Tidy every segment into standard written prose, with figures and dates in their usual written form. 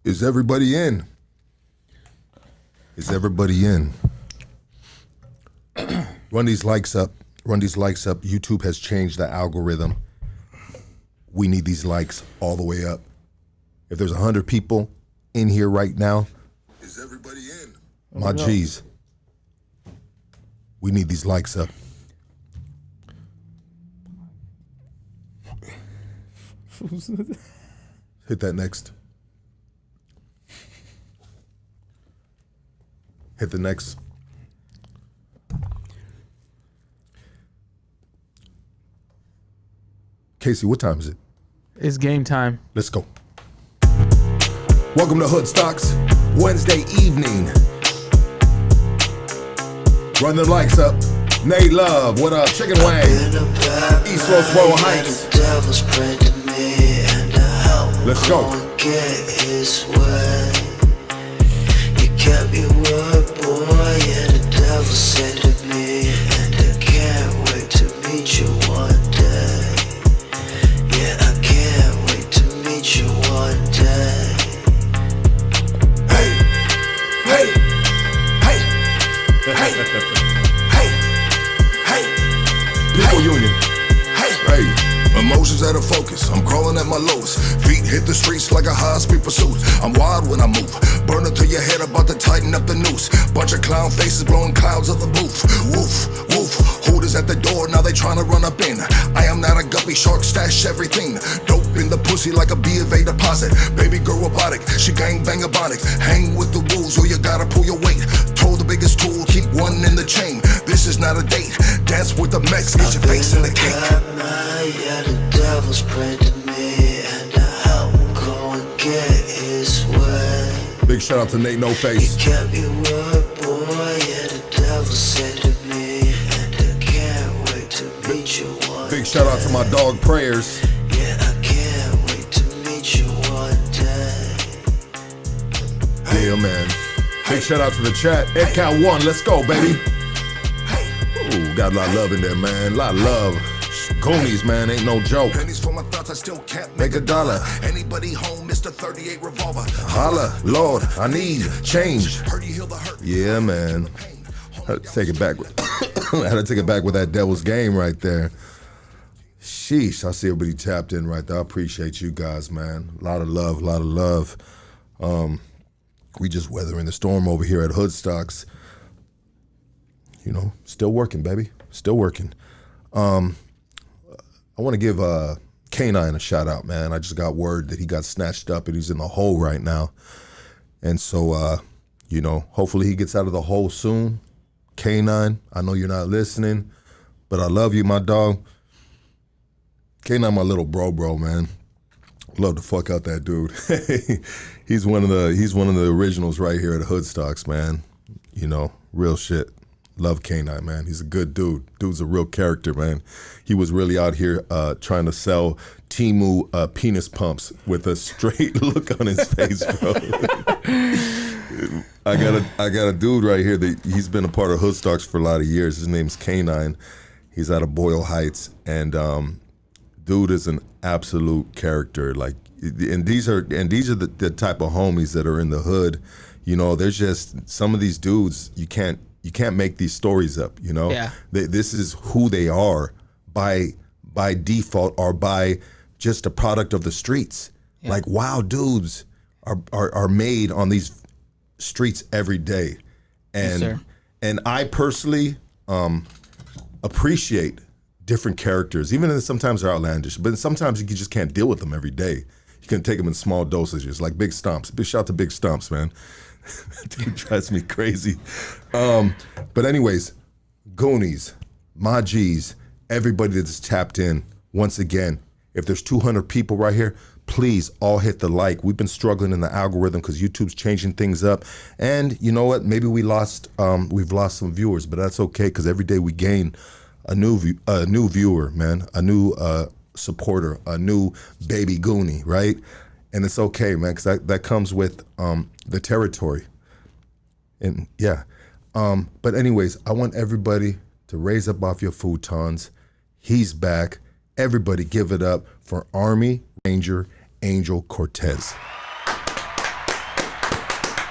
Is everybody in? Is everybody in? Run these likes up. Run these likes up. YouTube has changed the algorithm. We need these likes all the way up. If there's 100 people in here right now, is everybody in? My G's. We need these likes up. Hit that next. Hit the next. Casey, what time is it? It's game time. Let's go. Welcome to Hood Stocks, Wednesday evening. Run the likes up. Nate Love, what up? Chicken Wang. East Los Royal Heights. Let's go. You kept your word, boy, and the devil said to me, and I can't wait to meet you one day. Yeah, I can't wait to meet you one day. Hey, hey, hey, hey, hey, hey, People Union. Hey. Emotions out of focus, I'm crawling at my lowest. Feet hit the streets like a high-speed pursuit. I'm wild when I move, burning to your head, about to tighten up the noose. Bunch of clown faces blowing clouds of the booth. Woof, woof, hooters at the door, now they trying to run up in. I am not a guppy shark, stash everything. Dope in the pussy like a B of A deposit. Baby girl robotic, she gang bang abonic. Hang with the wolves or you gotta pull your weight. Told the biggest tool, keep one in the chain. This is not a date, dance with the Mex, get your face in the cake. Yeah, the devil's prayed to me, and I will go and get his way. Big shout out to Nate No Face. You kept your word, boy, yeah, the devil said to me, and I can't wait to meet you one Big shout out to my dog Prayers. Yeah, I can't wait to meet you one day. Yeah, man. Big shout out to the chat. EdCal1, let's go, baby. Ooh, got a lot of love in there, man. A lot of love. Goonies, man, ain't no joke. Pennies for my thoughts, I still can't make a dollar. Anybody home, Mr. 38 revolver. Holla, Lord, I need change. Hurt you, heal the hurt. Yeah, man. Had to take it back with I had to take it back with that Devil's Game right there. Sheesh, I see everybody tapped in right there. I appreciate you guys, man. A lot of love, a lot of love. We just weathering the storm over here at Hood Stocks. You know, still working, baby. Still working. I want to give K9 a shout out, man. I just got word that he got snatched up and he's in the hole right now. And so, you know, hopefully he gets out of the hole soon. K9, I know you're not listening, but I love you, my dog. K9, my little bro, man. Love to fuck out that dude. He's one of the originals right here at Hood Stocks, man. You know, real shit. Love K9, man. He's a good dude. Dude's a real character, man. He was really out here trying to sell Temu penis pumps with a straight look on his face, bro. I got a dude right here that he's been a part of Hood Stocks for a lot of years. His name's K9. He's out of Boyle Heights, and dude is an absolute character. Like, and these are the type of homies that are in the hood. You know, there's just some of these dudes you can't make these stories up, you know? Yeah. This is who they are by default or by just a product of the streets. Yeah. Like, wow, dudes are made on these streets every day. And yes, sir. And I personally appreciate different characters, even if sometimes they're outlandish, but sometimes you just can't deal with them every day. You can take them in small dosages, like Big Stumps. Big shout out to Big Stumps, man. Dude drives me crazy. But anyways, Goonies, my G's, everybody that's tapped in, once again, if there's 200 people right here, please all hit the like. We've been struggling in the algorithm because YouTube's changing things up. And you know what? Maybe we've lost some viewers, but that's okay because every day we gain a new viewer, man, a new supporter, a new baby Goonie, right? And it's okay, man, because that comes with the territory. And yeah. But anyways, I want everybody to raise up off your futons. He's back. Everybody give it up for Army Ranger Angel Cortes.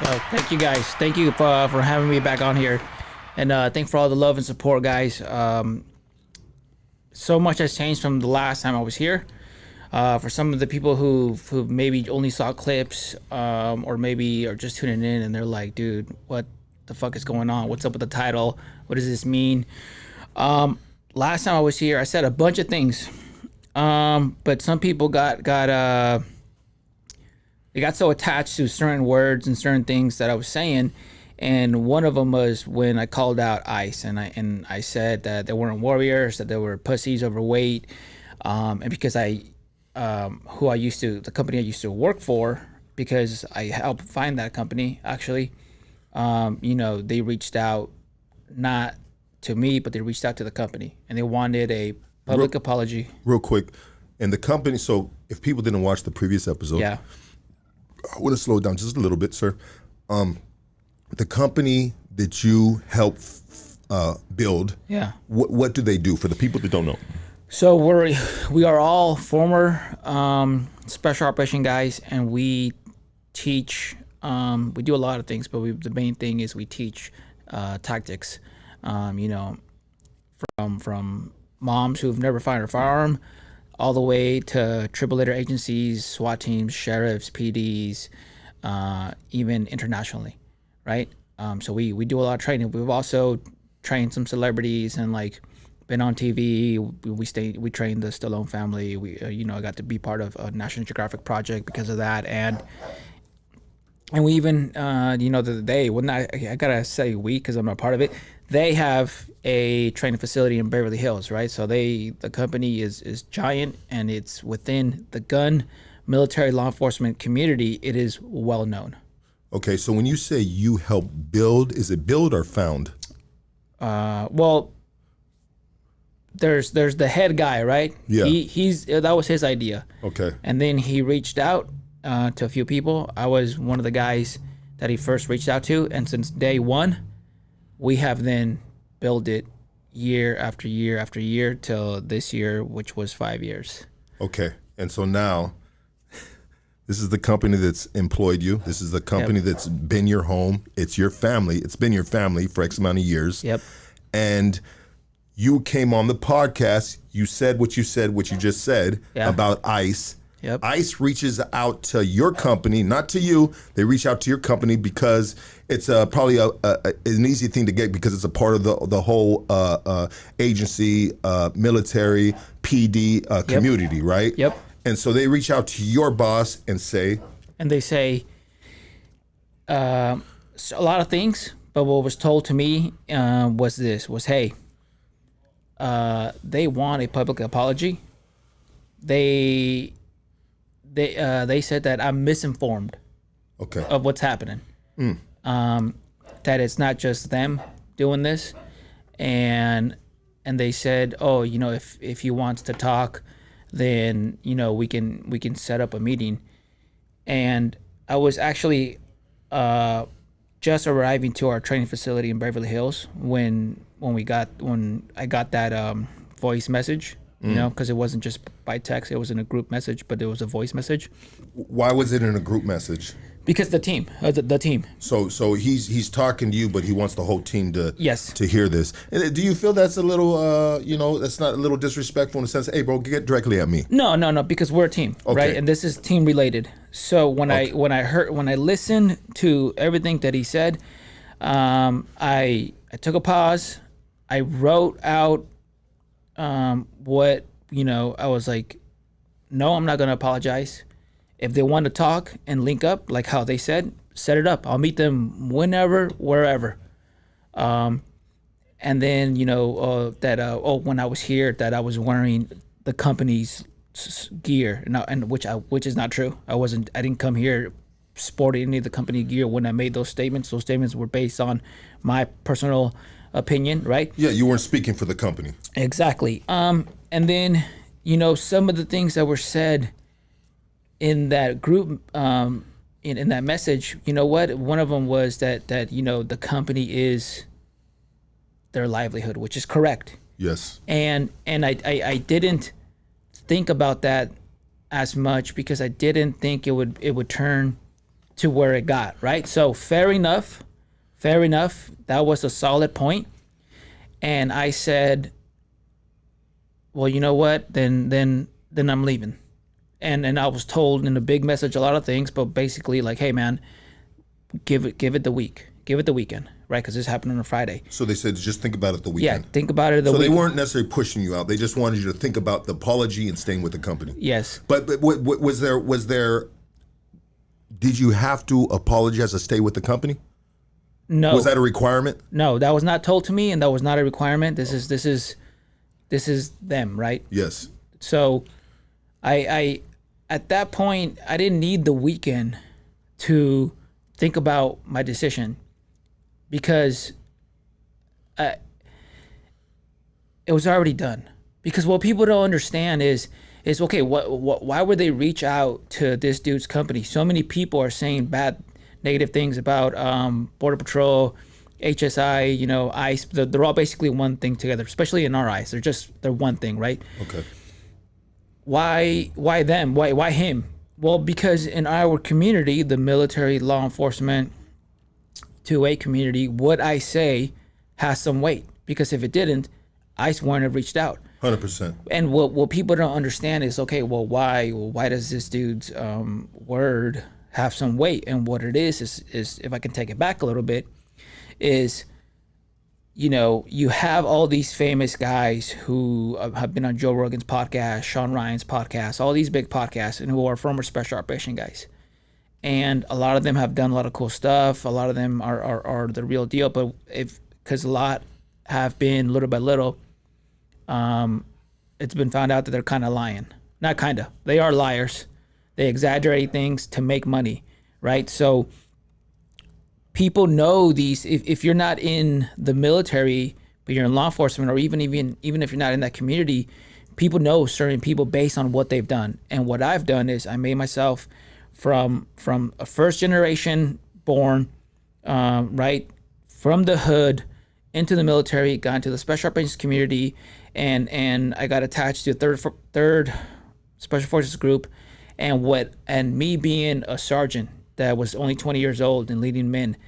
Well, thank you guys. Thank you for having me back on here, and thank for all the love and support, guys. So much has changed from the last time I was here. For some of the people who maybe only saw clips, or maybe are just tuning in and they're like, "Dude, what the fuck is going on? What's up with the title? What does this mean?" Last time I was here, I said a bunch of things, but some people got they got so attached to certain words and certain things that I was saying, and one of them was when I called out ICE, and I said that they weren't warriors, that they were pussies, overweight, and because the company I used to work for, because I helped find that company actually, they reached out not to me, but they reached out to the company, and they wanted a public apology. Real quick, and the company. So if people didn't watch the previous episode, Yeah. I would have slowed down just a little bit, sir. The company that you help build, Yeah. what do they do for the people that don't know? So we are all former special operation guys, and we teach. We do a lot of things, but the main thing is we teach tactics. From moms who've never fired a firearm, all the way to triple letter agencies, SWAT teams, sheriffs, PDs, even internationally, right? So we do a lot of training. We've also trained some celebrities and like been on TV. We trained the Stallone family. I got to be part of a National Geographic project because of that, and we even the other day, I gotta say we, because I'm not part of it. They have a training facility in Beverly Hills, right? So the company is giant, and it's within the gun, military, law enforcement community. It is well known. Okay, so when you say you help build, is it build or found? Well, there's the head guy, right? Yeah. That was his idea. Okay. And then he reached out to a few people. I was one of the guys that he first reached out to, and since day one, we have then built it year after year after year till this year, which was 5 years. Okay, and so now, this is the company that's employed you. This is the company that's been your home. It's your family. It's been your family for X amount of years. Yep. And you came on the podcast. You said what you just said about ICE. Yep. ICE reaches out to your company, not to you. They reach out to your company because it's probably an easy thing to get because it's a part of the whole agency, military, PD community, right? Yep. And so they reach out to your boss and say, And they say a lot of things, but what was told to me was, hey, they want a public apology. They said that I'm misinformed of what's happening. That it's not just them doing this, and they said, oh, if he wants to talk, then we can set up a meeting. And I was actually just arriving to our training facility in Beverly Hills when I got that voice message. Because it wasn't just by text, it was in a group message, but it was a voice message. Why was it in a group message? Because the team. So he's talking to you, but he wants the whole team to Yes. to hear this. And do you feel that's a little that's not a little disrespectful in the sense, hey bro, get directly at me? No, because we're a team, right? And this is team related. So when I listened to everything that he said, I took a pause. I wrote out what I was like, no, I'm not gonna apologize. If they want to talk and link up, like how they said, set it up. I'll meet them whenever, wherever. And then when I was here, that I was wearing the company's gear, and which is not true. I didn't come here sporting any of the company gear when I made those statements. Those statements were based on my personal opinion, right? Yeah, you weren't speaking for the company. Exactly. And then, some of the things that were said in that group, in that message, one of them was that the company is their livelihood, which is correct. Yes. And I didn't think about that as much because I didn't think it would turn to where it got, right? So fair enough. That was a solid point. And I said, well, you know what? Then I'm leaving. And I was told in a big message a lot of things, but basically like, hey man, give it the week. Give it the weekend, right? Because this happened on a Friday. So they said, just think about it the weekend. Yeah, think about it the weekend. So weekend. they weren't necessarily pushing you out. They just wanted you to think about the apology and staying with the company. Yes. But was there? Did you have to apologize to stay with the company? No. Was that a requirement? No, that was not told to me, and that was not a requirement. This is them, right? Yes. So, I at that point I didn't need the weekend to think about my decision, because it was already done. Because what people don't understand is okay, why would they reach out to this dude's company? So many people are saying bad, negative things about Border Patrol, HSI, ICE. They're all basically one thing together, especially in our eyes. They're one thing, right? Okay. Why them? Why him? Well, because in our community, the military, law enforcement, 2A community, what I say has some weight. Because if it didn't, ICE wouldn't have reached out. 100%. And what people don't understand is, okay, well, why does this dude's word have some weight? And what it is if I can take it back a little bit, is, you have all these famous guys who have been on Joe Rogan's podcast, Sean Ryan's podcast, all these big podcasts, and who are former special operation guys. And a lot of them have done a lot of cool stuff. A lot of them are the real deal. But because a lot have been little by little, it's been found out that they're kind of lying. Not kind of. They are liars. They exaggerate things to make money, right? So people know these. If you're not in the military, but you're in law enforcement, or even if you're not in that community, people know certain people based on what they've done. And what I've done is I made myself from a first generation born, right, from the hood into the military, got into the special operations community, and I got attached to a third special forces group, and me being a sergeant that was only 20 years old and leading men,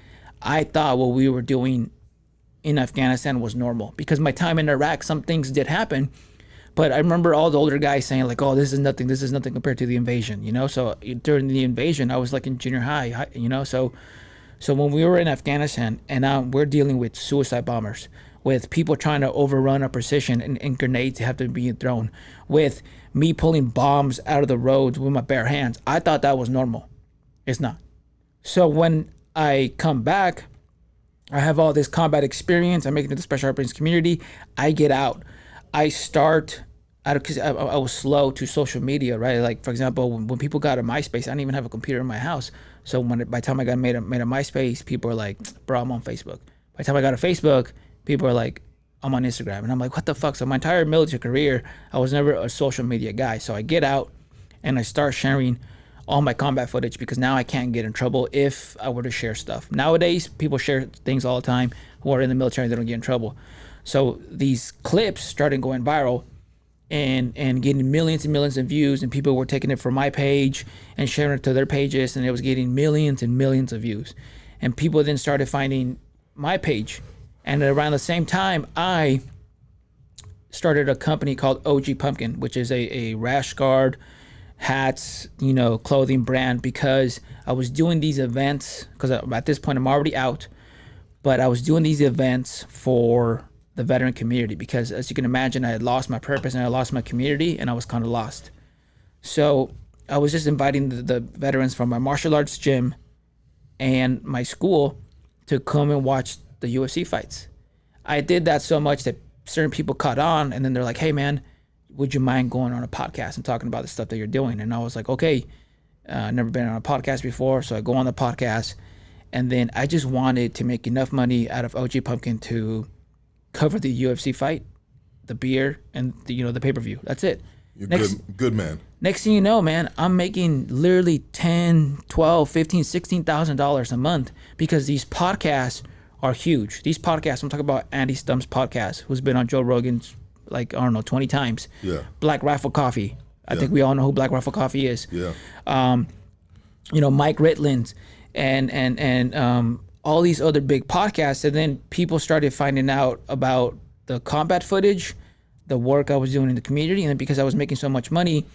I thought what we were doing in Afghanistan was normal. Because my time in Iraq, some things did happen, but I remember all the older guys saying like, "Oh, this is nothing compared to the invasion," So during the invasion, I was like in junior high, So when we were in Afghanistan, and we're dealing with suicide bombers, with people trying to overrun a precision, and grenades have to be thrown, with me pulling bombs out of the roads with my bare hands, I thought that was normal. It's not. So when I come back, I have all this combat experience. I make it to the special operations community. I get out. I start out because I was slow to social media, right? Like, for example, when people got a MySpace, I didn't even have a computer in my house. So by the time I got made a MySpace, people are like, "Bro, I'm on Facebook." By the time I got a Facebook, people are like, "I'm on Instagram," and I'm like, "What the fuck?" So my entire military career, I was never a social media guy. So I get out, and I start sharing all my combat footage, because now I can't get in trouble if I were to share stuff. Nowadays, people share things all the time who are in the military, they don't get in trouble. So these clips started going viral and getting millions and millions of views, and people were taking it from my page and sharing it to their pages, and it was getting millions and millions of views. And people then started finding my page. And around the same time, I started a company called OG Pumpkin, which is a rash guard, hats, clothing brand, because I was doing these events, because at this point I'm already out, but I was doing these events for the veteran community, because as you can imagine, I had lost my purpose and I lost my community, and I was kind of lost. So I was just inviting the veterans from my martial arts gym and my school to come and watch the UFC fights. I did that so much that certain people caught on, and then they're like, "Hey man, would you mind going on a podcast and talking about the stuff that you're doing?" And I was like, okay, never been on a podcast before. So I go on the podcast, and then I just wanted to make enough money out of OG Pumpkin to cover the UFC fight, the beer, and the pay-per-view. That's it. You're good man. Next thing you know, man, I'm making literally $10,000, $12,000, $15,000, $16,000 a month, because these podcasts are huge. These podcasts, I'm talking about Andy Stump's podcast, who's been on Joe Rogan's 20 times. Yeah. Black Rifle Coffee. I think we all know who Black Rifle Coffee is. Yeah. Mike Ritland's. and all these other big podcasts. And then people started finding out about the combat footage, the work I was doing in the community. And then because I was making so much money,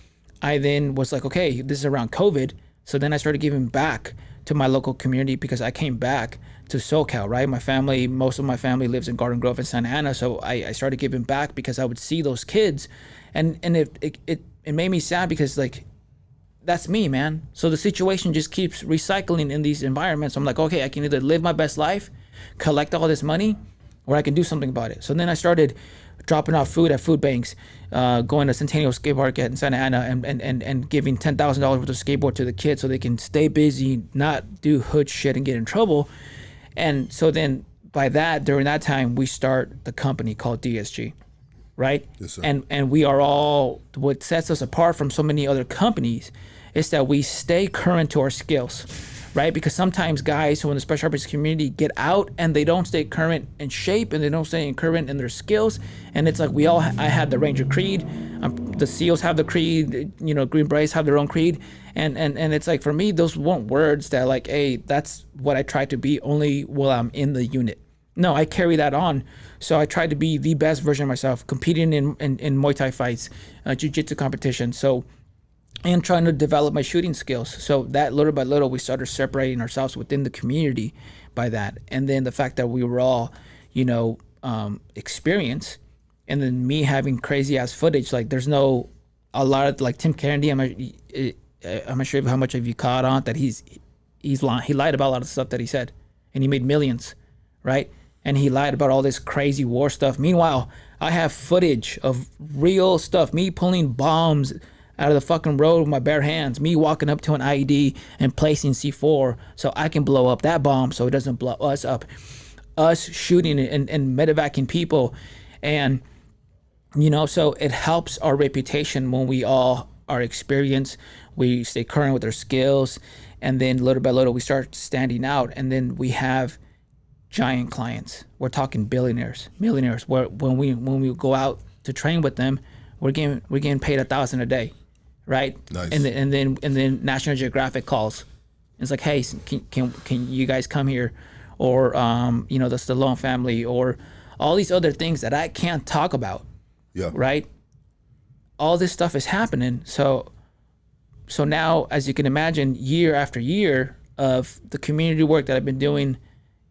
I then was like, okay, this is around COVID. So then I started giving back to my local community because I came back to SoCal, right? Most of my family lives in Garden Grove and Santa Ana. So I started giving back because I would see those kids, and it made me sad because like, that's me, man. So the situation just keeps recycling in these environments. I'm like, okay, I can either live my best life, collect all this money, or I can do something about it. So then I started dropping off food at food banks, going to Centennial Skate Park in Santa Ana and giving $10,000 worth of skateboard to the kids so they can stay busy, not do hood shit and get in trouble. And so then during that time, we start the company called DSG, right? Yes, sir. And we are all, what sets us apart from so many other companies is that we stay current to our skills, right? Because sometimes guys who in the special operations community get out and they don't stay current in shape and they don't stay current in their skills. And it's like I had the Ranger Creed, the SEALs have the Creed, Green Berets have their own Creed. And it's like, for me, those weren't words that like, hey, that's what I try to be only while I'm in the unit. No, I carry that on. So I try to be the best version of myself, competing in Muay Thai fights, jiu-jitsu competition. And trying to develop my shooting skills. So that little by little, we started separating ourselves within the community by that. And then the fact that we were all, experienced, and then me having crazy ass footage. Like there's a lot of like Tim Kennedy. I'm not sure how much of you caught on that he lied about a lot of stuff that he said, and he made millions, right? And he lied about all this crazy war stuff. Meanwhile, I have footage of real stuff, me pulling bombs out of the fucking road with my bare hands, me walking up to an IED and placing C4 so I can blow up that bomb so it doesn't blow us up, us shooting and medevacing people. And so it helps our reputation when we all are experienced, we stay current with our skills, and then little by little we start standing out, and then we have giant clients. We're talking billionaires, millionaires, where when we go out to train with them, we're getting paid $1,000 a day. Right. Nice. And then National Geographic calls. It's like, hey, can you guys come here? Or the Stallone family, or all these other things that I can't talk about. Yeah. Right. All this stuff is happening. So now, as you can imagine, year after year of the community work that I've been doing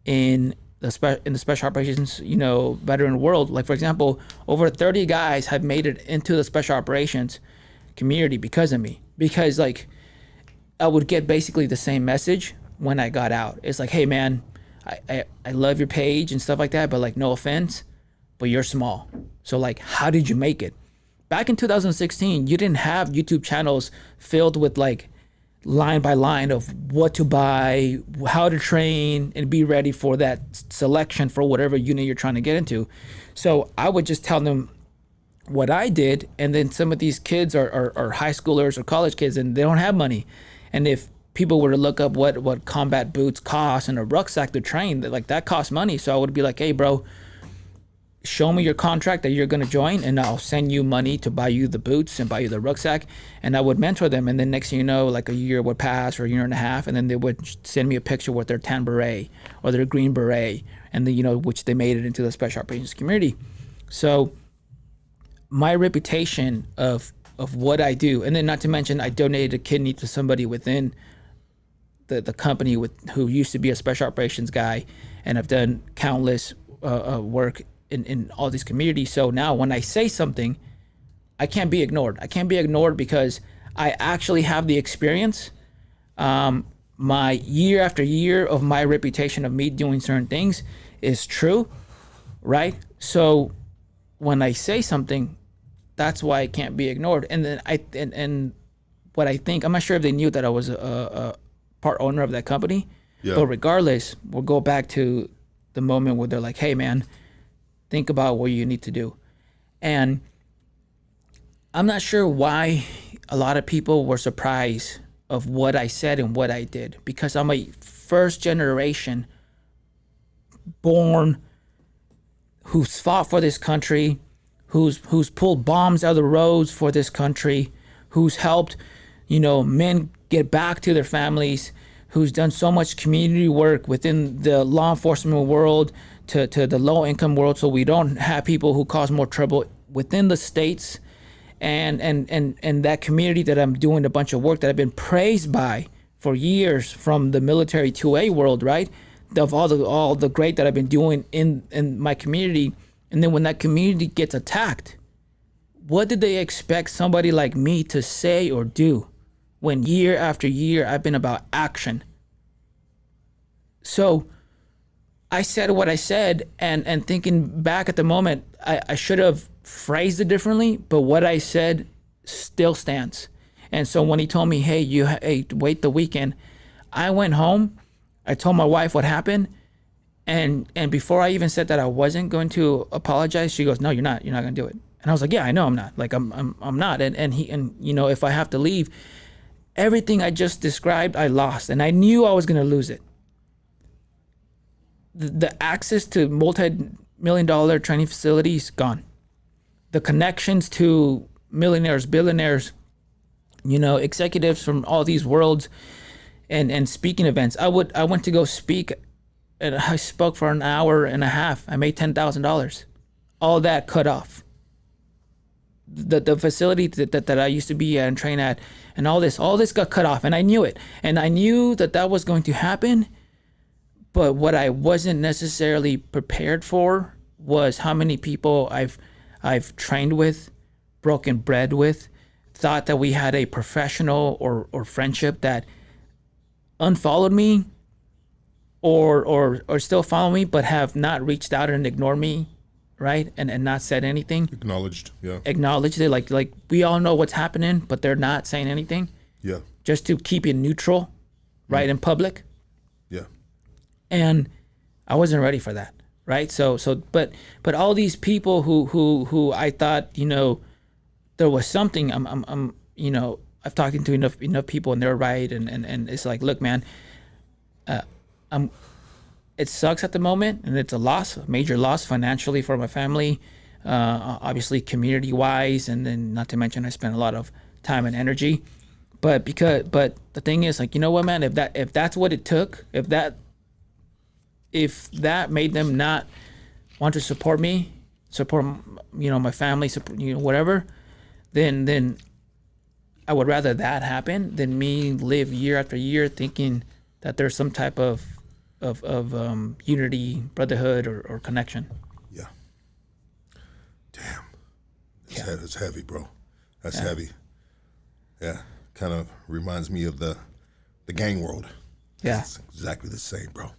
in the special operations, veteran world. Like, for example, over 30 guys have made it into the special operations community because of me, because like I would get basically the same message when I got out. It's like, hey man, I love your page and stuff like that, but like, no offense, but you're small. So like, how did you make it? Back in 2016, you didn't have YouTube channels filled with like line by line of what to buy, how to train, and be ready for that selection for whatever unit you're trying to get into. So I would just tell them what I did, and then some of these kids are high schoolers or college kids, and they don't have money. And if people were to look up what combat boots cost and a rucksack to train, that costs money. So I would be like, hey bro, show me your contract that you're going to join, and I'll send you money to buy you the boots and buy you the rucksack. And I would mentor them, and then next thing you know, like a year would pass or a year and a half, and then they would send me a picture with their tan beret or their green beret, and then which they made it into the special operations community. So my reputation of what I do, and then not to mention I donated a kidney to somebody within the company who used to be a special operations guy, and I've done countless work in all these communities. So now when I say something, I can't be ignored. I can't be ignored because I actually have the experience. My year after year of my reputation of me doing certain things is true, right? So when I say something, that's why it can't be ignored. And then and what I think, I'm not sure if they knew that I was a part owner of that company, but regardless, we'll go back to the moment where they're like, hey man, think about what you need to do. And I'm not sure why a lot of people were surprised of what I said and what I did, because I'm a first generation born who's fought for this country, who's pulled bombs out of the roads for this country, who's helped, men get back to their families, who's done so much community work within the law enforcement world to the low income world, so we don't have people who cause more trouble within the states, and that community that I'm doing a bunch of work that I've been praised by for years from the military 2A world, right? Of all the great that I've been doing in my community, and then when that community gets attacked, what did they expect somebody like me to say or do? When year after year I've been about action. So I said what I said, and thinking back at the moment, I should have phrased it differently, but what I said still stands. And so when he told me, hey, wait the weekend, I went home, I told my wife what happened, and before I even said that I wasn't going to apologize, she goes, no, you're not gonna do it. And I was like, yeah, I know I'm not. Like I'm not. And if I have to leave, everything I just described, I lost, and I knew I was going to lose it. The access to multi-million-dollar training facilities, gone. The connections to millionaires, billionaires, executives from all these worlds, and speaking events. I went to go speak, and I spoke for an hour and a half. I made $10,000. All that cut off. The facility that I used to be at and train at, and all this got cut off, and I knew it, and I knew that was going to happen. But what I wasn't necessarily prepared for was how many people I've trained with, broken bread with, thought that we had a professional or friendship, that unfollowed me or still follow me, but have not reached out and ignored me. Right, and not said anything. Acknowledged, yeah. Acknowledged it, like we all know what's happening, but they're not saying anything. Yeah. Just to keep it neutral, right, in public. Yeah. And I wasn't ready for that, right? But all these people who I thought, there was something. I've talked to enough people, and they're right, and it's like, look, man, it sucks at the moment, and it's a major loss financially for my family, obviously community-wise, and then not to mention I spent a lot of time and energy. But the thing is, like, you know what, man? If that's what it took, if that made them not want to support me, my family, whatever, then I would rather that happen than me live year after year thinking that there's some type of unity, brotherhood, or connection. Yeah. Damn. It's heavy, bro. That's heavy. Yeah. Kind of reminds me of the gang world. Yeah. It's exactly the same, bro.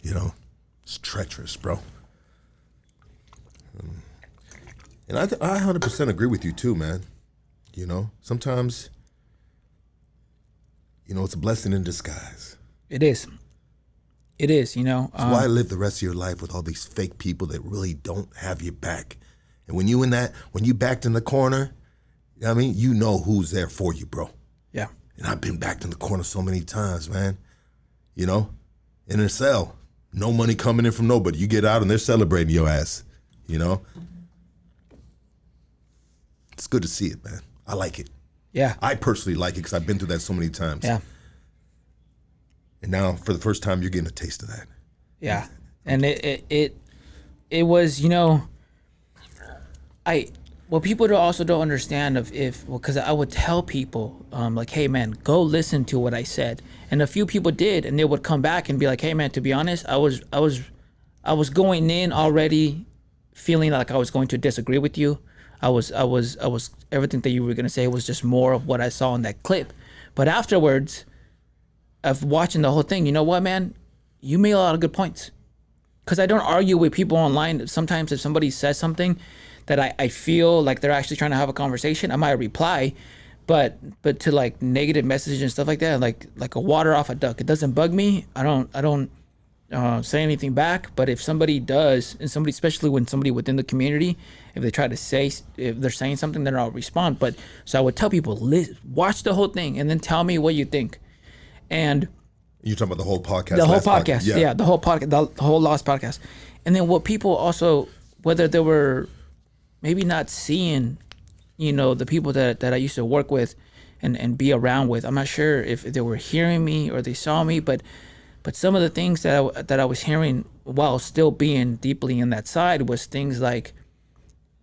It's treacherous, bro. And I 100% agree with you too, man. Sometimes, it's a blessing in disguise. It is. It's why live the rest of your life with all these fake people that really don't have your back. And when you backed in the corner, you know who's there for you, bro. Yeah. And I've been backed in the corner so many times, man. In a cell, no money coming in from nobody. You get out and they're celebrating your ass, It's good to see it, man. I like it. Yeah. I personally like it because I've been through that so many times. Yeah. And now, for the first time, you're getting a taste of that. Yeah, and it was, what people also don't understand because I would tell people, like, hey man, go listen to what I said, and a few people did, and they would come back and be like, hey man, to be honest, I was going in already feeling like I was going to disagree with you. I was everything that you were gonna say was just more of what I saw in that clip, but afterwards, of watching the whole thing, you know what, man? You made a lot of good points. Because I don't argue with people online. Sometimes if somebody says something that I feel like they're actually trying to have a conversation, I might reply. But to like negative messages and stuff like that, like a water off a duck, it doesn't bug me. I don't say anything back. But if somebody does, and somebody, especially when somebody within the community, if they try to say, if they're saying something, then I'll respond. But so I would tell people, watch the whole thing and then tell me what you think. And you're talking about the whole podcast? The whole podcast, yeah, the whole podcast, the whole Lost podcast. And then what people also, whether they were maybe not seeing, the people that I used to work with and be around with. I'm not sure if they were hearing me or they saw me, but some of the things that I was hearing while still being deeply in that side was things like,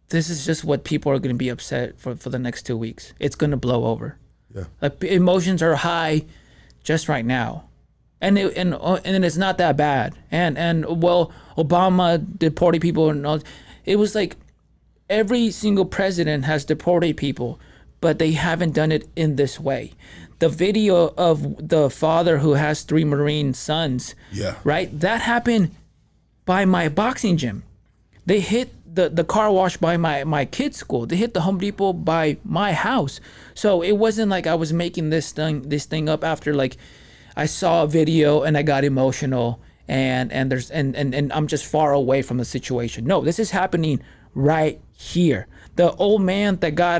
this is just what people are going to be upset for the next 2 weeks. It's going to blow over. Yeah. Like, emotions are high just right now. And it's not that bad. And well, Obama deported people and all. It was like every single president has deported people, but they haven't done it in this way. The video of the father who has 3 Marine sons, Yeah. right? That happened by my boxing gym. They hit the car wash by my kids' school. They hit the Home Depot by my house. So it wasn't like I was making this thing up after, like, I saw a video and I got emotional and I'm just far away from the situation. No, this is happening right here. The old man that got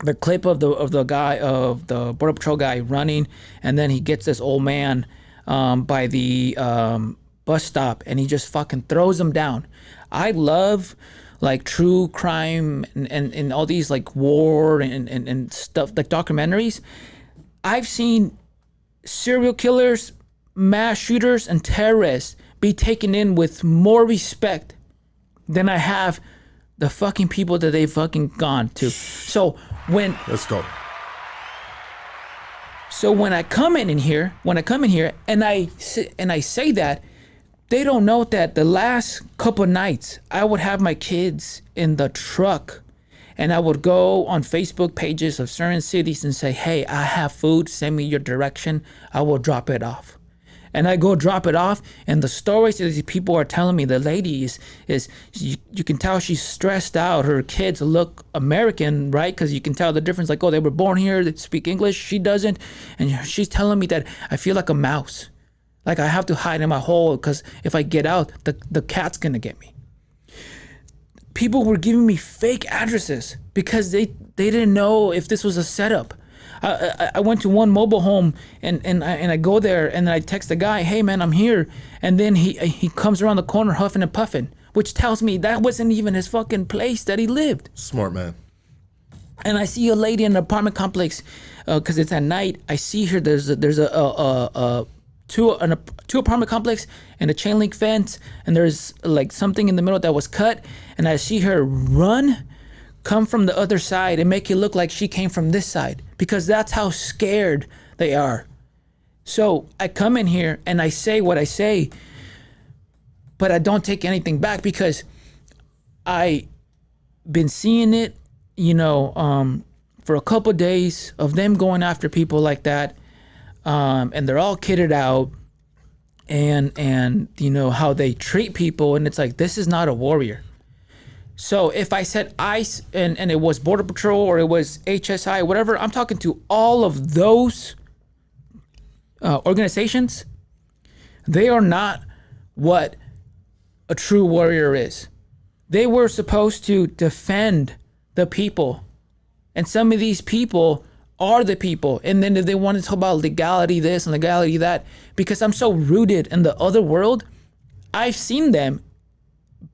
the clip of the guy, of the Border Patrol guy running, and then he gets this old man by the bus stop and he just fucking throws him down. I love like true crime and all these like war and stuff, like documentaries. I've seen serial killers, mass shooters, and terrorists be taken in with more respect than I have the fucking people that they've fucking gone to. So Let's go. So when I come in here and I say that, they don't know that the last couple nights I would have my kids in the truck and I would go on Facebook pages of certain cities and say, hey, I have food, send me your direction, I will drop it off. And I go drop it off, and the stories that these people are telling me, the lady is you can tell she's stressed out. Her kids look American, right? Because you can tell the difference. Like, oh, they were born here, they speak English, she doesn't. And she's telling me that I feel like a mouse. Like I have to hide in my hole because if I get out, the cat's going to get me. People were giving me fake addresses because they didn't know if this was a setup. I went to one mobile home and I go there and I text the guy, hey man, I'm here. And then he comes around the corner huffing and puffing, which tells me that wasn't even his fucking place that he lived. Smart man. And I see a lady in an apartment complex, because it's at night. I see her. There's a two apartment complex and a chain link fence, and there's like something in the middle that was cut. And I see her come from the other side and make it look like she came from this side, because that's how scared they are. So I come in here and I say what I say, but I don't take anything back because I been seeing it, for a couple of days of them going after people like that. And they're all kitted out and how they treat people. And it's like, this is not a warrior. So if I said ICE and it was Border Patrol or it was HSI, whatever, I'm talking to all of those organizations. They are not what a true warrior is. They were supposed to defend the people. And some of these people are the people. And then if they want to talk about legality this and legality that, because I'm so rooted in the other world, I've seen them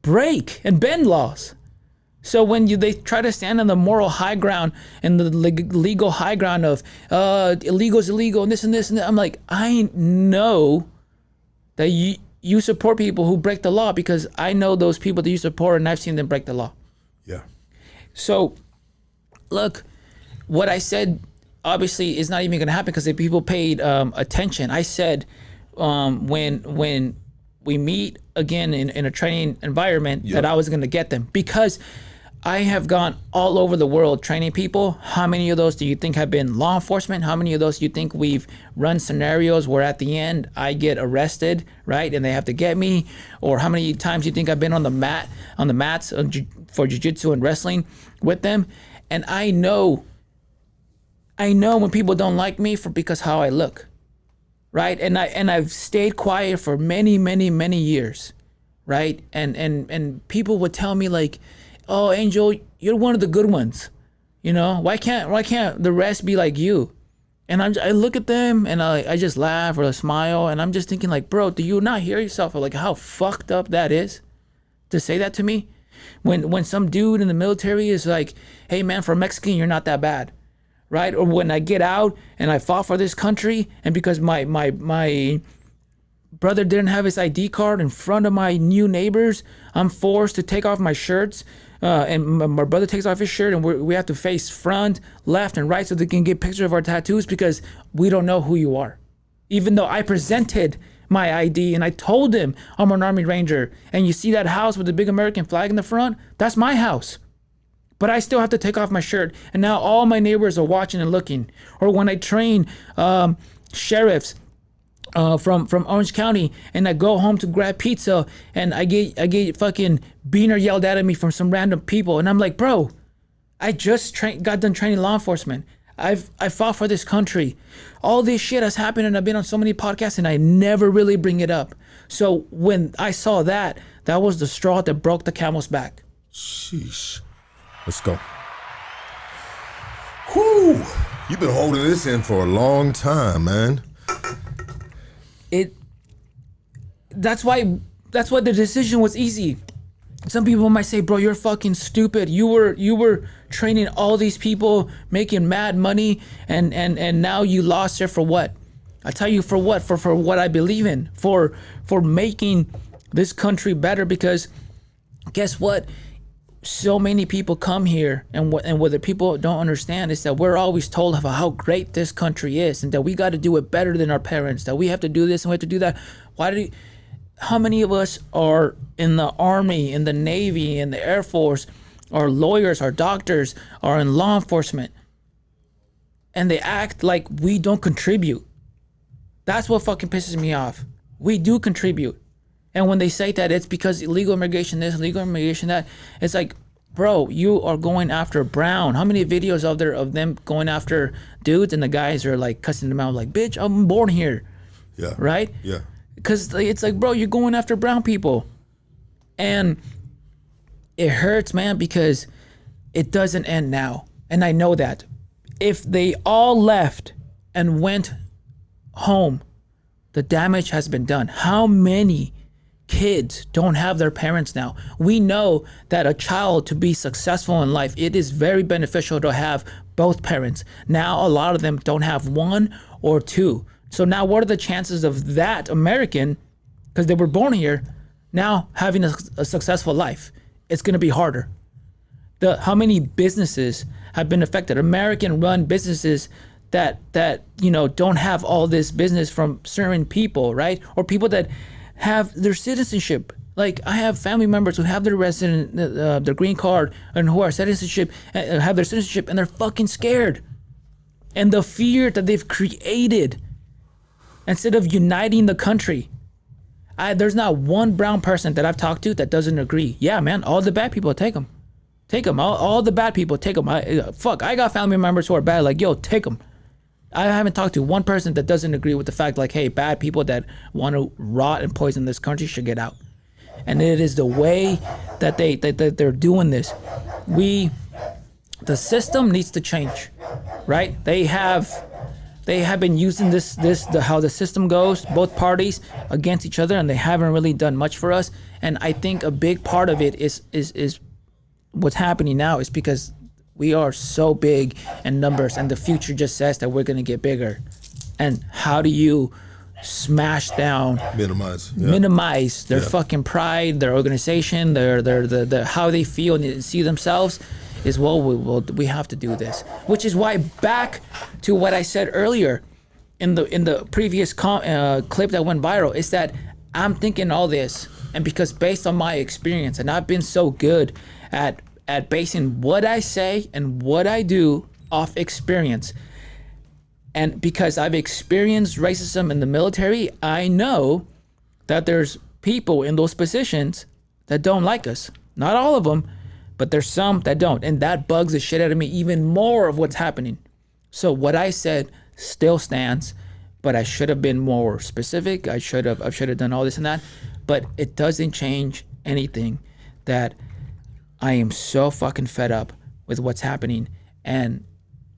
break and bend laws. So when they try to stand on the moral high ground and the legal high ground of illegal is illegal and this and this and that, I'm like, I know that you support people who break the law because I know those people that you support and I've seen them break the law. Yeah. So look, what I said obviously is not even going to happen because if people paid attention. I said when we meet again in a training environment that I was going to get them, because I have gone all over the world training people. How many of those do you think have been law enforcement? How many of those do you think we've run scenarios where at the end I get arrested, right, and they have to get me? Or how many times do you think I've been on the mats for jiu-jitsu and wrestling with them? And I know when people don't like me because how I look, right? And I've stayed quiet for many, many, many years, right? And people would tell me like, "Oh, Angel, you're one of the good ones. Why can't the rest be like you?" And I look at them and I just laugh or I smile and I'm just thinking like, bro, do you not hear yourself? Or like how fucked up that is to say that to me? When some dude in the military is like, "Hey man, for a Mexican, you're not that bad." right? Or when I get out and I fought for this country, and because my brother didn't have his ID card in front of my new neighbors, I'm forced to take off my shirts. And my brother takes off his shirt, and we have to face front, left, and right so they can get pictures of our tattoos because we don't know who you are. Even though I presented my ID and I told him I'm an Army Ranger, and you see that house with the big American flag in the front, that's my house. But I still have to take off my shirt, and now all my neighbors are watching and looking. Or when I train sheriffs from Orange County, and I go home to grab pizza, and I get fucking beaner yelled at me from some random people, and I'm like, bro, I just got done training law enforcement. I fought for this country. All this shit has happened, and I've been on so many podcasts, and I never really bring it up. So when I saw that was the straw that broke the camel's back. Sheesh. Let's go. Whew. You've been holding this in for a long time, man. That's why the decision was easy. Some people might say, bro, you're fucking stupid. You were training all these people, making mad money, and now you lost it for what? I tell you, for what? For what I believe in, for making this country better. Because guess what? So many people come here, and what the people don't understand is that we're always told about how great this country is, and that we got to do it better than our parents, that we have to do this and we have to do that. How many of us are in the Army, in the Navy, in the Air Force, are lawyers, are doctors, are in law enforcement, and they act like we don't contribute? That's what fucking pisses me off. We do contribute. And when they say that it's because illegal immigration this, illegal immigration that, it's like, bro, you are going after Brown. How many videos are there of them going after dudes, and the guys are like cussing them out like, bitch, I'm born here. Yeah. Right? Yeah. Because it's like, bro, you're going after brown people. And it hurts, man, because it doesn't end now. And I know that. If they all left and went home, the damage has been done. How many kids don't have their parents now? We know that a child, to be successful in life, it is very beneficial to have both parents. Now, a lot of them don't have one or two. So now what are the chances of that American, because they were born here, now having a successful life? It's going to be harder. How many businesses have been affected? American-run businesses that don't have all this business from certain people, right? Or people that have their citizenship. Like, I have family members who have their their green card, and who are have their citizenship, and they're fucking scared. And the fear that they've created, instead of uniting the country. There's not one brown person that I've talked to that doesn't agree. Yeah, man, all the bad people, take them. Take them. All the bad people, take them. I got family members who are bad. Like, yo, take them. I haven't talked to one person that doesn't agree with the fact, like, hey, bad people that want to rot and poison this country should get out. And it is the way that they're doing this. The system needs to change, right? They have been using how the system goes, both parties against each other, and they haven't really done much for us. And I think a big part of it is what's happening now is because we are so big in numbers, and the future just says that we're going to get bigger. And how do you smash down, minimize their fucking pride, their organization, their how they feel and see themselves? Is we have to do this, which is why, back to what I said earlier in the previous clip that went viral, is that I'm thinking all this, and because based on my experience, and I've been so good at basing what I say and what I do off experience, and because I've experienced racism in the military, I know that there's people in those positions that don't like us. Not all of them, but there's some that don't, and that bugs the shit out of me even more of what's happening. So what I said still stands, but I should have been more specific. I should have done all this and that, but it doesn't change anything that I am so fucking fed up with what's happening, and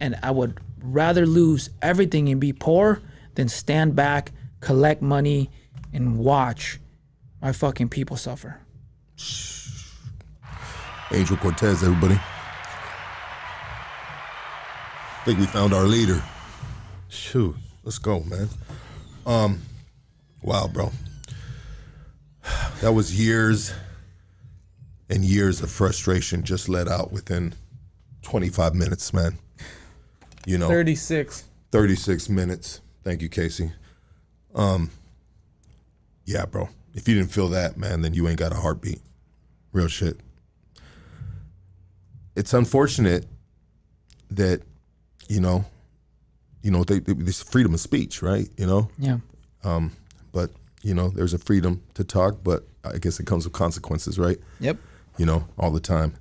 I would rather lose everything and be poor than stand back, collect money, and watch my fucking people suffer. Angel Cortes, everybody. think we found our leader. Shoot, let's go, man. Wow, bro. That was years and years of frustration just let out within 25 minutes, man. 36. 36 minutes. Thank you, Casey. Yeah, bro. If you didn't feel that, man, then you ain't got a heartbeat. Real shit. It's unfortunate that, there's freedom of speech, right? Yeah. But, there's a freedom to talk, but I guess it comes with consequences, right? Yep. All the time.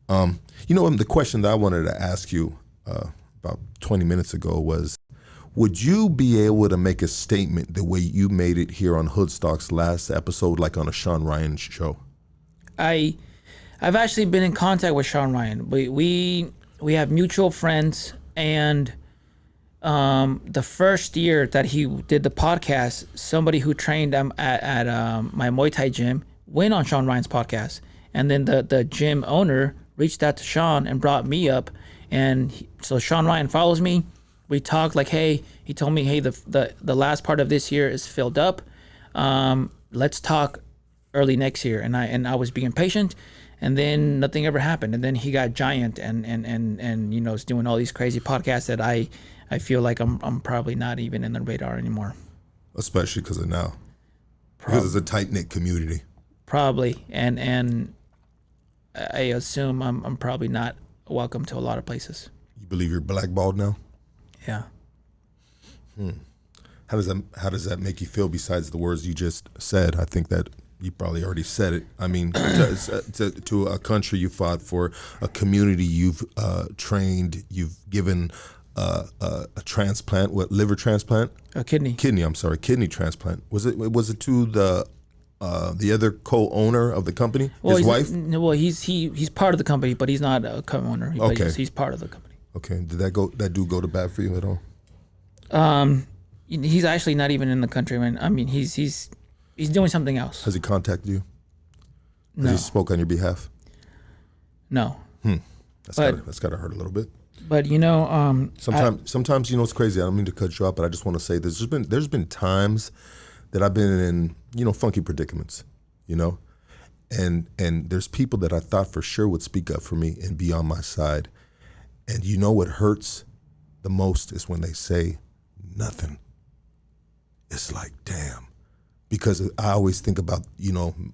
The question that I wanted to ask you about 20 minutes ago was, would you be able to make a statement the way you made it here on Hoodstock's last episode, like on a Sean Ryan show? I've actually been in contact with Sean Ryan. We have mutual friends, and the first year that he did the podcast, somebody who trained him at my Muay Thai gym went on Sean Ryan's podcast, and then the gym owner reached out to Sean and brought me up, and so Sean Ryan follows me. We talked like, hey, he told me, hey, the last part of this year is filled up. Let's talk early next year. And I was being patient, and then nothing ever happened. And then he got giant and is doing all these crazy podcasts that I feel like I'm probably not even in the radar anymore. Especially because of now. Because it's a tight-knit community. Probably. And I assume I'm probably not welcome to a lot of places. You believe you're blackballed now? Yeah. How does that make you feel besides the words you just said? I think that you probably already said it. I mean, to a country you fought for, a community you've trained, you've given a transplant, liver transplant? A kidney. Kidney transplant. Was it to the other co-owner of the company, his wife? He's part of the company, but he's not a co-owner. Okay. He's part of the company. Okay. Did that dude go to bat for you at all? He's actually not even in the country, man. I mean, he's doing something else. Has he contacted you? No. Has he spoke on your behalf? No. That's gotta hurt a little bit. But sometimes it's crazy. I don't mean to cut you off, but I just want to say there's been times that I've been in funky predicaments, and there's people that I thought for sure would speak up for me and be on my side. And what hurts the most is when they say nothing. It's like, damn. Because I always think about,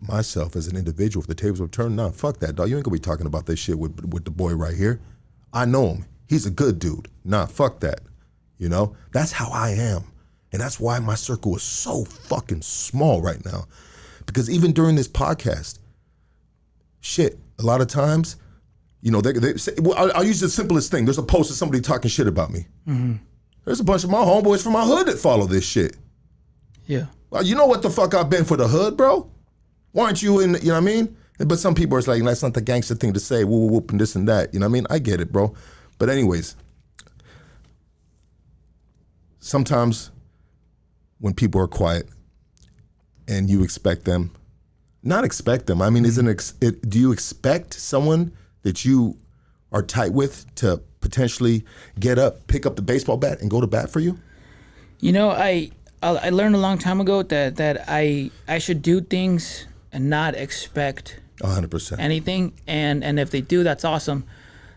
myself as an individual. If the tables were turned, nah, fuck that, dog. You ain't gonna be talking about this shit with the boy right here. I know him. He's a good dude. Nah, fuck that. That's how I am. And that's why my circle is so fucking small right now. Because even during this podcast, shit, a lot of times, they say, I'll use the simplest thing. There's a post of somebody talking shit about me. Mm-hmm. There's a bunch of my homeboys from my hood that follow this shit. Yeah. Well, you know what the fuck I've been for the hood, bro? Why aren't you in, you know what I mean? But some people are like, that's not the gangster thing to say, whoop, whoop, and this and that. You know what I mean? I get it, bro. But anyways, sometimes when people are quiet and you expect them, not expect them, I mean, do you expect someone that you are tight with to potentially get up, pick up the baseball bat, and go to bat for you? I learned a long time ago that I should do things and not expect 100% anything, and if they do, that's awesome.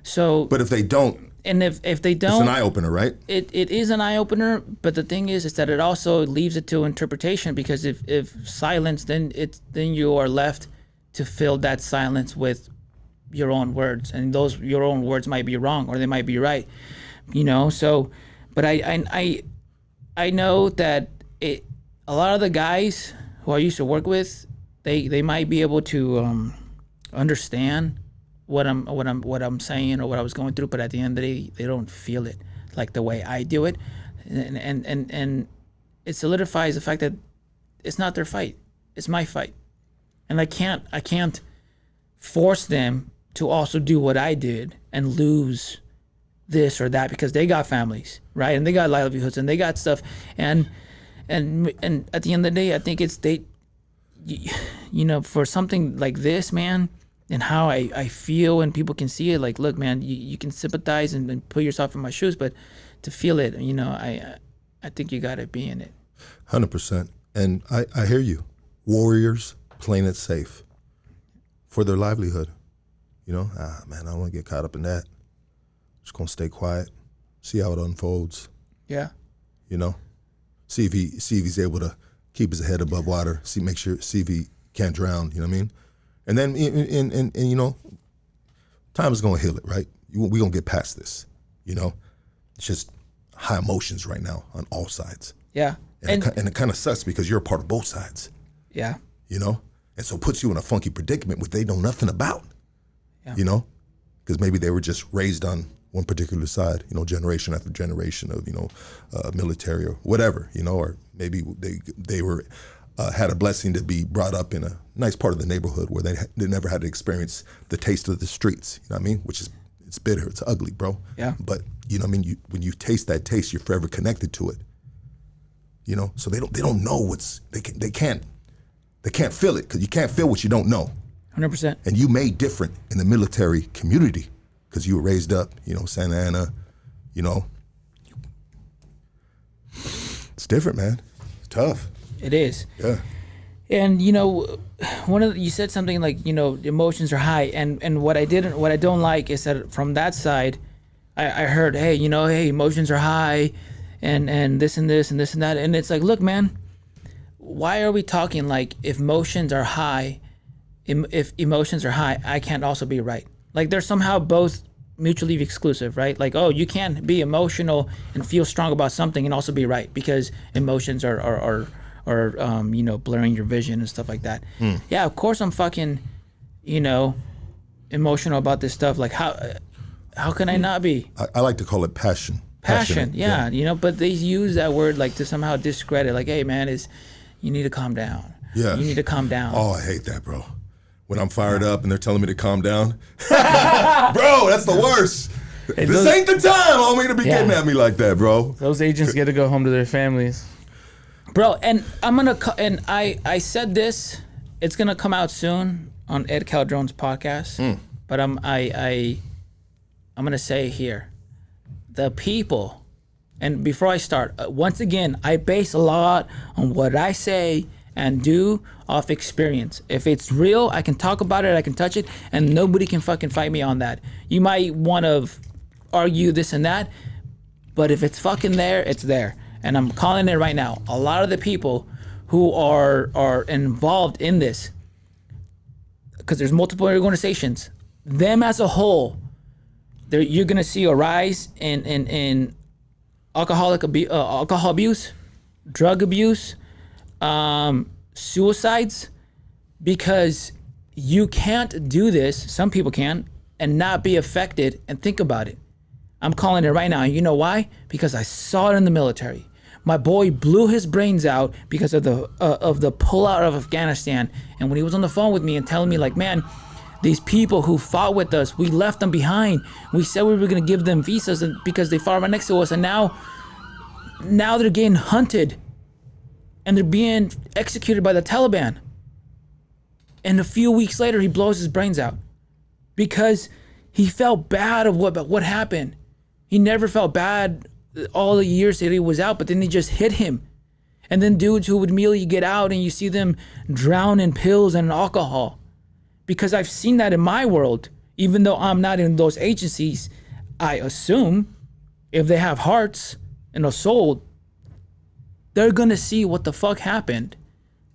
So, but if they don't, and if they don't, it's an eye opener, right? It is an eye opener, but the thing is that it also leaves it to interpretation, because if silence, then you are left to fill that silence with your own words, and your own words might be wrong or they might be right, So, but I know that a lot of the guys who I used to work with, they might be able to understand what I'm saying or what I was going through, but at the end of the day, they don't feel it like the way I do it, and it solidifies the fact that it's not their fight, it's my fight, and I can't force them to also do what I did and lose this or that, because they got families, right? And they got livelihoods and they got stuff. And at the end of the day, I think it's for something like this, man, and how I feel, and people can see it. Like, look, man, you can sympathize and put yourself in my shoes, but to feel it, you know, I think you got to be in it. 100%. And I hear you. Warriors playing it safe for their livelihood. You know, man, I don't want to get caught up in that. Just gonna stay quiet, see how it unfolds. Yeah. You know, see if he's able to keep his head above water. See if he can't drown. You know what I mean? And then, and you know, time is gonna heal it, right? We gonna get past this. You know, it's just high emotions right now on all sides. Yeah. And it kind of sucks because you're a part of both sides. Yeah. You know, and so it puts you in a funky predicament which they know nothing about. Yeah. You know, because maybe they were just raised on one particular side, you know, generation after generation of, you know, military or whatever, you know, or maybe they were had a blessing to be brought up in a nice part of the neighborhood where they never had to experience the taste of the streets, you know what I mean? Which is, it's bitter, it's ugly, bro. Yeah. But, you know what I mean? When you taste that taste, you're forever connected to it, you know? So they don't know they can't feel it because you can't feel what you don't know. 100%. And you made different in the military community. Because you were raised up, you know, Santa Ana, you know. It's different, man. It's tough. It is. Yeah. And you know, you said something like, you know, emotions are high, and what I don't like is that from that side, I heard, hey, you know, hey, emotions are high, and this and this and this and that, and it's like, look, man, why are we talking like if emotions are high, I can't also be right? Like they're somehow both mutually exclusive, right? Like, oh, you can't be emotional and feel strong about something and also be right because emotions are you know, blurring your vision and stuff like that. Yeah, of course I'm fucking, you know, emotional about this stuff. Like how can I not be? I like to call it passion. Passion, yeah, you know, but they use that word like to somehow discredit. Like, hey, man, you need to calm down. Yeah, you need to calm down. Oh, I hate that, bro. When I'm fired up and they're telling me to calm down. Bro, that's the worst. Hey, this ain't the time, homie, to be getting at me like that, bro. Those agents get to go home to their families. Bro, and I said this, it's gonna come out soon on Ed Caldron's podcast, but I'm gonna say it here. The people, and before I start, once again, I base a lot on what I say and do off experience. If it's real, I can talk about it, I can touch it, and nobody can fucking fight me on that. You might want to argue this and that, but if it's fucking there, it's there. And I'm calling it right now. A lot of the people who are involved in this, because there's multiple organizations, them as a whole, you're gonna see a rise in alcohol abuse, drug abuse, suicides, because you can't do this, some people can, and not be affected and think about it. I'm calling it right now. And you know why? Because I saw it in the military. My boy blew his brains out because of the pullout of Afghanistan. And when he was on the phone with me and telling me like, man, these people who fought with us, we left them behind. We said we were going to give them visas because they fought right next to us. And now they're getting hunted and they're being executed by the Taliban. And a few weeks later, he blows his brains out because he felt bad of what happened. He never felt bad all the years that he was out, but then they just hit him. And then dudes who would immediately get out and you see them drown in pills and alcohol. Because I've seen that in my world, even though I'm not in those agencies, I assume if they have hearts and a soul, they're gonna see what the fuck happened,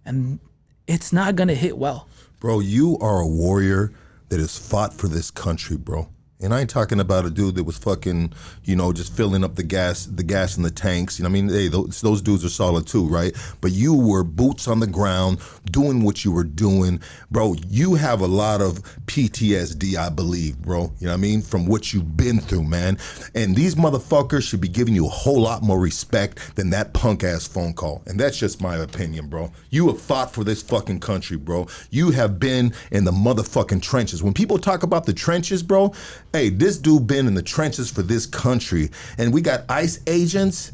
and it's not gonna hit well. Bro, you are a warrior that has fought for this country, bro. And I ain't talking about a dude that was fucking, you know, just filling up the gas in the tanks. You know what I mean? Hey, those dudes are solid too, right? But you were boots on the ground, doing what you were doing. Bro, you have a lot of PTSD, I believe, bro. You know what I mean? From what you've been through, man. And these motherfuckers should be giving you a whole lot more respect than that punk-ass phone call. And that's just my opinion, bro. You have fought for this fucking country, bro. You have been in the motherfucking trenches. When people talk about the trenches, bro, hey, this dude been in the trenches for this country, and we got ICE agents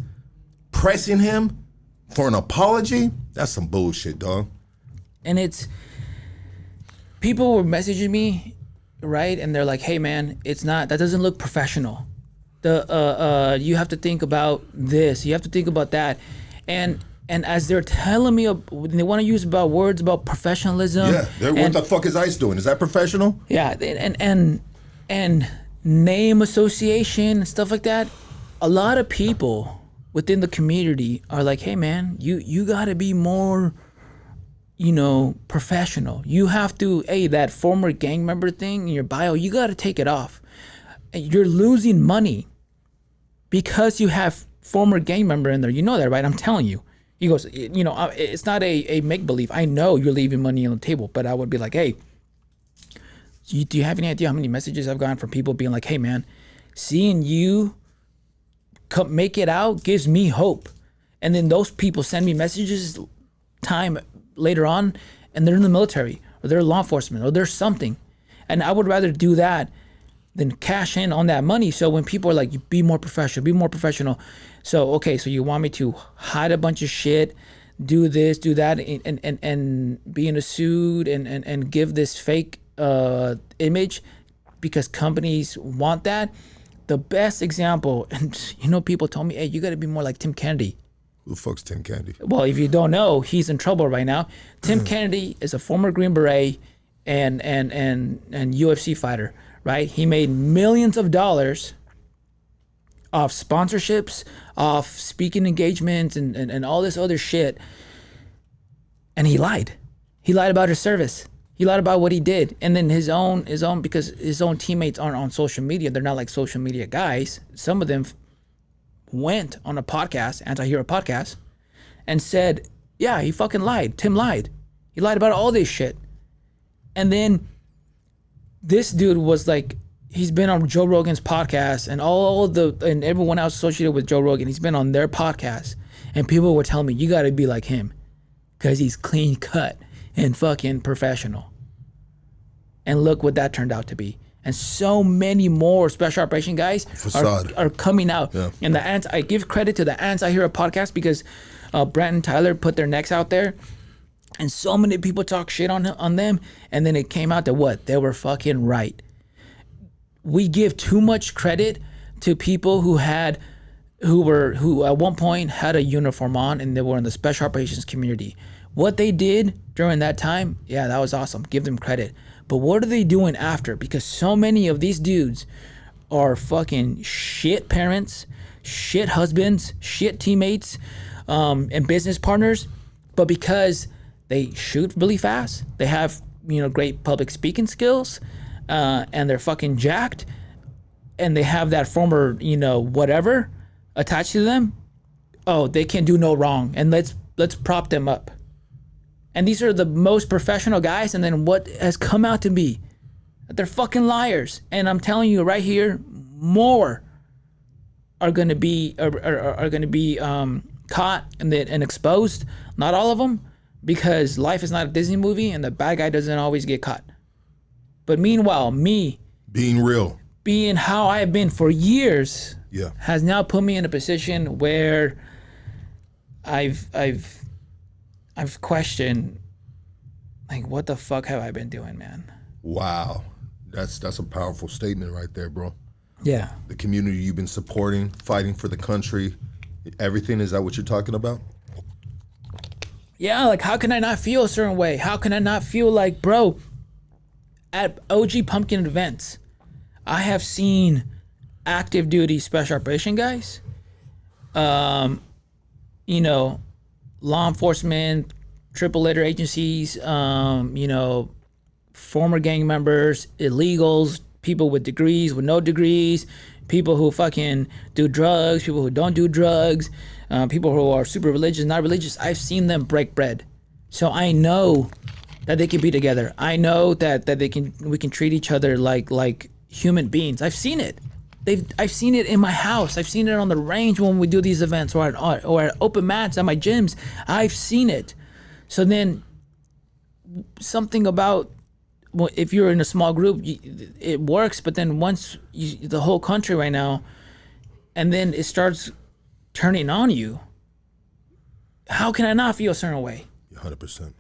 pressing him for an apology? That's some bullshit, dog. And it's people were messaging me, right? And they're like, "Hey, man, that doesn't look professional. You have to think about this. You have to think about that." And as they're telling me, they want to use words about professionalism. Yeah, what the fuck is ICE doing? Is that professional? Yeah, and name association and stuff like that. A lot of people within the community are like, "Hey, man, you got to be more, professional. You have to, that former gang member thing in your bio, you got to take it off. You're losing money because you have former gang member in there. You know that, right? I'm telling you." He goes, it's not a make-believe. I know you're leaving money on the table, but I would be like, "Hey, do you have any idea how many messages I've gotten from people being like, hey, man, seeing you make it out gives me hope." And then those people send me messages time later on, and they're in the military, or they're law enforcement, or they're something. And I would rather do that than cash in on that money. So when people are like, be more professional. So, okay, so you want me to hide a bunch of shit, do this, do that, and be in a suit and give this fake image because companies want that. The best example, and people told me, "Hey, you got to be more like Tim Kennedy." Who the fuck's Tim Kennedy? Well, if you don't know, he's in trouble right now. Tim Kennedy is a former Green Beret and UFC fighter, right? He made millions of dollars off sponsorships, off speaking engagements, and all this other shit. And he lied. He lied about his service. He lied about what he did. And then his own, because his own teammates aren't on social media. They're not like social media guys. Some of them went on a podcast, Anti-Hero podcast, and said, yeah, he fucking lied. Tim lied. He lied about all this shit. And then this dude was like, he's been on Joe Rogan's podcast and everyone else associated with Joe Rogan. He's been on their podcast. And people were telling me, you got to be like him because he's clean cut and fucking professional. And look what that turned out to be. And so many more special operation guys are coming out. Yeah. And I give credit to the Anti-Hero podcast because Brent and Tyler put their necks out there. And so many people talk shit on them. And then it came out that what? They were fucking right. We give too much credit to people who at one point had a uniform on and they were in the special operations community. What they did during that time, yeah, that was awesome. Give them credit. But what are they doing after? Because so many of these dudes are fucking shit parents, shit husbands, shit teammates, and business partners. But because they shoot really fast, they have great public speaking skills, and they're fucking jacked, and they have that former whatever attached to them. Oh, they can do no wrong, and let's prop them up. And these are the most professional guys. And then what has come out to be? They're fucking liars. And I'm telling you right here, more are going to be caught and exposed. Not all of them, because life is not a Disney movie, and the bad guy doesn't always get caught. But meanwhile, me being real, being how I have been for years, yeah, has now put me in a position where I've questioned, like, what the fuck have I been doing, man? Wow. That's a powerful statement right there, bro. Yeah. The community you've been supporting, fighting for the country, everything, is that what you're talking about? Yeah, like, how can I not feel a certain way? How can I not feel like, bro, at OG Pumpkin events, I have seen active duty special operation guys, law enforcement, triple letter agencies, former gang members, illegals, people with degrees, with no degrees, people who fucking do drugs, people who don't do drugs, people who are super religious, not religious. I've seen them break bread. So I know that they can be together. I know that we can treat each other like human beings. I've seen it. I've seen it in my house. I've seen it on the range when we do these events, or at open mats at my gyms. I've seen it. So then, something about, well, if you're in a small group, it works. But then once the whole country right now, and then it starts turning on you, how can I not feel a certain way? 100%.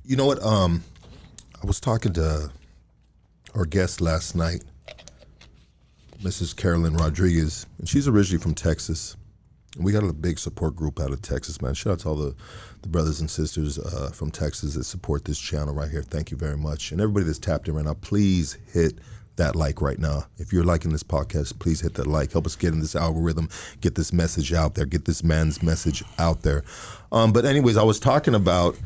You know what? I was talking to our guest last night, Mrs. Carolyn Rodriguez, and she's originally from Texas. And we got a big support group out of Texas, man. Shout out to all the brothers and sisters from Texas that support this channel right here. Thank you very much. And everybody that's tapped in right now, please hit that like right now. If you're liking this podcast, please hit that like. Help us get in this algorithm, get this message out there, get this man's message out there. But anyways, I was talking about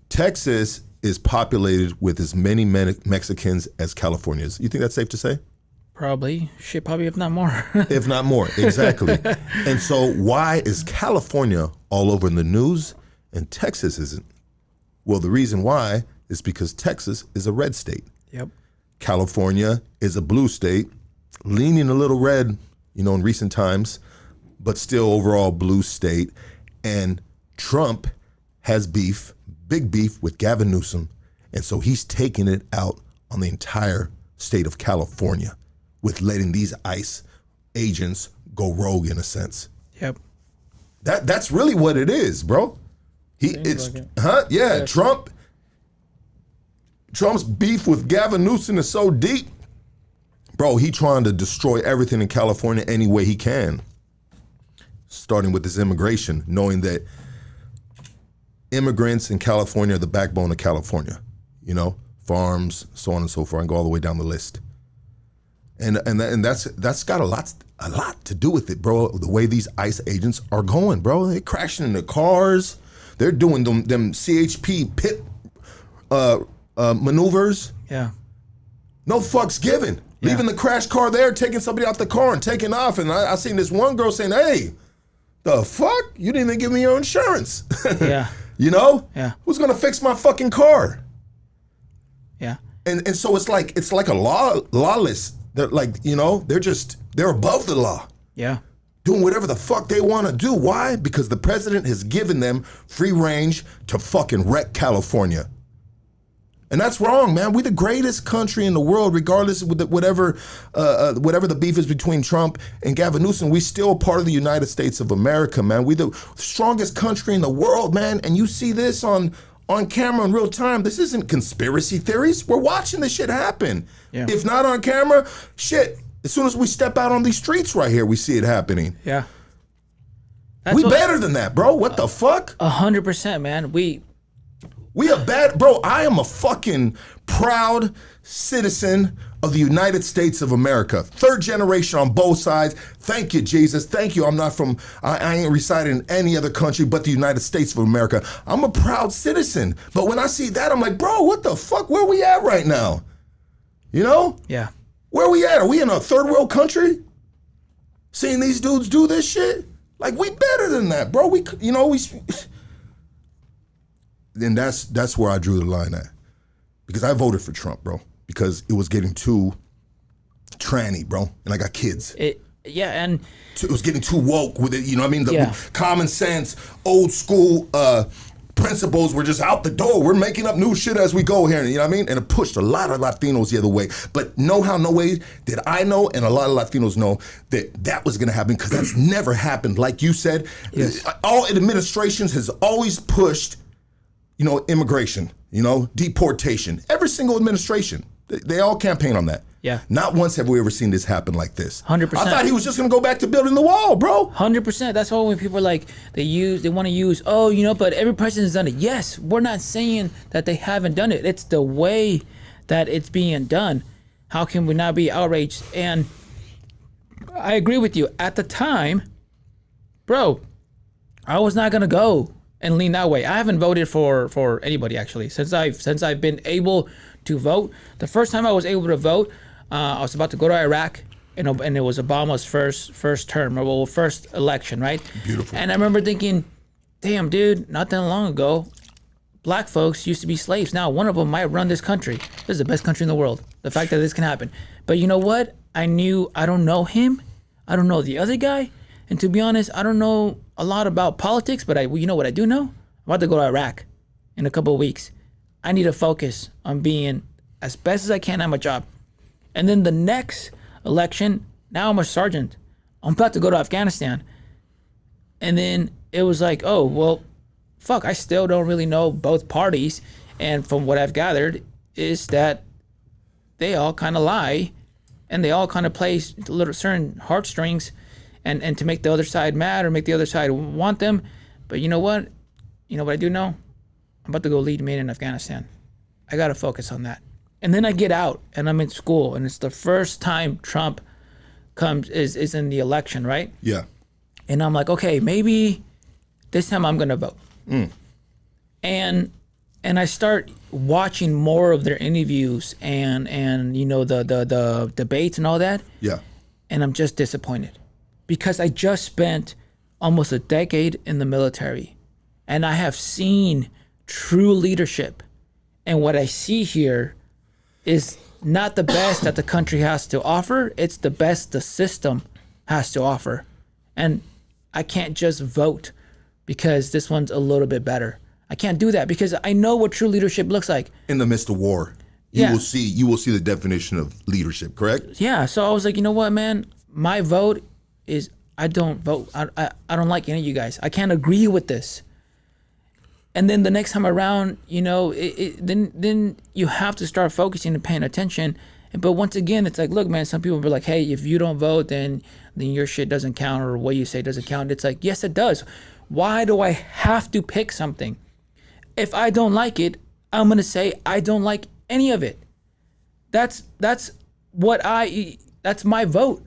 Texas is populated with as many Mexicans as California is. You think that's safe to say? Probably. Shit, probably if not more. If not more, exactly. And so why is California all over in the news and Texas isn't? Well, the reason why is because Texas is a red state. Yep. California is a blue state, leaning a little red, in recent times, but still overall blue state. And Trump has beef, big beef with Gavin Newsom. And so he's taking it out on the entire state of California with letting these ICE agents go rogue in a sense. Yep. That's really what it is, bro. Yeah, Trump's beef with Gavin Newsom is so deep. Bro, he trying to destroy everything in California any way he can. Starting with this immigration, knowing that immigrants in California are the backbone of California. Farms, so on and so forth, and go all the way down the list. And that's got a lot to do with it, bro. The way these ICE agents are going, bro. They're crashing into cars. They're doing them CHP pit maneuvers. Yeah. No fucks given. Yeah. Leaving the crash car there, taking somebody out the car and taking off. And I seen this one girl saying, "Hey, the fuck? You didn't even give me your insurance." Yeah. Yeah. Who's gonna fix my fucking car? Yeah. And so it's like a lawless. They're like, they're above the law. Yeah. Doing whatever the fuck they want to do. Why? Because the president has given them free range to fucking wreck California. And that's wrong, man. We're the greatest country in the world, regardless of whatever the beef is between Trump and Gavin Newsom. We still part of the United States of America, man. We're the strongest country in the world, man. And you see this on camera in real time. This isn't conspiracy theories. We're watching this shit happen. Yeah. If not on camera, shit. As soon as we step out on these streets right here, we see it happening. Yeah. We better than that, bro. What the fuck? 100%, man. We are bad, bro. I am a fucking proud citizen of the United States of America. Third generation on both sides. Thank you, Jesus. Thank you. I ain't residing in any other country but the United States of America. I'm a proud citizen. But when I see that, I'm like, bro, what the fuck? Where we at right now? Yeah. Where we at? Are we in a third world country? Seeing these dudes do this shit? Like, we better than that, bro. Then that's where I drew the line at. Because I voted for Trump, bro. Because it was getting too tranny, bro. And I got kids. And It was getting too woke with it, Yeah. Common sense, old school principles were just out the door. We're making up new shit as we go here, you know what I mean? And it pushed a lot of Latinos the other way. But no way did I know, and a lot of Latinos know, that was gonna happen, because that's never happened. Like you said, Yes. All administrations has always pushed, immigration, deportation. Every single administration, they all campaign on that. Yeah. Not once have we ever seen this happen like this. 100%. I thought he was just gonna go back to building the wall, bro. 100%. That's why when people are like, they want to use, but every president's done it. Yes, we're not saying that they haven't done it. It's the way that it's being done. How can we not be outraged? And I agree with you. At the time, bro, I was not gonna go and lean that way. I haven't voted for anybody actually since I've been able to vote. The first time I was able to vote, I was about to go to Iraq, and it was Obama's first term, or first election, right? Beautiful. And I remember thinking, damn, dude, not that long ago, black folks used to be slaves. Now one of them might run this country. This is the best country in the world. The fact that this can happen. But you know what? I don't know him. I don't know the other guy. And to be honest, I don't know a lot about politics, but you know what I do know? I'm about to go to Iraq in a couple of weeks. I need to focus on being as best as I can at my job. And then the next election, now I'm a sergeant. I'm about to go to Afghanistan. And then it was like, oh, well, fuck, I still don't really know both parties. And from what I've gathered is that they all kind of lie, and they all kind of play little certain heartstrings, and to make the other side mad or make the other side want them. But you know what? You know what I do know? I'm about to go lead men in Afghanistan. I got to focus on that. And then I get out and I'm in school, and it's the first time Trump is in the election, right? Yeah. And I'm like, okay, maybe this time I'm gonna vote. And I start watching more of their interviews and you know the debates and all that. Yeah. And I'm just disappointed because I just spent almost a decade in the military, and I have seen true leadership. And what I see here is not the best that the country has to offer. It's the best the system has to offer. And I can't just vote because this one's a little bit better. I can't do that because I know what true leadership looks like. In the midst of war, you will see the definition of leadership, correct? Yeah. So I was like, you know what, man? My vote is I don't vote. I don't like any of you guys. I can't agree with this. And then the next time around, you know, then you have to start focusing and paying attention. But once again, it's like, look, man, some people be like, hey, if you don't vote, then your shit doesn't count, or what you say doesn't count. It's like, yes, it does. Why do I have to pick something? If I don't like it, I'm going to say I don't like any of it. That's my vote.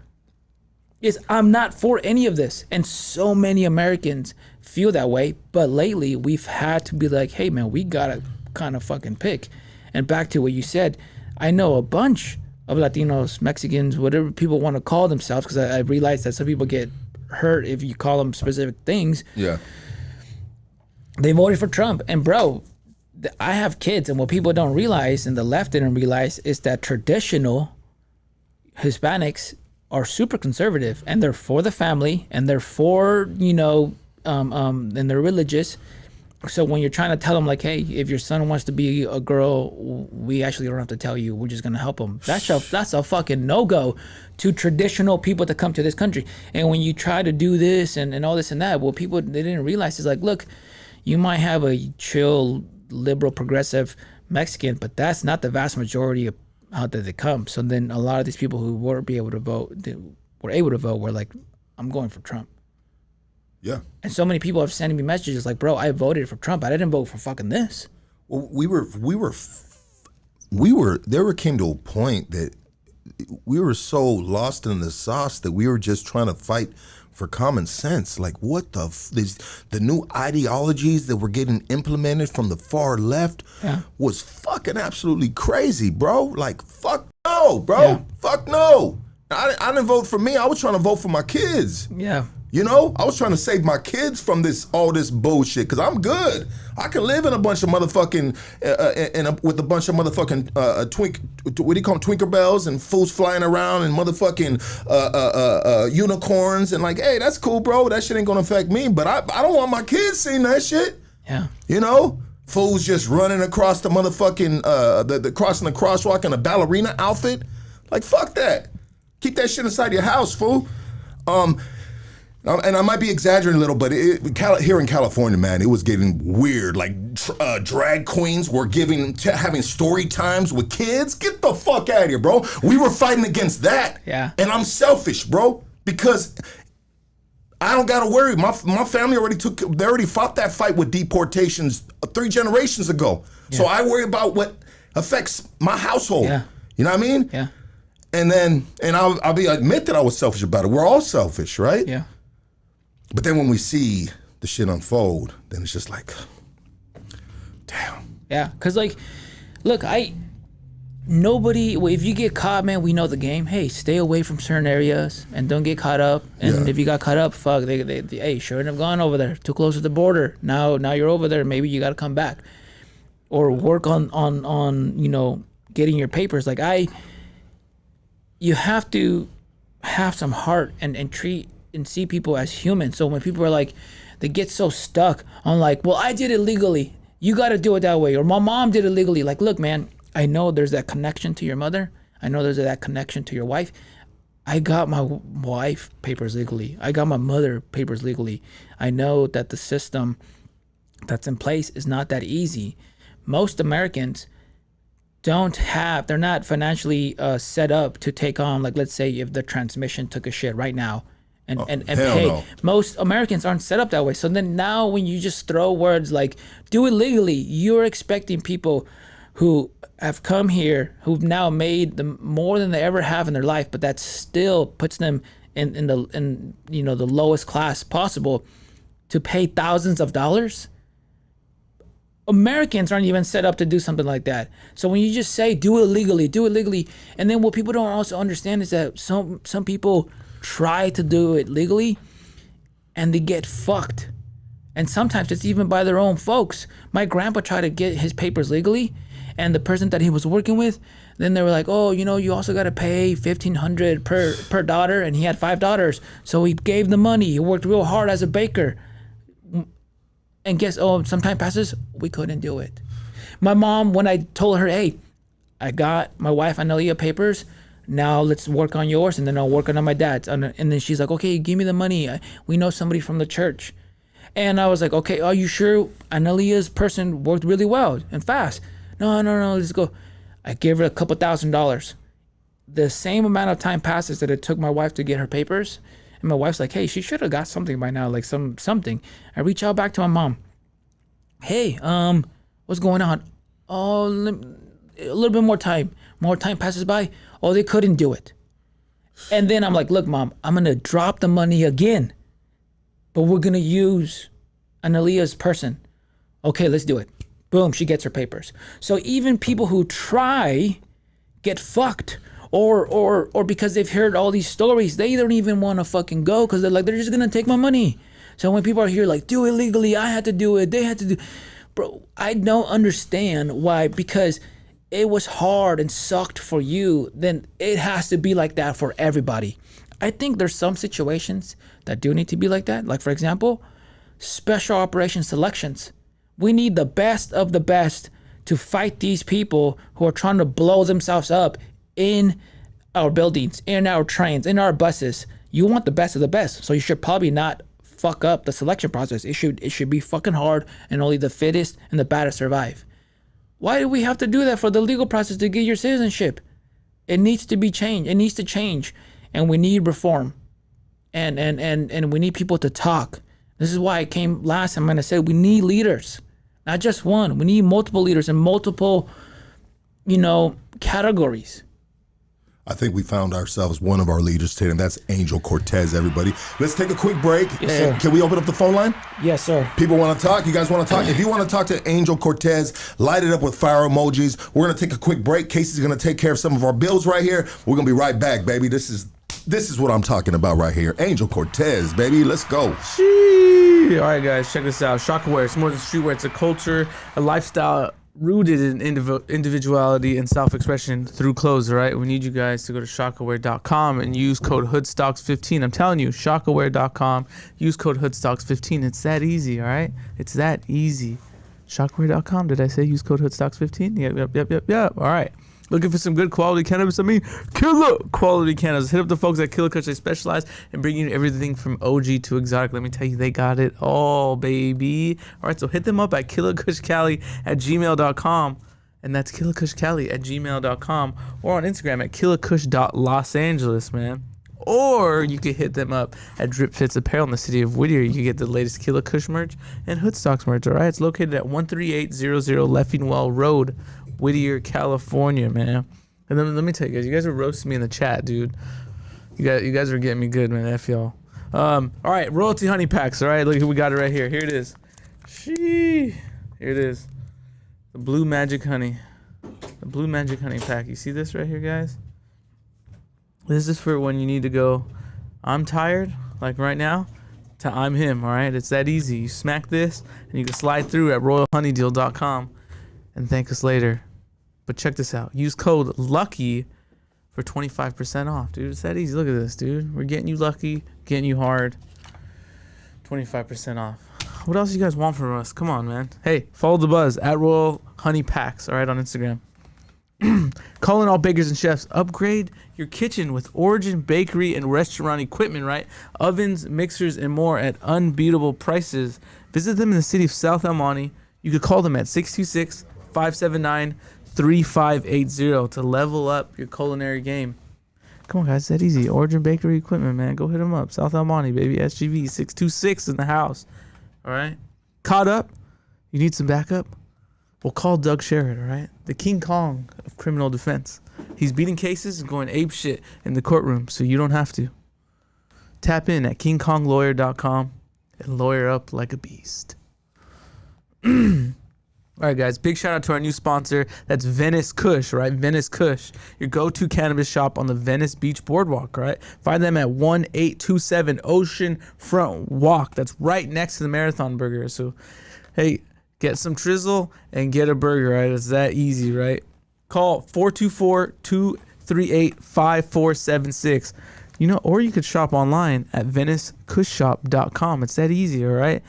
Is I'm not for any of this. And so many Americans feel that way. But lately, we've had to be like, hey, man, we got to kind of fucking pick. And back to what you said, I know a bunch of Latinos, Mexicans, whatever people want to call themselves, because I realize that some people get hurt if you call them specific things. Yeah. They voted for Trump. And bro, I have kids, and what people don't realize, and the left didn't realize, is that traditional Hispanics are super conservative, and they're for the family, and they're for, you know, and they're religious. So when you're trying to tell them, like, hey, if your son wants to be a girl, we actually don't have to tell you. We're just gonna help him. That's a fucking no-go to traditional people that come to this country. And when you try to do this and all this and that, what people they didn't realize is like, look, you might have a chill, liberal, progressive Mexican, but that's not the vast majority of how did they come. So then a lot of these people who were able to vote were like, I'm going for Trump. Yeah. And so many people have sending me messages like, bro, I voted for Trump. I didn't vote for fucking this. Well, there came to a point that we were so lost in the sauce that we were just trying to fight for common sense. Like, what the new ideologies that were getting implemented from the far left was fucking absolutely crazy, bro. Like, fuck no, bro. Yeah. Fuck no. I didn't vote for me. I was trying to vote for my kids. Yeah. You know, I was trying to save my kids from all this bullshit, because I'm good. I can live in a bunch of motherfucking, with a bunch of motherfucking what do you call them, Twinkerbells and fools flying around and motherfucking unicorns, and like, hey, that's cool, bro. That shit ain't gonna affect me, but I don't want my kids seeing that shit. Yeah. You know? Fools just running across the motherfucking, the crossing the crosswalk in a ballerina outfit. Like, fuck that. Keep that shit inside your house, fool. And I might be exaggerating a little, but here in California, man, it was getting weird. Like drag queens were having story times with kids. Get the fuck out of here, bro. We were fighting against that. Yeah. And I'm selfish, bro, because I don't gotta worry. My family already fought that fight with deportations 3 generations ago. Yeah. So I worry about what affects my household. Yeah. You know what I mean? Yeah. And I'll admit that I was selfish about it. We're all selfish, right? Yeah. But then when we see the shit unfold, then it's just like, damn. Yeah, because, like, look, if you get caught, man, we know the game. Hey, stay away from certain areas and don't get caught up. And if you got caught up, fuck, hey, shouldn't have gone over there. Too close to the border. Now you're over there. Maybe you got to come back. Or work on you know, getting your papers. Like, you have to have some heart and treat and see people as humans. So when people are like, they get so stuck on like, well, I did it legally, you got to do it that way, or my mom did it legally. Like, look, man, I know there's that connection to your mother. I know there's that connection to your wife. I got my wife papers legally. I got my mother papers legally. I know that the system that's in place is not that easy, most Americans they're not financially set up to take on, like, let's say if the transmission took a shit right now and hell pay. no. Most Americans aren't set up that way. So then now when you just throw words like do it legally, you're expecting people who have come here, who've now made more than they ever have in their life, but that still puts them in the lowest class possible, to pay thousands of dollars. Americans aren't even set up to do something like that. So when you just say do it legally, and then what people don't also understand is that some people try to do it legally and they get fucked. And sometimes it's even by their own folks. My grandpa tried to get his papers legally, and the person that he was working with, then they were like, oh, you also got to pay $1,500 per daughter, and he had 5 daughters. So he gave the money. He worked real hard as a baker. And some time passes, we couldn't do it. My mom, when I told her, hey, I got my wife Analia papers, now let's work on yours, and then I'll work on my dad's. And then she's like, okay, give me the money. We know somebody from the church. And I was like, okay, are you sure Analia's person worked really well and fast? No, let's go. I gave her a couple $1,000s. The same amount of time passes that it took my wife to get her papers. And my wife's like, hey, she should have got something by now, like something. I reach out back to my mom. Hey, what's going on? Oh, a little bit more time. More time passes by. Oh, they couldn't do it. And then I'm like, look, Mom, I'm going to drop the money again, but we're going to use Analia's person. Okay, let's do it. Boom, she gets her papers. So even people who try get fucked. Or because they've heard all these stories, they don't even want to fucking go because they're just going to take my money. So when people are here like, do it legally, I had to do it, they had to do. Bro, I don't understand why, because it was hard and sucked for you, then it has to be like that for everybody. I think there's some situations that do need to be like that. Like, for example, special operations selections. We need the best of the best to fight these people who are trying to blow themselves up in our buildings, in our trains, in our buses. You want the best of the best, so you should probably not fuck up the selection process. It should be fucking hard, and only the fittest and the baddest survive. Why do we have to do that for the legal process to get your citizenship? It needs to be changed. It needs to change, and we need reform, and we need people to talk. This is why I came last time and I said we need leaders, not just one. We need multiple leaders in multiple, categories. I think we found ourselves one of our leaders today, and that's Angel Cortes, everybody. Let's take a quick break. Yes, sir. Can we open up the phone line? Yes, sir. People want to talk. You guys want to talk? If you want to talk to Angel Cortes, light it up with fire emojis. We're going to take a quick break. Casey's going to take care of some of our bills right here. We're going to be right back, baby. This is what I'm talking about right here. Angel Cortes, baby. Let's go. All right, guys, check this out. Shockaware. It's more than streetwear. It's a culture, a lifestyle rooted in individuality and self-expression through clothes, all right? We need you guys to go to shockaware.com and use code HoodStocks15. I'm telling you, shockaware.com, use code HoodStocks15. It's that easy, all right? It's that easy. Shockaware.com, did I say use code HoodStocks15? Yep. All right. Looking for some good quality cannabis? I mean, killer quality cannabis. Hit up the folks at Killer Kush. They specialize in bringing you everything from OG to exotic. Let me tell you, they got it all, baby. All right, so hit them up at killerkushcali@gmail.com. And that's killerkushcali@gmail.com. Or on Instagram at killerkush.losangeles, man. Or you could hit them up at Drip Fits Apparel in the city of Whittier. You can get the latest Killer Kush merch and Hoodstocks merch, all right? It's located at 13800 Leffingwell Road, Whittier, California, man. And then let me tell you guys are roasting me in the chat, dude. You guys are getting me good, man. F y'all. All right, royalty honey packs. All right, look, we got it right here. Here it is. Here it is. The blue magic honey. The blue magic honey pack. You see this right here, guys? This is for when you need to go, I'm tired, like right now, to I'm him, all right? It's that easy. You smack this, and you can slide through at royalhoneydeal.com and thank us later. But check this out. Use code LUCKY for 25% off, dude. It's that easy. Look at this, dude. We're getting you lucky, getting you hard. 25% off. What else you guys want from us? Come on, man. Hey, follow the buzz at Royal Honey Packs, all right, on Instagram. Calling all bakers and chefs. Upgrade your kitchen with Origin Bakery and Restaurant equipment, right? Ovens, mixers, and more at unbeatable prices. Visit them in the city of South El Monte. You could call them at 626 579-3580 to level up your culinary game. Come on, guys, it's that easy. Origin Bakery Equipment, man. Go hit them up. South El Monte, baby. SGV 626 in the house. All right? Caught up? You need some backup? Well, call Doug Sherrod, all right? The King Kong of criminal defense. He's beating cases and going ape shit in the courtroom, so you don't have to. Tap in at KingKongLawyer.com and lawyer up like a beast. All right, guys, big shout out to our new sponsor. That's Venice Kush, right? Venice Kush, your go-to cannabis shop on the Venice Beach Boardwalk, right? Find them at 1827 Ocean Front Walk. That's right next to the Marathon Burger. So, hey, get some Trizzle and get a burger, right? It's that easy, right? Call 424-238-5476. You know, or you could shop online at VeniceKushShop.com. It's that easy, all right?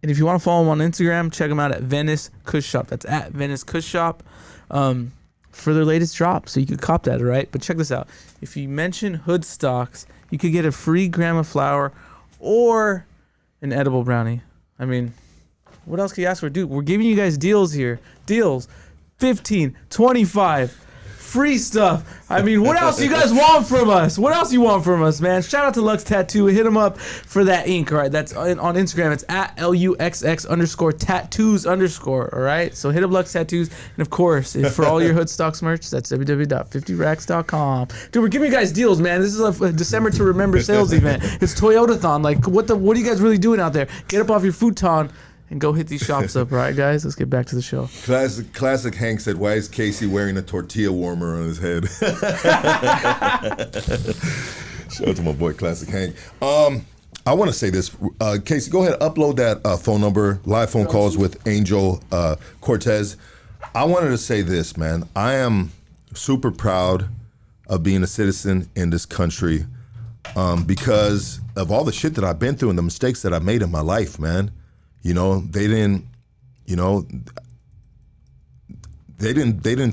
And if you want to follow them on Instagram, check them out at Venice Kush Shop. That's at Venice Kush Shop for their latest drop. So you could cop that, all right? But check this out. If you mention Hood Stocks, you could get a free gram of flour or an edible brownie. I mean, what else can you ask for? Dude, we're giving you guys deals here. Deals. 15, 25. Free stuff. I mean, what else you guys want from us? What else you want from us, man? Shout out to Lux Tattoo. Hit them up for that ink, all right? That's on Instagram. It's at LUXX_tattoos_, all right? So hit up Lux Tattoos. And, of course, for all your Hood Stocks merch, that's www.50racks.com. Dude, we're giving you guys deals, man. This is a December to Remember sales event. It's Toyota-thon. Like, what are you guys really doing out there? Get up off your futon and go hit these shops up, right, guys? Let's get back to the show. Classic Hank said, why is Casey wearing a tortilla warmer on his head? Shout out to my boy, Classic Hank. I want to say this. Casey, go ahead, upload that phone number, live phone calls with Angel Cortes. I wanted to say this, man. I am super proud of being a citizen in this country because of all the shit that I've been through and the mistakes that I made in my life, man. You know, they didn't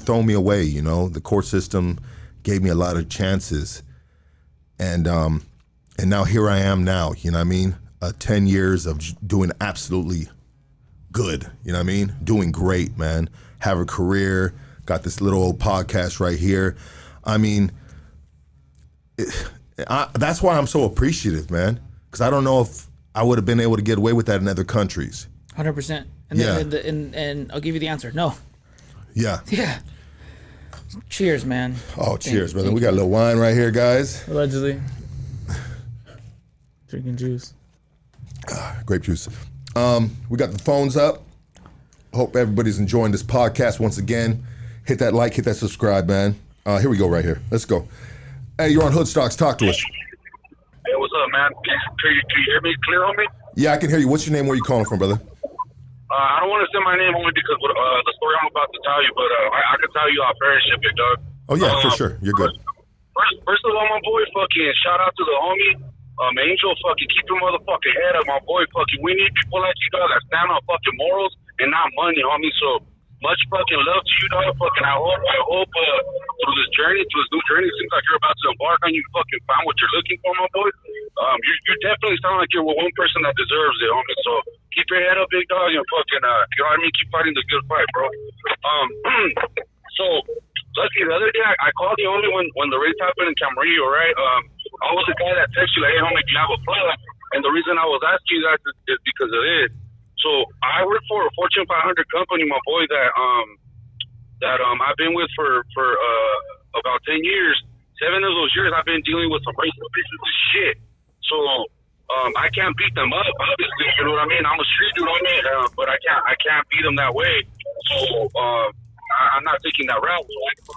throw me away, you know. The court system gave me a lot of chances. And now here I am now, you know what I mean? 10 years of doing absolutely good, you know what I mean? Doing great, man. Have a career, got this little old podcast right here. I mean, that's why I'm so appreciative, man. Because I don't know if I would have been able to get away with that in other countries. 100%. And Yeah. and I'll give you the answer. No. Yeah. Yeah. Cheers, man. Oh, cheers, brother. We got a little wine right here, guys. Allegedly. Drinking juice. Grape juice. We got the phones up. Hope everybody's enjoying this podcast once again. Hit that like, hit that subscribe, man. Here we go right here. Let's go. Hey, you're on Hood Stocks. Talk to us. Hey, what's up, man? Can you hear me clear, homie? Yeah, I can hear you. What's your name? Where you calling from, brother? I don't want to say my name only because the story I'm about to tell you, but I can tell you off air and shit, big dog. Oh, yeah, for sure. You're good. First of all, my boy, fucking shout out to the homie. Angel, fucking keep your motherfucking head up, my boy. Fucking, we need people like you, dog, that stand on fucking morals and not money, homie. So much fucking love to you, dog. Fucking, I hope through this new journey, seems like you're about to embark on. You fucking found what you're looking for, my boy. You definitely sound like you're one person that deserves it, homie. So keep your head up, big dog, and fucking, you know what I mean? Keep fighting the good fight, bro. So, lucky the other day, I called you only when the race happened in Camarillo, right? I was the guy that texted you, like, hey, homie, do you have a plan? And the reason I was asking you that is because of this. So, I work for a Fortune 500 company, my boy, that I've been with for about 10 years. 7 of those years, I've been dealing with some racist pieces of shit. So, I can't beat them up, obviously, you know what I mean? I'm a street dude, but I can't beat them that way. So, I'm not taking that route. So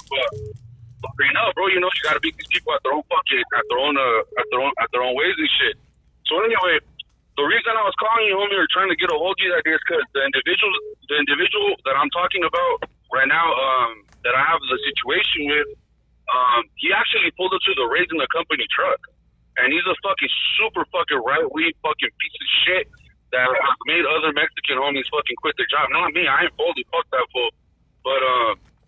right now, bro, you know, you gotta beat these people at their own ways and shit. So anyway, the reason I was calling you, homie, or trying to get a hold of you that day is because the individual that I'm talking about right now, that I have the situation with, he actually pulled up to the race in the company truck. And he's a fucking super fucking right-wing fucking piece of shit that made other Mexican homies fucking quit their job. Not me, I ain't boldly fuck that fool. But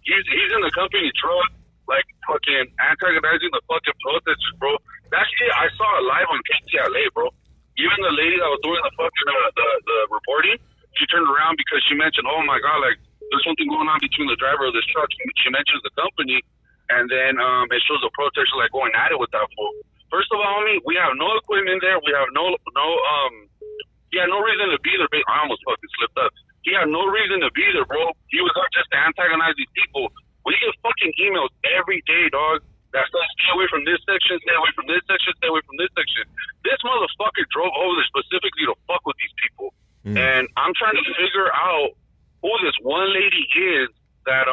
he's in the company truck, like fucking antagonizing the fucking protesters, bro. That shit, I saw it live on KTLA, bro. Even the lady that was doing the fucking the reporting, she turned around because she mentioned, oh my god, like there's something going on between the driver of this truck. She mentions the company, and then it shows the protester like going at it with that fool. First of all, homie, we have no equipment there. We have he had no reason to be there. I almost fucking slipped up. He had no reason to be there, bro. He was up just to antagonize these people. We get fucking emails every day, dog, that says stay away from this section, stay away from this section, stay away from this section. This motherfucker drove over there specifically to fuck with these people. And I'm trying to figure out who this one lady is that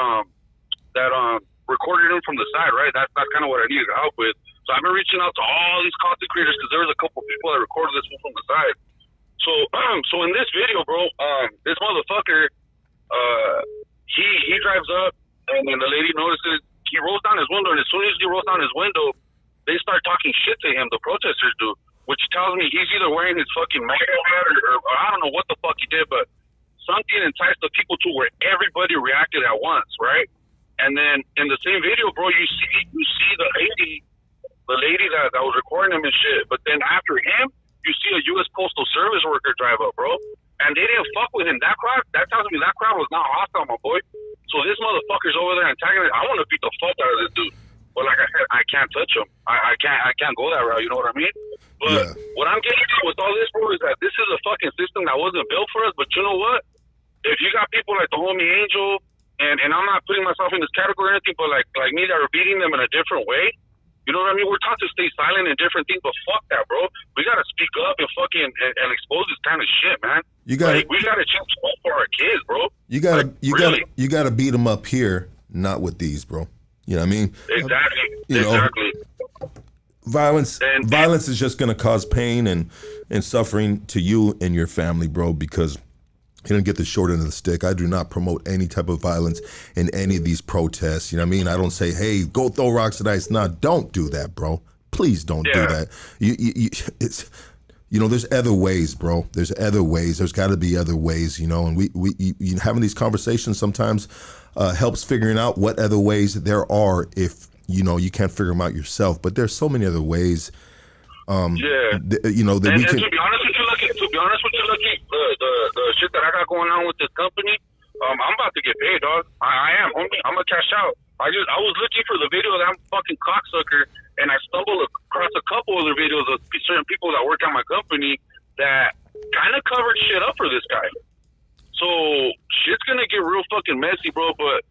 recorded him from the side, right? That's kind of what I needed help with. So I've been reaching out to all these content creators because there was a couple people that recorded this one from the side. So in this video, bro, this motherfucker, he drives up, and then the lady notices, he rolls down his window, and as soon as he rolls down his window, they start talking shit to him, the protesters do, which tells me he's either wearing his fucking MAGA hat or I don't know what the fuck he did, but something enticed the people to where everybody reacted at once, right? And then in the same video, bro, you see the lady that was recording him and shit, but then after him, you see a U.S. Postal Service worker drive up, bro. And they didn't fuck with him. That tells me that crowd was not hostile, my boy. So this motherfucker's over there antagonizing. I want to beat the fuck out of this dude. But like I said, I can't touch him. I can't go that route, you know what I mean? But what I'm getting at with all this, bro, is that this is a fucking system that wasn't built for us. But you know what? If you got people like the homie Angel, and I'm not putting myself in this category or anything, but like me that are beating them in a different way, you know what I mean? We're taught to stay silent and different things, but fuck that, bro. We gotta speak up and fucking and expose this kind of shit, man. We gotta change hope for our kids, bro. You gotta beat them up here, not with these, bro. You know what I mean? Exactly. You know, violence is just gonna cause pain and suffering to you and your family, bro, because you don't get the short end of the stick. I do not promote any type of violence in any of these protests. You know what I mean? I don't say, hey, go throw rocks at ICE. No, don't do that, bro. Please don't do that. It's, you know, there's other ways, bro. There's other ways. There's got to be other ways, you know. And we having these conversations sometimes helps figuring out what other ways there are if, you know, you can't figure them out yourself. But there's so many other ways. You know, that we can. To be honest with you, Lucky, the shit that I got going on with this company, I'm about to get paid, dog. I am, homie. I'm gonna cash out. I was looking for the video of that fucking cocksucker, and I stumbled across a couple other videos of certain people that work at my company that kind of covered shit up for this guy. So shit's gonna get real fucking messy, bro. But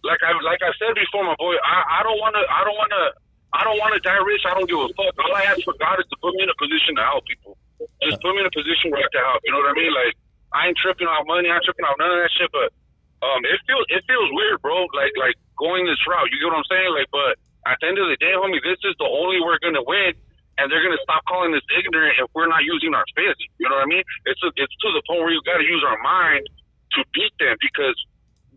like I said before, my boy, I don't wanna die rich. I don't give a fuck. All I ask for God is to put me in a position to help people. Just put me in a position where I can help. You know what I mean? Like, I ain't tripping off money. I ain't tripping off none of that shit. But it feels weird, bro. Like going this route. You get what I'm saying? Like, but at the end of the day, homie, this is the only we're gonna win, and they're gonna stop calling us ignorant if we're not using our fists. You know what I mean? It's to the point where you got to use our mind to beat them, because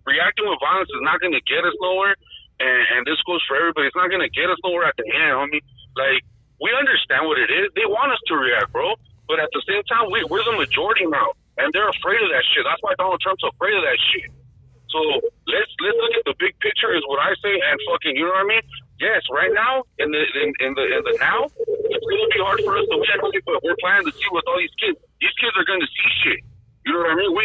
reacting with violence is not gonna get us nowhere. And this goes for everybody. It's not gonna get us nowhere at the end, homie. Like, we understand what it is. They want us to react, bro. But at the same time, we're the majority now, and they're afraid of that shit. That's why Donald Trump's afraid of that shit. So let's look at the big picture, is what I say, and fucking, you know what I mean? Yes, right now in the now, it's gonna be hard for us to win, but we're planning to see with all these kids. These kids are gonna see shit. You know what I mean?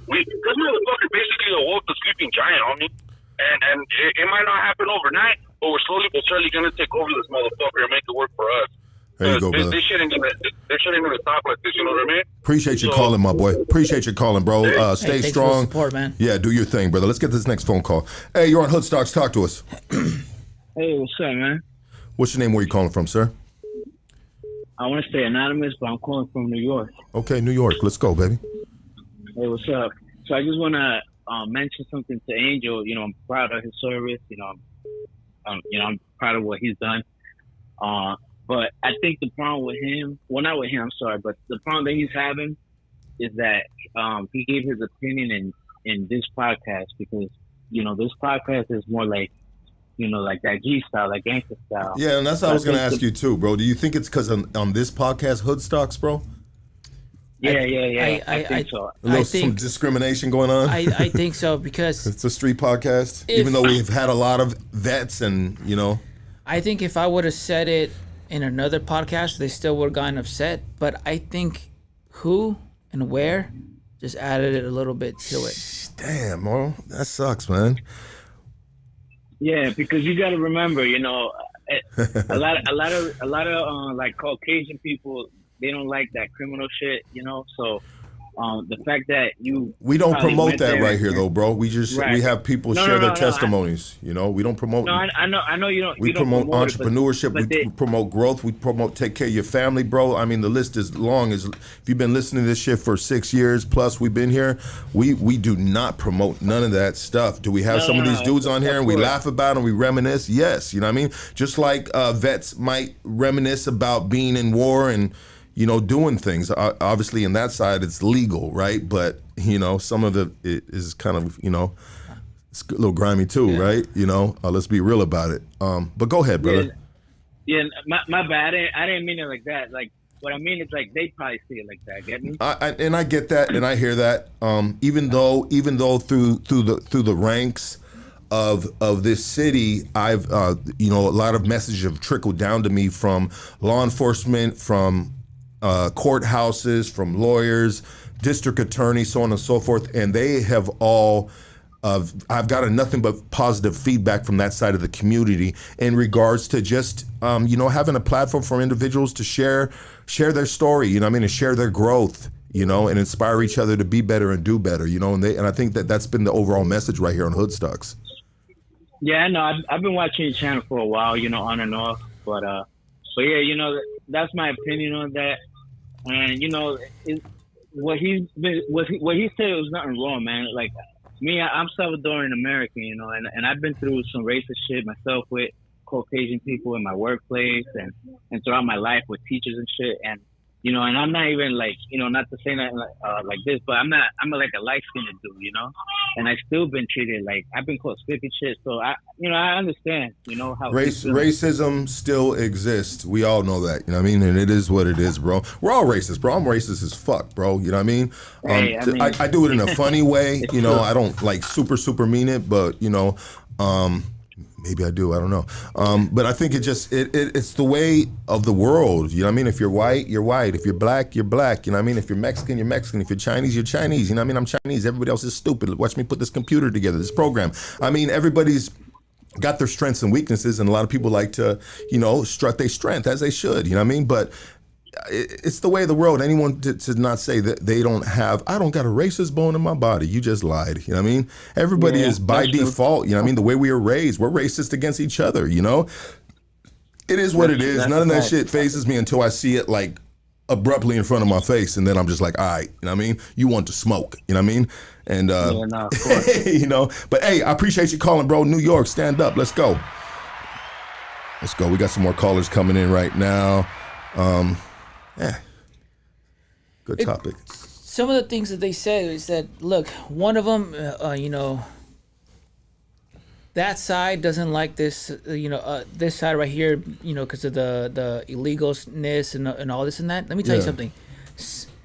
Because we're the fucking basically awoke the sleeping giant, homie. And it might not happen overnight, but we're slowly but surely gonna take over this motherfucker and make it work for us. There you go, brother. This shit ain't gonna stop like this. You know what I mean? Appreciate you calling, my boy. Appreciate you calling, bro. Stay strong. Support, man. Yeah, do your thing, brother. Let's get this next phone call. Hey, you're on Hood Stocks. Talk to us. Hey, what's up, man? What's your name? Where you calling from, sir? I want to stay anonymous, but I'm calling from New York. Okay, New York. Let's go, baby. Hey, what's up? So I just want to mention something to Angel. You know, I'm proud of his service. I'm proud of what he's done. But I think the problem with him, well, not with him, I'm sorry, but the problem that he's having is that he gave his opinion in this podcast, because, you know, this podcast is more like, you know, like that G style, like gangster style. Yeah, and that's what I was going to ask you too, bro. Do you think it's because on this podcast, Hood Stocks, bro? Yeah. I think so. Some discrimination going on? I think so, because it's a street podcast, even though we've had a lot of vets and, you know. I think if I would have said it in another podcast, they still would have gotten upset. But I think who and where just added it a little bit to it. Damn, bro, that sucks, man. Yeah, because you got to remember, you know, a lot of like Caucasian people, they don't like that criminal shit, you know. So the fact that you We don't probably promote went that there right here, though, bro. We right. have people No, share their no. testimonies. You know, we don't promote. No, I know you don't. We you don't promote promote entrepreneurship. but We promote growth. We promote take care of your family, bro. I mean, the list is long. As if you've been listening to this shit for 6 years plus, we've been here. We do not promote none of that stuff. Do we have some of these dudes on here and we laugh about and we reminisce? Yes, you know what I mean. Just like vets might reminisce about being in war and, you know, doing things. Obviously, in that side, it's legal, right? But, you know, some of it is kind of, you know, it's a little grimy too, right? You know, let's be real about it. But go ahead, brother. Yeah, my bad. I didn't mean it like that. Like, what I mean is, like, they probably see it like that. Get me? I get that, and I hear that. Even though through the ranks of this city, I've you know, a lot of messages have trickled down to me from law enforcement, from courthouses, from lawyers, district attorneys, so on and so forth, and they have all. I've gotten nothing but positive feedback from that side of the community in regards to just you know, having a platform for individuals to share their story, you know what I mean, and share their growth, you know, and inspire each other to be better and do better, you know, and I think that's been the overall message right here on Hoodstocks. Yeah, I know. I've been watching your channel for a while, you know, on and off, but yeah, you know, that's my opinion on that. And you know, what he said was nothing wrong, man. Like me, I'm Salvadoran American, you know, and I've been through some racist shit myself with Caucasian people in my workplace and throughout my life with teachers and shit. And you know, and I'm not even like, you know, not to say that like this, but I'm like a light skinned dude, you know, and I still been treated like I've been called spiffy shit. So I understand, you know, how racism still exists. We all know that, you know what I mean? And it is what it is, bro. We're all racist, bro. I'm racist as fuck, bro. You know what I mean? I do it in a funny way, you know, I don't like super mean it, but you know, maybe I do. I don't know. But I think it's the way of the world. You know what I mean? If you're white, you're white. If you're black, you're black. You know what I mean? If you're Mexican, you're Mexican. If you're Chinese, you're Chinese. You know what I mean? I'm Chinese. Everybody else is stupid. Watch me put this computer together, this program. I mean, everybody's got their strengths and weaknesses, and a lot of people like to, you know, strut their strength, as they should. You know what I mean? But it's the way of the world. Anyone to not say that they don't have, I don't got a racist bone in my body. You just lied. You know what I mean? Everybody is by default. You know what I mean? The way we were raised, we're racist against each other. You know, it is what it is. None of that shit phases me until I see it like abruptly in front of my face, and then I'm just like, all right. You know what I mean? You want to smoke. You know what I mean? And of course. you know. But hey, I appreciate you calling, bro. New York, stand up. Let's go. Let's go. We got some more callers coming in right now. Yeah, good topic. Some of the things that they said is that, look, one of them, you know, that side doesn't like this, you know, this side right here, you know, because of the illegalness and all this and that. Let me tell you something.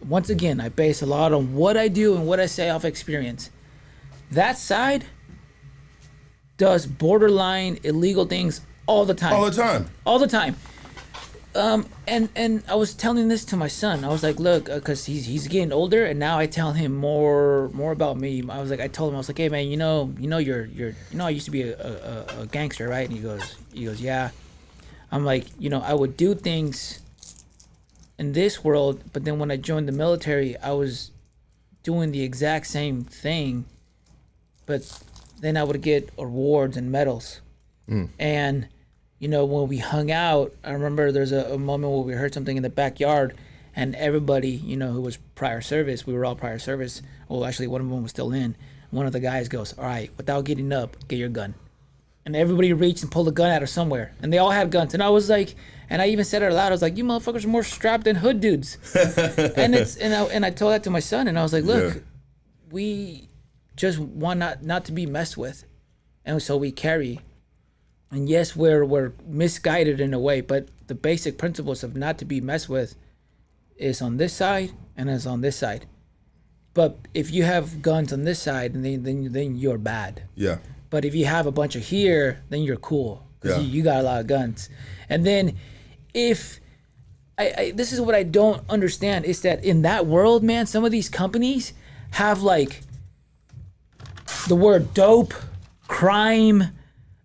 Once again, I base a lot on what I do and what I say off experience. That side does borderline illegal things all the time. All the time. All the time. And I was telling this to my son. I was like, look, because he's getting older, and now I tell him more about me. I told him, I was like, hey man, you know, I used to be a gangster, right? And he goes, yeah. I'm like, you know, I would do things in this world, but then when I joined the military, I was doing the exact same thing, but then I would get awards and medals, and. You know, when we hung out, I remember there's a moment where we heard something in the backyard, and everybody, you know, who was prior service, we were all prior service. Well, actually, one of them was still in. One of the guys goes, all right, without getting up, get your gun. And everybody reached and pulled a gun out of somewhere. And they all had guns. And I was like, and I even said it out loud, I was like, you motherfuckers are more strapped than hood dudes. and I told that to my son, and I was like, look, we just want not to be messed with. And so we carry. And yes, we're misguided in a way, but the basic principles of not to be messed with is on this side and is on this side. But if you have guns on this side, then you're bad. Yeah. But if you have a bunch of here, then you're cool because you got a lot of guns. And then if this is what I don't understand is that in that world, man, some of these companies have like the word dope, crime,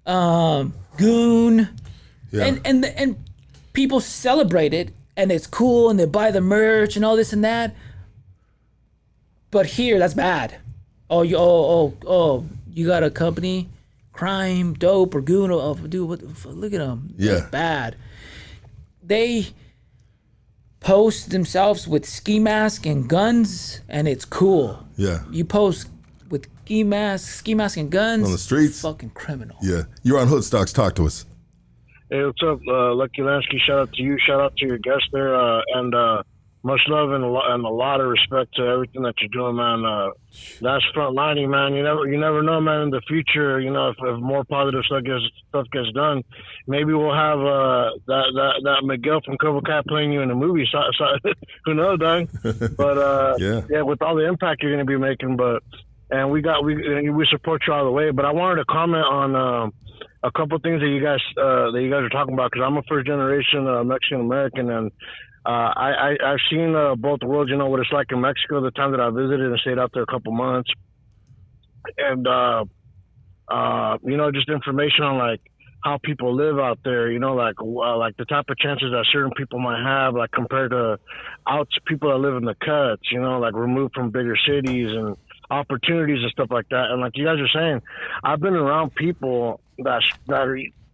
goon, and people celebrate it, and it's cool, and they buy the merch and all this and that. But here, that's bad. Oh, you got a company, crime, dope, or goon? Oh, dude, what the fuck? Look at them. Yeah, that's bad. They post themselves with ski mask and guns, and it's cool. Yeah. You post with ski mask and guns on the streets. Fucking criminal. Yeah. You're on Hoodstocks. Talk to us. Hey, what's up, Lucky Lansky? Shout out to you. Shout out to your guest there, and much love and a lot of respect to everything that you're doing, man. That's frontlining, man. You never know, man. In the future, if more positive stuff gets done, maybe we'll have that Miguel from Cobra Kai playing you in a movie. So who knows, dog? But yeah, with all the impact you're going to be making, and we support you all the way. But I wanted to comment on a couple things that you guys are talking about, because I'm a first generation Mexican American, and I've seen both worlds. What it's like in Mexico, the time that I visited and stayed out there a couple months, and just information on like how people live out there. Like the type of chances that certain people might have, like compared to people that live in the cuts. Like removed from bigger cities and opportunities and stuff like that. And like you guys are saying, I've been around people that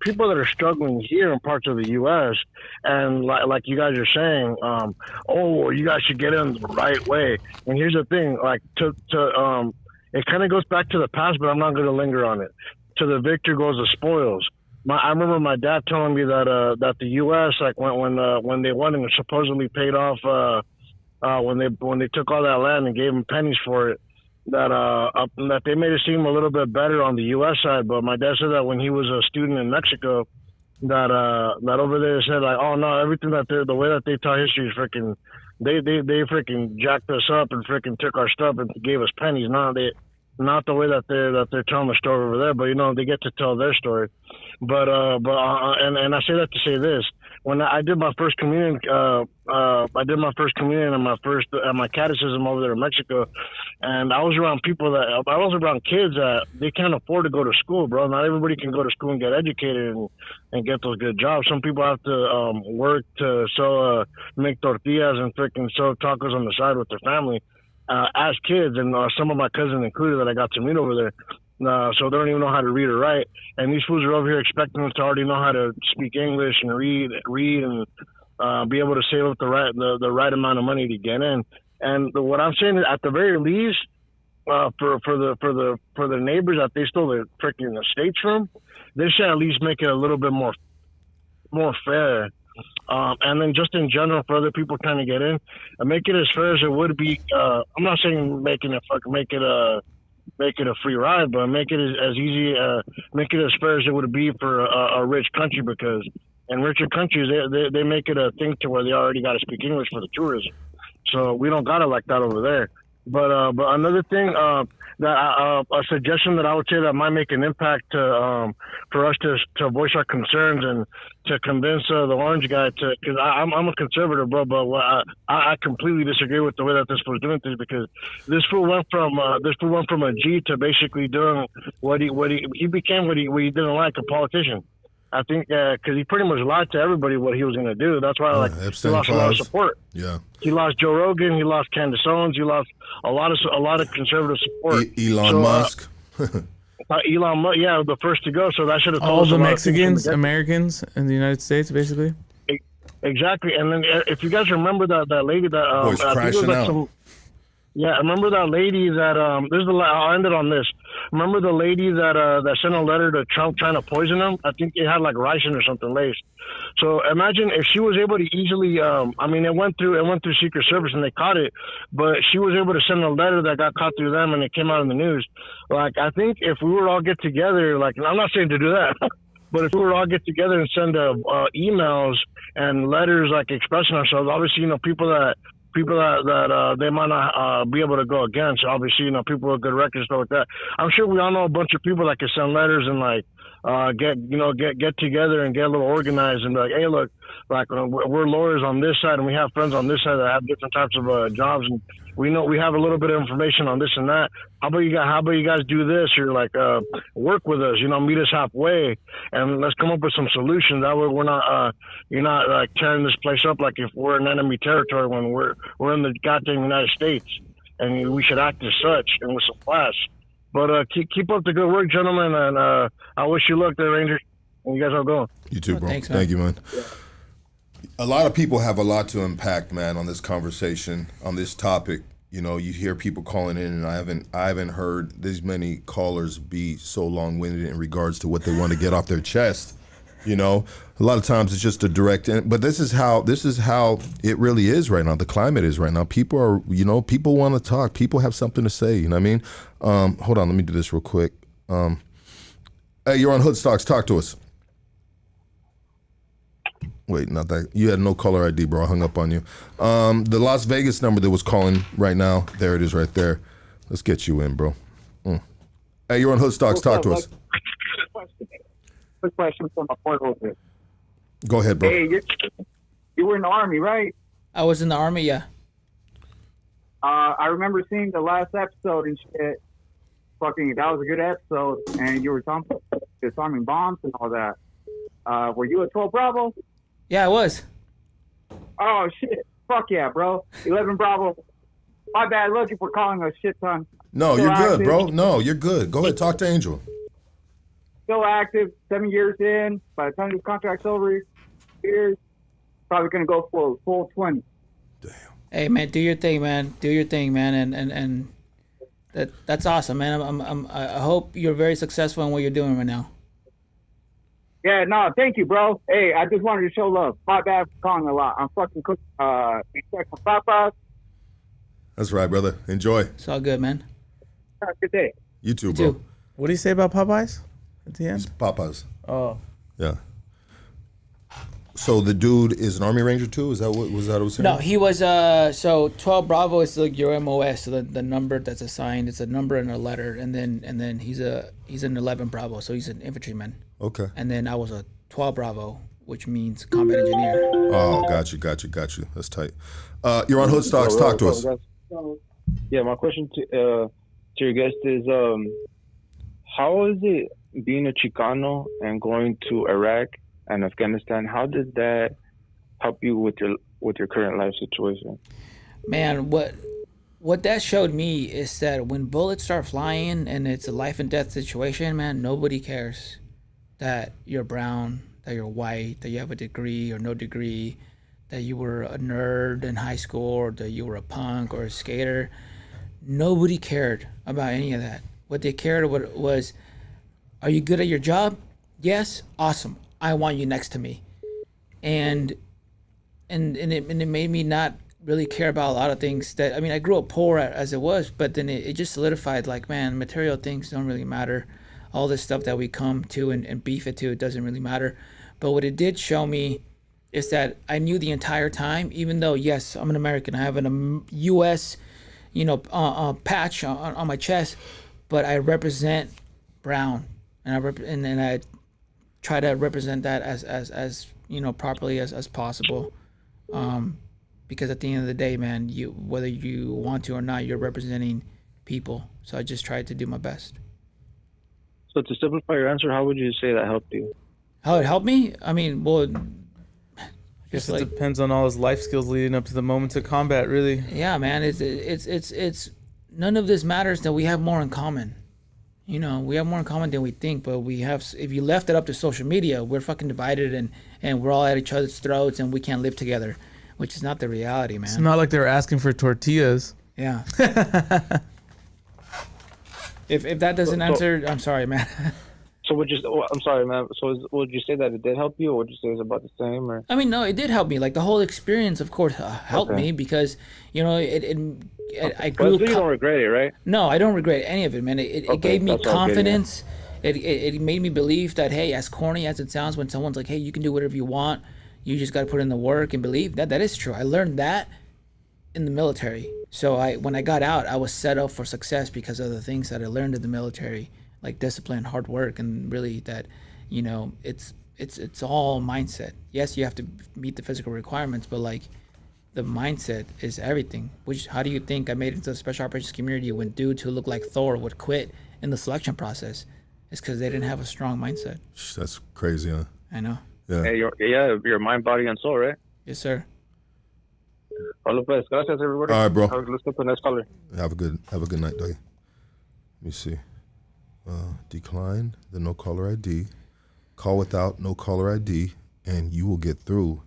are struggling here in parts of the U.S. and like you guys are saying, you guys should get in the right way. And here's the thing, like it kind of goes back to the past, but I'm not going to linger on it. To the victor goes the spoils. I remember my dad telling me that the U.S. like when they won and supposedly paid off when they took all that land and gave them pennies for it, that they made it seem a little bit better on the U.S. side. But my dad said that when he was a student in Mexico, that over there said like, oh no, everything the way that they taught history is freaking, they freaking jacked us up and freaking took our stuff and gave us pennies. Not the way that they're telling the story over there, but they get to tell their story. But and I say that to say this: when I did my first communion, and my catechism over there in Mexico, and I was around kids that they can't afford to go to school, bro. Not everybody can go to school and get educated and get those good jobs. Some people have to work to make tortillas and freaking sell tacos on the side with their family. As kids, and some of my cousins included that I got to meet over there. So they don't even know how to read or write. And these fools are over here expecting us to already know how to speak English and read and be able to save up the right amount of money to get in. And what I'm saying is, at the very least, for the neighbors that they stole the freaking estates from, they should at least make it a little bit more fair. And then just in general, for other people trying to get in, make it as fair as it would be. I'm not saying make it a free ride, but make it as easy, make it as fair as it would be for a rich country, because in richer countries, they make it a thing to where they already got to speak English for the tourism. So we don't got it like that over there. But another thing, a suggestion that I would say that might make an impact for us to voice our concerns and to convince the orange guy to, because I'm a conservative, bro, but I completely disagree with the way that this fool's doing things, because this fool went from a G to basically doing what he became what he didn't like, a politician. I think because he pretty much lied to everybody what he was going to do. That's why he lost a lot of support. Yeah, he lost Joe Rogan. He lost Candace Owens. He lost a lot of conservative support. Elon Musk. Elon Musk, yeah, the first to go. So that should have told all us the Mexicans, Americans in the United States, basically. Exactly. And then if you guys remember that lady that Boys crashing out. Yeah, I remember that lady that I'll end it on this. Remember the lady that sent a letter to Trump trying to poison him? I think it had like ricin or something laced. So imagine if she was able to easily. It went through Secret Service and they caught it, but she was able to send a letter that got caught through them and it came out in the news. Like, I think if we were to all get together, like, I'm not saying to do that, but if we were to all get together and send emails and letters like expressing ourselves, obviously, people that they might not be able to go against. Obviously, people with good records, stuff like that. I'm sure we all know a bunch of people that can send letters and get together and get a little organized and be like, hey, look, like we're lawyers on this side and we have friends on this side that have different types of jobs we know we have a little bit of information on this and that. How about you guys do this, or like work with us, meet us halfway, and let's come up with some solutions. That way we're not you're not like tearing this place up like if we're in enemy territory when we're in the goddamn United States, and we should act as such and with some class. But keep up the good work, gentlemen, and I wish you luck there, Rangers. And you guys are going. You too, bro. Thanks, man. Thank you, man. Yeah. A lot of people have a lot to impact, man, on this conversation, on this topic. You hear people calling in, and I haven't heard this many callers be so long-winded in regards to what they want to get off their chest. A lot of times it's just a direct, but this is how it really is right now. The climate is right now. People are, people want to talk. People have something to say. You know what I mean? Hold on, let me do this real quick. Hey, you're on Hoodstocks. Talk to us. Wait, not that. You had no caller ID, bro. I hung up on you. The Las Vegas number that was calling right now, there it is right there. Let's get you in, bro. Hey, you're on Hoodstocks. Talk to us. Quick question from my point over here. Go ahead, bro. Hey, you were in the Army, right? I was in the Army, yeah. I remember seeing the last episode and shit. Fucking, that was a good episode, and you were disarming bombs and all that. Were you a 12 Bravo? Yeah, I was. Oh, shit. Fuck yeah, bro. 11 Bravo. My bad. Looking for calling a shit ton. No, Still you're good, active. bro. No, you're good. Go ahead. Talk to Angel. Still active. 7 years in. By the time this contract's over, years, probably going to go for a full 20. Damn. Hey, man, do your thing, man. Do your thing, man. And that's awesome, man. I hope you're very successful in what you're doing right now. Yeah, no, thank you, bro. Hey, I just wanted to show love. My bad for calling a lot. I'm fucking cooking some papas. That's right, brother. Enjoy. It's all good, man. Have a good day. You too, bro. too. What do you say about Popeyes at the end? It's Papa's. Oh. Yeah. So the dude is an Army Ranger too? Is that what was saying? No, he was so 12 Bravo is like your MOS, so the number that's assigned, it's a number and a letter, and then he's an 11 Bravo, so he's an infantryman. Okay. And then I was a 12 Bravo, which means combat engineer. Oh, got you. That's tight. You're on Hoodstocks. Talk to us. Yeah, my question to your guest is, how is it being a Chicano and going to Iraq and Afghanistan? How did that help you with your current life situation? Man, what that showed me is that when bullets start flying and it's a life and death situation, man, nobody cares that you're brown, that you're white, that you have a degree or no degree, that you were a nerd in high school, or that you were a punk or a skater. Nobody cared about any of that. What they cared was, are you good at your job? Yes? Awesome. I want you next to me. And it made me not really care about a lot of things that, I mean, I grew up poor as it was, but then it just solidified, like, man, material things don't really matter. All this stuff that we come to and beef it to, it doesn't really matter. But what it did show me is that I knew the entire time, even though, yes, I'm an American, I have an U.S., patch on my chest, but I represent brown, and I try to represent that as properly as possible, because at the end of the day, man, whether you want to or not, you're representing people. So I just tried to do my best. So to simplify your answer, how would you say that helped you? How it helped me? I mean, well, I guess it depends on all his life skills leading up to the moments of combat, really. Yeah, man, it's none of this matters that we have more in common. We have more in common than we think, but we have, if you left it up to social media, we're fucking divided and we're all at each other's throats and we can't live together, which is not the reality, man. It's not like they were asking for tortillas. Yeah. If that doesn't answer, I'm sorry, man. So I'm sorry, man. So would you say that it did help you, or would you say it's about the same? Or? I mean, no, it did help me. Like, the whole experience, of course, helped me because, I grew. But you don't regret it, right? No, I don't regret any of it, man. It gave me confidence. It made me believe that, hey, as corny as it sounds, when someone's like, hey, you can do whatever you want, you just got to put in the work and believe that is true. I learned that in the military. So when I got out, I was set up for success because of the things that I learned in the military, like discipline, hard work, and really that, it's all mindset. Yes, you have to meet the physical requirements, but like the mindset is everything. How do you think I made it into the special operations community when dudes who look like Thor would quit in the selection process? It's because they didn't have a strong mindset. That's crazy, huh? I know. Yeah. Hey, your mind, body, and soul, right? Yes, sir. Hola, pues. Gracias, everybody. All right, bro. Let's go to the next caller. Have a good night, doggy. Let me see. Decline the no caller ID. Call without no caller ID, and you will get through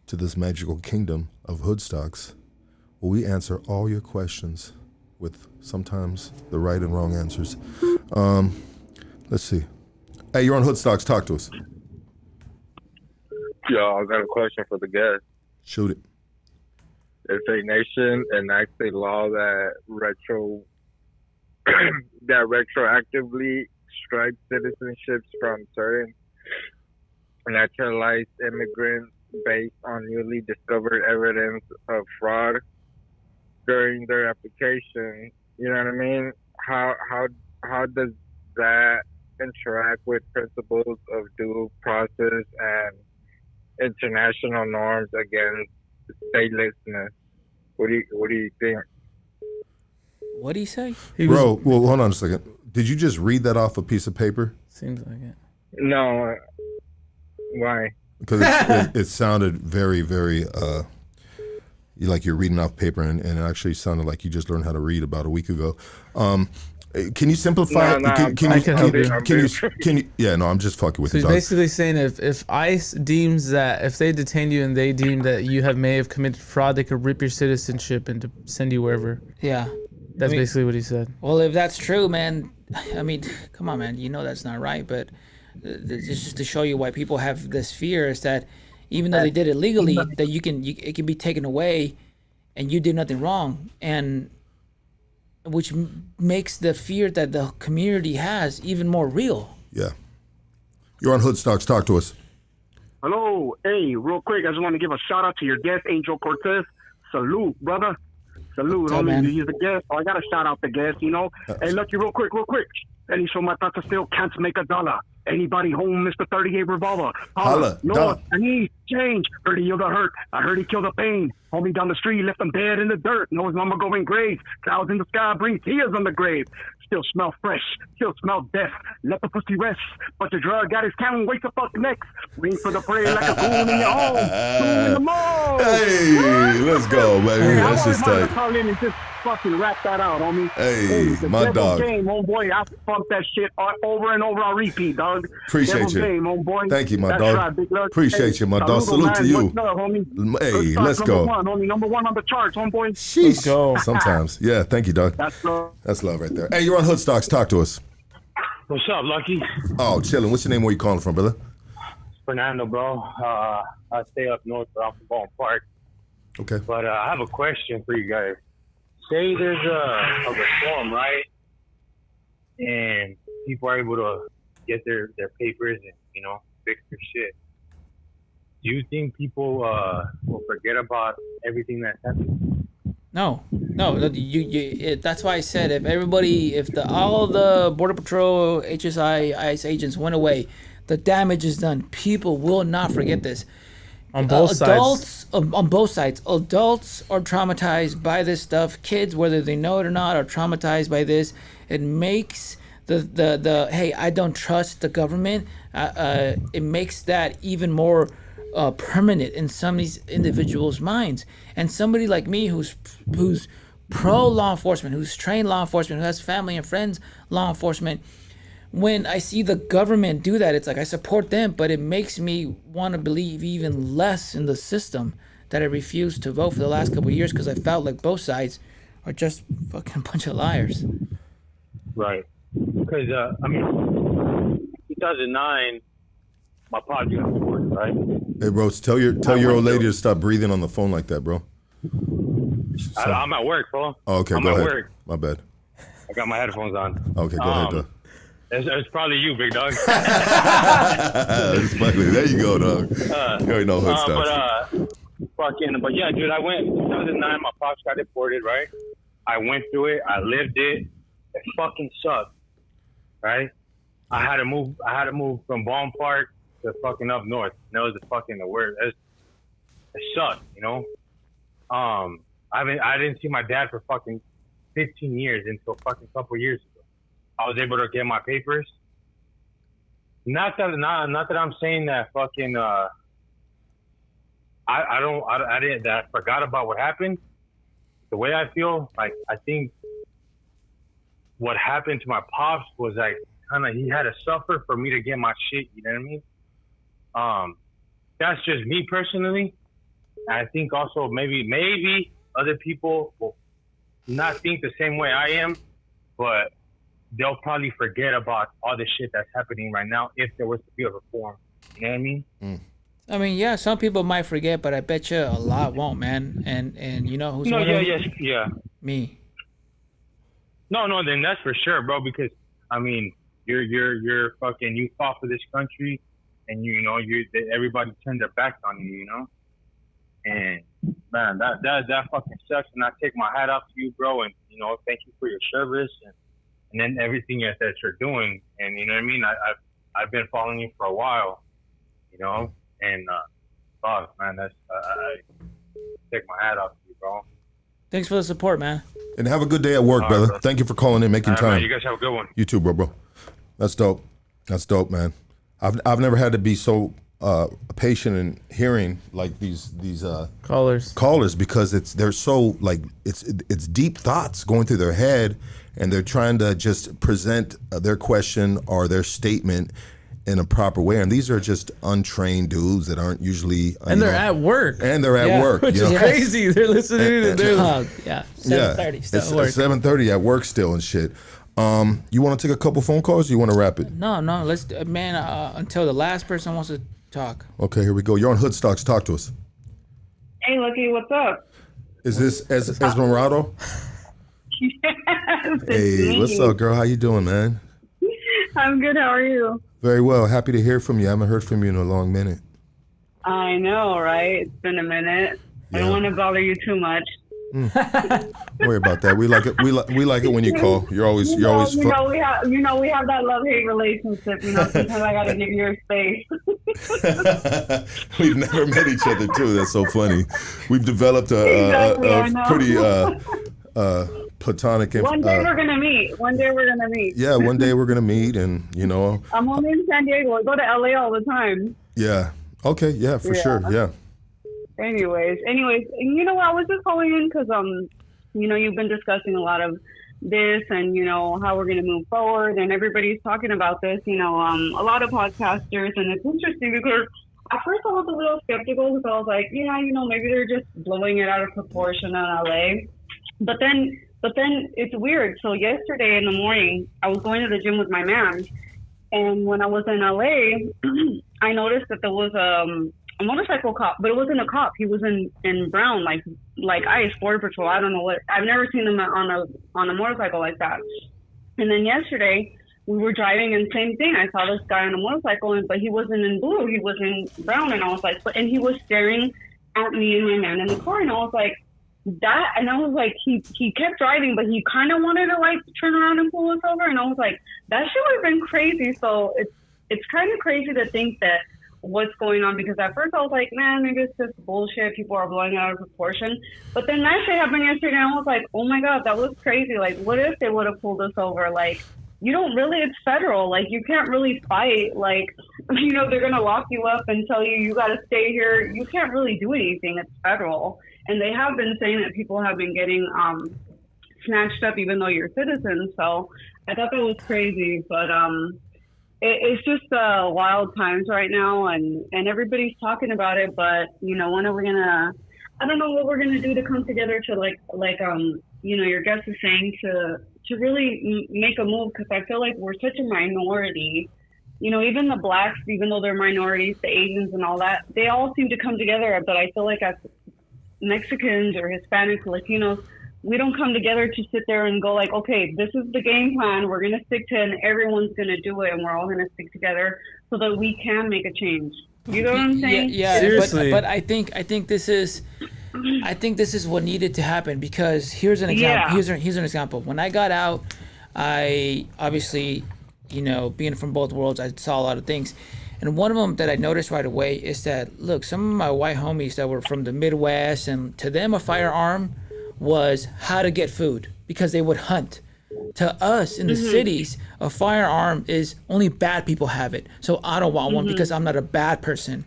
to this magical kingdom of Hoodstocks, where we answer all your questions with sometimes the right and wrong answers. Let's see. Hey, you're on Hoodstocks. Talk to us. Yo, I got a question for the guest. Shoot it. If a nation enacts a law that retroactively strikes citizenships from certain naturalized immigrants based on newly discovered evidence of fraud during their application, you know what I mean? How does that interact with principles of due process and international norms against statelessness? What do you think? What did he say? Bro, well, hold on a second. Did you just read that off a piece of paper? Seems like it. No. Why? Because it sounded very, very like you're reading off paper, and it actually sounded like you just learned how to read about a week ago. Can you simplify? Can you? Yeah, no, I'm just fucking with so you. So dog. he's basically saying if ICE deems that if they detain you and they deem that you may have committed fraud, they could rip your citizenship and to send you wherever. Yeah. That's basically what he said. Well, if that's true, man, I mean, come on, man. You know that's not right, but it's just to show you why people have this fear is that even though they did it legally, that it can be taken away, and you did nothing wrong, and which makes the fear that the community has even more real. Yeah. You're on Hoodstocks. Talk to us. Hello. Hey, real quick, I just want to give a shout out to your guest, Angel Cortes. Salute, brother. Salute, homie. He's the guest. Oh, I got to shout out the guest, you know. Hey, Lucky, real quick. Any so my tata still can't make a dollar. Anybody home, Mr. 38 revolver? Holla. No, I need change. Heard he healed the hurt. I heard he killed the pain. Homie down the street left him dead in the dirt. Know his mama going grave. Clouds in the sky bring tears on the grave. Still smell fresh. Still smell death. Let the pussy rest. But the drug got his can't wait to fuck next. Ring for the parade like a goon in your home. Goon in the mall. Hey, let's go, baby. Hey, That's just tight. Call in and just fucking rap that out, homie. Hey, my dog. Game, homeboy. I pumped that shit over and over on repeat, dog. Appreciate you. Game, homeboy. Thank you, my That's dog. right, big love. Appreciate you, my dog. Salute to you. What's up, homie? Hey, let's go. Number one on the charts, homeboy. Sheesh. Let's go. Sometimes. Yeah, thank you, dog. That's love right there. Hey, you're on Hoodstocks. Talk to us. What's up, Lucky? Oh, chilling. What's your name? Where you calling from, brother? Fernando, bro. I stay up north, but I'm from Baldwin Park. Okay. But I have a question for you guys. Say there's a reform, right? And people are able to get their papers and, fix their shit. Do you think people will forget about everything that's happened? No. That's why I said all the Border Patrol, HSI, ICE agents went away, the damage is done. People will not forget this. On both sides. On both sides. Adults are traumatized by this stuff. Kids, whether they know it or not, are traumatized by this. It makes the hey, I don't trust the government. It makes that even more permanent in some of these individuals' minds. And somebody like me who's pro law enforcement, who's trained law enforcement, who has family and friends law enforcement, when I see the government do that, it's like I support them, but it makes me want to believe even less in the system, that I refused to vote for the last couple of years because I felt like both sides are just fucking a bunch of liars. Right. Because, 2009, my project got reported, right? Hey, bro, tell your old lady to stop breathing on the phone like that, bro. I'm at work, bro. Oh, okay, I'm go at ahead. work. My bad. I got my headphones on. Okay, go ahead, dog. It's probably you, big dog. It's funny. There you go, dog. You already know hood stuff. But yeah, dude, I went 2009. My pops got deported, right? I went through it. I lived it. It fucking sucked, right? I had to move from Baldwin Park to fucking up north. And that was the worst. It sucked, I didn't see my dad for fucking 15 years until fucking couple years ago. I was able to get my papers. Not that I'm saying that fucking I forgot about what happened. The way I feel, like, I think what happened to my pops was like kind of, he had to suffer for me to get my shit. You know what I mean? That's just me personally. I think also maybe other people will not think the same way I am, but they'll probably forget about all the shit that's happening right now if there was to be a reform. You know what I mean? I mean, yeah, some people might forget, but I bet you a lot won't, man. And you know who's No, one yeah, of yes, yeah. me. No, then that's for sure, bro. Because I mean, you're fucking, you fought for this country, and you know everybody turned their backs on you, you know. And man, that fucking sucks. And I take my hat off to you, bro. And you know, thank you for your service and then everything that you're doing. And you know what I mean. I've been following you for a while, you know. And fuck, man, that's I take my hat off to you, bro. Thanks for the support, man. And have a good day at work, brother. Thank you for calling in, making time. Man, you guys have a good one. You too, bro. That's dope. That's dope, man. I've never had to be so patient in hearing like these callers because they're so like it's deep thoughts going through their head, and they're trying to just present their question or their statement in a proper way, and these are just untrained dudes that aren't usually and they're at work, which is crazy. They're listening and they're 7:30 still at work. 7:30 at work still and shit. You want to take a couple phone calls? Or you want to wrap it? No, let's man until the last person wants to talk. Okay, here we go. You're on Hoodstocks. Talk to us. Hey, Lucky, what's up? Is this Esmeralda? Yes, Hey, what's up, girl? How you doing, man? I'm good. How are you? Very well. Happy to hear from you. I haven't heard from you in a long minute. I know, right? It's been a minute. I don't want to bother you too much. Don't worry about that. We like it. We like it when you call. You're always. We have that love-hate relationship. You know, sometimes I gotta give you your space. We've never met each other too. That's so funny. We've developed a pretty platonic. One day we're gonna meet. Yeah, one day we're gonna meet, and you know. I'm only in San Diego. I go to LA all the time. Yeah. Okay. Yeah, for sure. Yeah. Anyways, you know what? I was just calling in because you know, you've been discussing a lot of this, and you know how we're gonna move forward, and everybody's talking about this. You know, a lot of podcasters, and it's interesting because at first I was a little skeptical because I was like, yeah, you know, maybe they're just blowing it out of proportion in LA. But then it's weird. So yesterday in the morning, I was going to the gym with my man, and when I was in LA, I noticed that there was a motorcycle cop, but it wasn't a cop. He was in brown, like ICE, Border Patrol. I don't know what. I've never seen them on a motorcycle like that. And then yesterday we were driving, and same thing. I saw this guy on a motorcycle, but he wasn't in blue. He was in brown, and I was like, and he was staring at me and my man in the car, and I was like, that, and I was like, he kept driving, but he kind of wanted to like turn around and pull us over, and I was like, that shit would have been crazy. So it's kind of crazy to think that what's going on, because at first I was like, man, maybe it's just bullshit, people are blowing it out of proportion. But then that shit happened yesterday, and I was like, oh my god, that was crazy. Like, what if they would have pulled us over? Like, you don't really, it's federal, like you can't really fight. Like, you know, they're gonna lock you up and tell you gotta stay here. You can't really do anything, it's federal. And they have been saying that people have been getting snatched up even though you're citizens. So I thought that was crazy, but it's just wild times right now, and everybody's talking about it. But you know, when are we gonna? I don't know what we're gonna do to come together to like you know, your guest is saying, to really make a move, because I feel like we're such a minority. You know, even the blacks, even though they're minorities, the Asians and all that, they all seem to come together. But I feel like as Mexicans or Hispanics, Latinos, we don't come together to sit there and go like, okay, this is the game plan. We're going to stick to it, and everyone's going to do it, and we're all going to stick together so that we can make a change. You know what I'm saying? Yeah. Seriously. But I think this is what needed to happen, because here's an example. Yeah. Here's an example. When I got out, I obviously, you know, being from both worlds, I saw a lot of things. And one of them that I noticed right away is that, look, some of my white homies that were from the Midwest, and to them a firearm was how to get food because they would hunt. To us in the cities, a firearm is only bad people have it. So I don't want one because I'm not a bad person.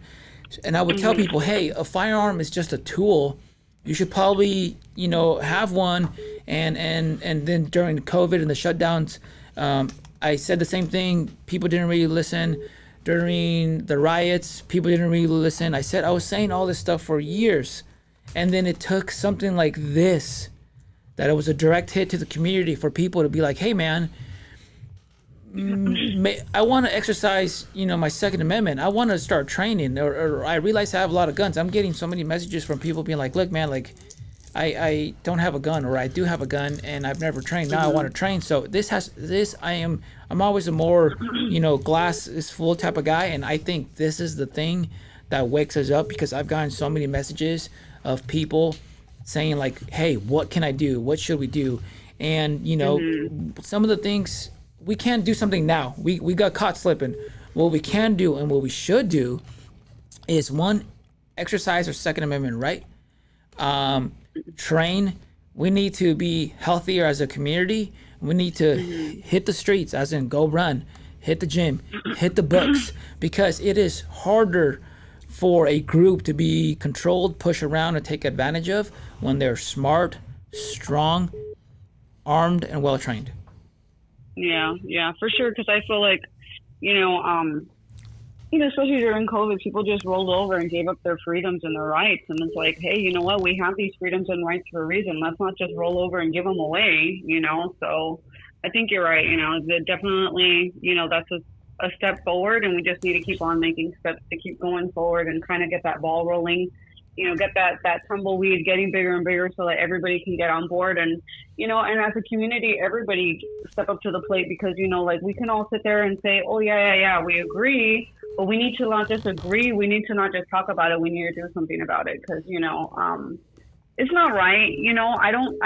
And I would tell people, hey, a firearm is just a tool. You should probably, have one. And then during COVID and the shutdowns, I said the same thing. People didn't really listen. During the riots, people didn't really listen. I was saying all this stuff for years. And then it took something like this, that it was a direct hit to the community for people to be like, hey, man, I want to exercise, my Second Amendment. I want to start training, or I realize I have a lot of guns. I'm getting so many messages from people being like, look, man, like, I don't have a gun, or I do have a gun and I've never trained. Now I want to train. So I'm always a more, glass is full type of guy. And I think this is the thing that wakes us up, because I've gotten so many messages of people saying like, hey, what can I do? What should we do? And, some of the things, we can't do something now. We got caught slipping. What we can do and what we should do is, one, exercise our Second Amendment right. Train. We need to be healthier as a community. We need to hit the streets, as in go run, hit the gym, hit the books, because it is harder for a group to be controlled, push around, and take advantage of when they're smart, strong, armed, and well trained. Yeah, for sure. Because I feel like, especially during COVID, people just rolled over and gave up their freedoms and their rights. And it's like, hey, you know what? We have these freedoms and rights for a reason. Let's not just roll over and give them away, So I think you're right. That definitely, that's a step forward, and we just need to keep on making steps to keep going forward and kind of get that ball rolling. Get that tumbleweed getting bigger and bigger so that everybody can get on board. And, and as a community, everybody step up to the plate, because, we can all sit there and say, oh, yeah, we agree, but we need to not just agree. We need to not just talk about it. We need to do something about it, because, it's not right.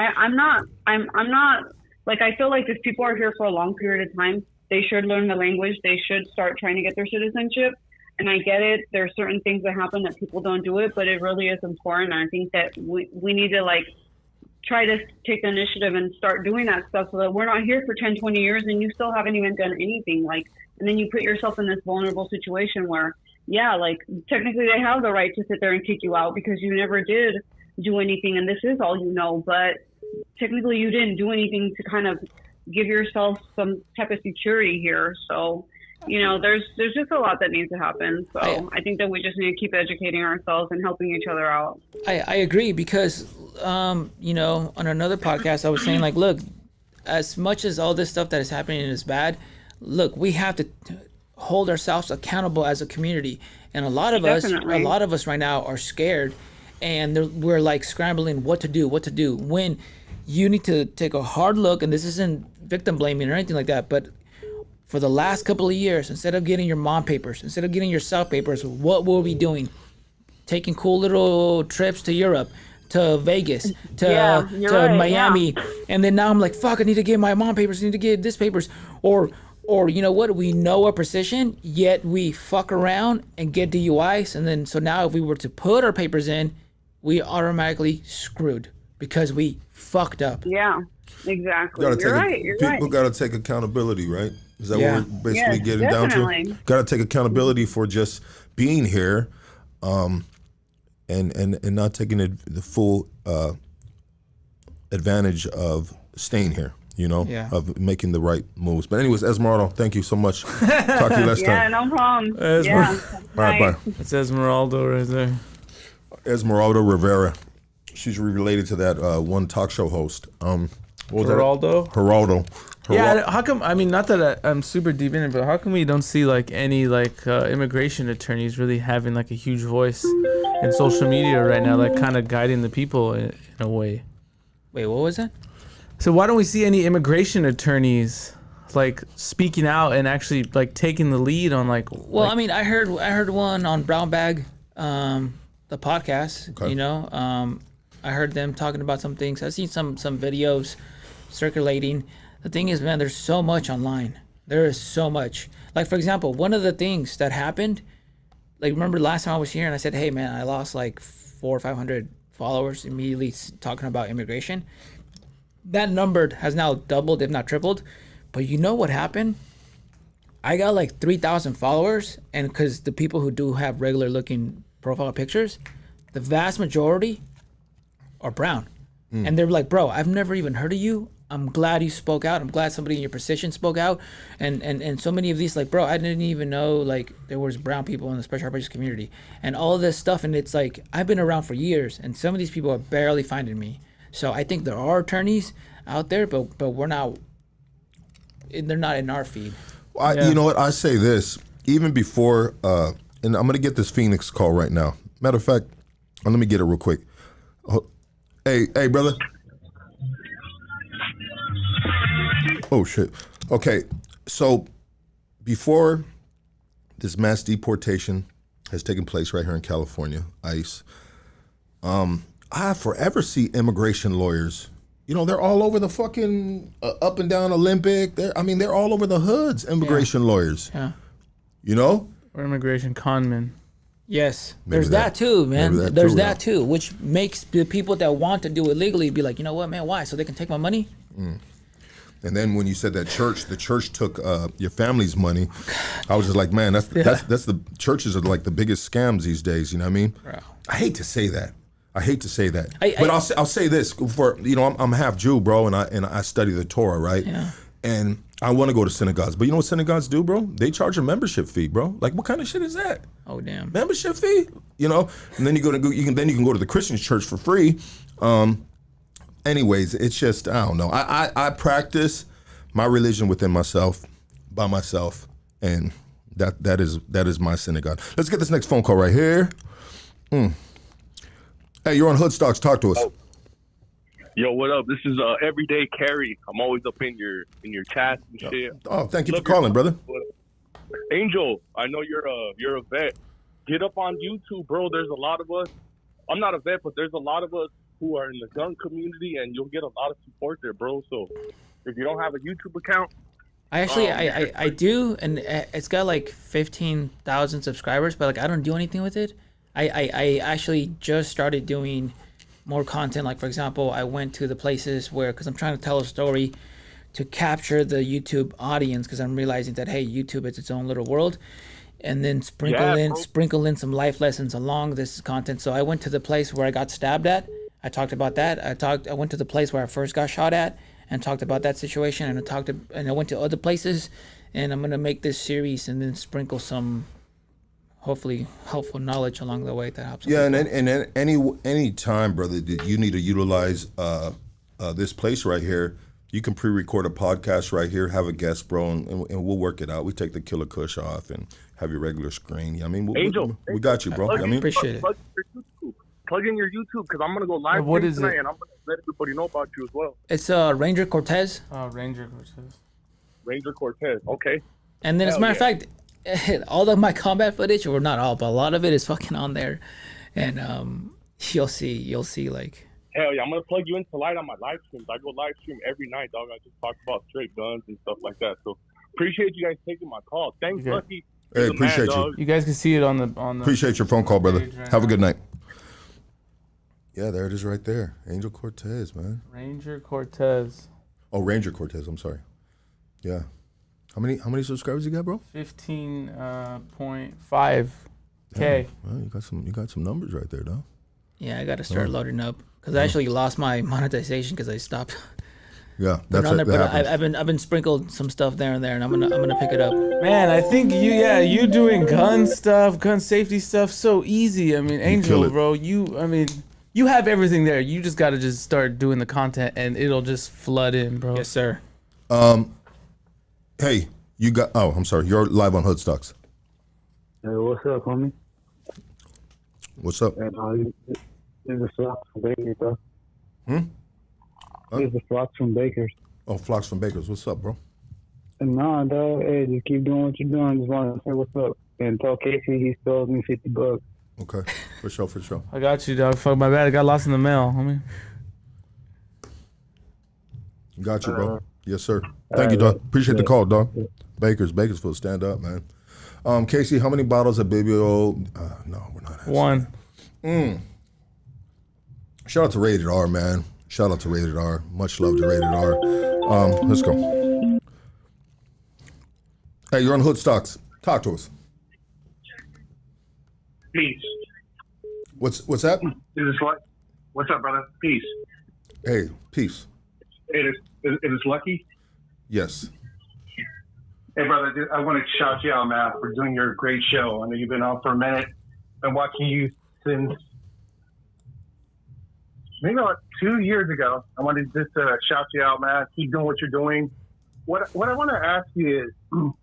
I'm not like, I feel like if people are here for a long period of time, they should learn the language. They should start trying to get their citizenship. And I get it. There are certain things that happen that people don't do it, but it really is important. And I think that we need to try to take the initiative and start doing that stuff, so that we're not here for 10, 20 years and you still haven't even done anything. And then you put yourself in this vulnerable situation where, technically they have the right to sit there and kick you out because you never did do anything. And this is all you know, but technically you didn't do anything to kind of give yourself some type of security here. So, there's just a lot that needs to happen. So I think that we just need to keep educating ourselves and helping each other out. I agree, because, on another podcast, I was saying look, as much as all this stuff that is happening is bad, look, we have to hold ourselves accountable as a community. And a lot of us right now are scared, and we're scrambling what to do, when you need to take a hard look. And this isn't victim blaming or anything like that, but for the last couple of years, instead of getting your mom papers, instead of getting your self papers, what were we doing? Taking cool little trips to Europe, to Vegas, to Miami. Yeah. And then now I'm like, fuck, I need to get my mom papers, I need to get this papers. Or you know what? We know our position, yet we fuck around and get DUIs. And then, so now if we were to put our papers in, we automatically screwed because we fucked up. Yeah, exactly. You're right. People got to take accountability, right? Is that what we're basically getting down to? Got to take accountability for just being here, and not taking the full advantage of staying here. Of making the right moves. But anyways, Esmeralda, thank you so much. Talk to you next time. Yeah, no problem. All right, bye. It's Esmeralda right there. Esmeralda Rivera. She's related to that one talk show host. Geraldo. Yeah, how come? I mean, not that I'm super deep in it, but how come we don't see any immigration attorneys really having a huge voice in social media right now, kind of guiding the people in a way? Wait, what was that? So why don't we see any immigration attorneys speaking out and actually taking the lead on Well, I mean, I heard one on Brown Bag, the podcast. Okay. I heard them talking about some things. I've seen some videos circulating. The thing is, man, there's so much online. There is so much. Like, for example, one of the things that happened, like, remember last time I was here and I said, hey, man, I lost like 400 or 500 followers immediately talking about immigration. That number has now doubled, if not tripled. But you know what happened? I got like 3,000 followers, and because the people who do have regular looking profile pictures, the vast majority are brown. And they're like, bro, I've never even heard of you. I'm glad you spoke out. I'm glad somebody in your position spoke out. And so many of these, like, bro, I didn't even know like there was brown people in the special operations community and all of this stuff. And it's like, I've been around for years and some of these people are barely finding me. So I think there are attorneys out there, but they're not in our feed. You know what? I say this, even before, and I'm going to get this Phoenix call right now. Matter of fact, let me get it real quick. Hey, brother. Oh, shit. Okay, so before this mass deportation has taken place right here in California, ICE, I forever see immigration lawyers. You know, they're all over the fucking up and down Olympic. They're all over the hoods, immigration lawyers. Yeah. You know? Or immigration conmen. Yes, Maybe there's that too, man. maybe that There's too, that too, which makes the people that want to do it legally be like, you know what, man, why? So they can take my money? And then when you said that the church took your family's money, I was just like, man, that's the churches are like the biggest scams these days. You know what I mean? Bro. I hate to say that. I- But I'll say this for I'm half Jew, bro, and I study the Torah, right? Yeah. And I want to go to synagogues, but you know what synagogues do, bro? They charge a membership fee, bro. Like, what kind of shit is that? Oh, damn. Membership fee, you know? And then you can go to the Christian church for free. Anyways, it's just I don't know. I practice my religion within myself, by myself, and that is my synagogue. Let's get this next phone call right here. Hey, you're on Hoodstocks. Talk to us. Yo, what up? This is Everyday Carry. I'm always up in your chat and shit. Oh, thank you for calling, brother. Angel, I know you're a vet. Get up on YouTube, bro. There's a lot of us. I'm not a vet, but there's a lot of us who are in the gun community, and you'll get a lot of support there, bro. So if you don't have a YouTube account, I do, and it's got like 15,000 subscribers, but like I don't do anything with it. I actually just started doing more content. Like, for example, I went to the places where, because I'm trying to tell a story to capture the YouTube audience, because I'm realizing that, hey, YouTube is its own little world, and then sprinkle in some life lessons along this content. So I went to the place where I got stabbed at. I talked about that. I went to the place where I first got shot at and talked about that situation, and I went to other places, and I'm gonna make this series and then sprinkle some hopefully helpful knowledge along the way that helps. Yeah, and any time, brother, that you need to utilize this place right here, you can pre-record a podcast right here, have a guest, bro, and we'll work it out. We take the Killer Kush off and have your regular screen. I mean, we got you, bro. I mean, appreciate it. plug in your YouTube, because I'm gonna go live what stream is tonight, it? and I'm gonna let everybody know about you as well. It's Ranger Cortez. Oh, Ranger Cortez. Ranger Cortez. Okay. And then, as a matter of fact, all of my combat footage, or not all, but a lot of it is fucking on there, and you'll see like. Hell yeah, I'm gonna plug you in tonight on my live streams. I go live stream every night, dog. I just talk about straight guns and stuff like that. So appreciate you guys taking my call. Thanks, Lucky. Hey, appreciate you. You guys can see it on the. Appreciate your phone call, brother. Right Have a now. good night. Yeah, there it is right there. Angel Cortez, man. Ranger Cortez. Oh, Ranger Cortez. I'm sorry. Yeah. How many subscribers you got, bro? 15.5K. Well, you got some numbers right there, though. Yeah, I got to start loading up because I actually lost my monetization because I stopped. Yeah, that's it. But I've been sprinkled some stuff there and there, and I'm gonna pick it up. Man, I think you doing gun stuff, gun safety stuff, so easy. I mean, Angel, bro, you have everything there. You just gotta start doing the content, and it'll just flood in, bro. Yes, sir. Hey, you got. Oh, I'm sorry. You're live on Hoodstocks. Hey, what's up, homie? What's up? And this is Flocks from Bakers, bro. Huh? This is Flocks from Bakers. Oh, Flocks from Bakers. What's up, bro? And nah, dog. Hey, just keep doing what you're doing. Just want to say what's up. And tell Casey he stole me $50. Okay, for sure. I got you, dog. Fuck my bad. I got lost in the mail, homie. Got you, bro. Yes, sir. Thank you, dog. Appreciate the call, dog. Bakersfield, stand up, man. Casey, how many bottles of baby oil? No, we're not asking. 1. Shout out to Rated R, man. Shout out to Rated R. Much love to Rated R. Let's go. Hey, you're on Hood Stocks. Talk to us. Peace. What's that? Is this what? What's up, brother? Peace. Hey, peace. It is Lucky. Yes. Hey, brother, I want to shout you out, man, for doing your great show. I know you've been on for a minute. Been watching you since maybe about 2 years ago. I wanted just to shout you out, man. Keep doing what you're doing. What I want to ask you is,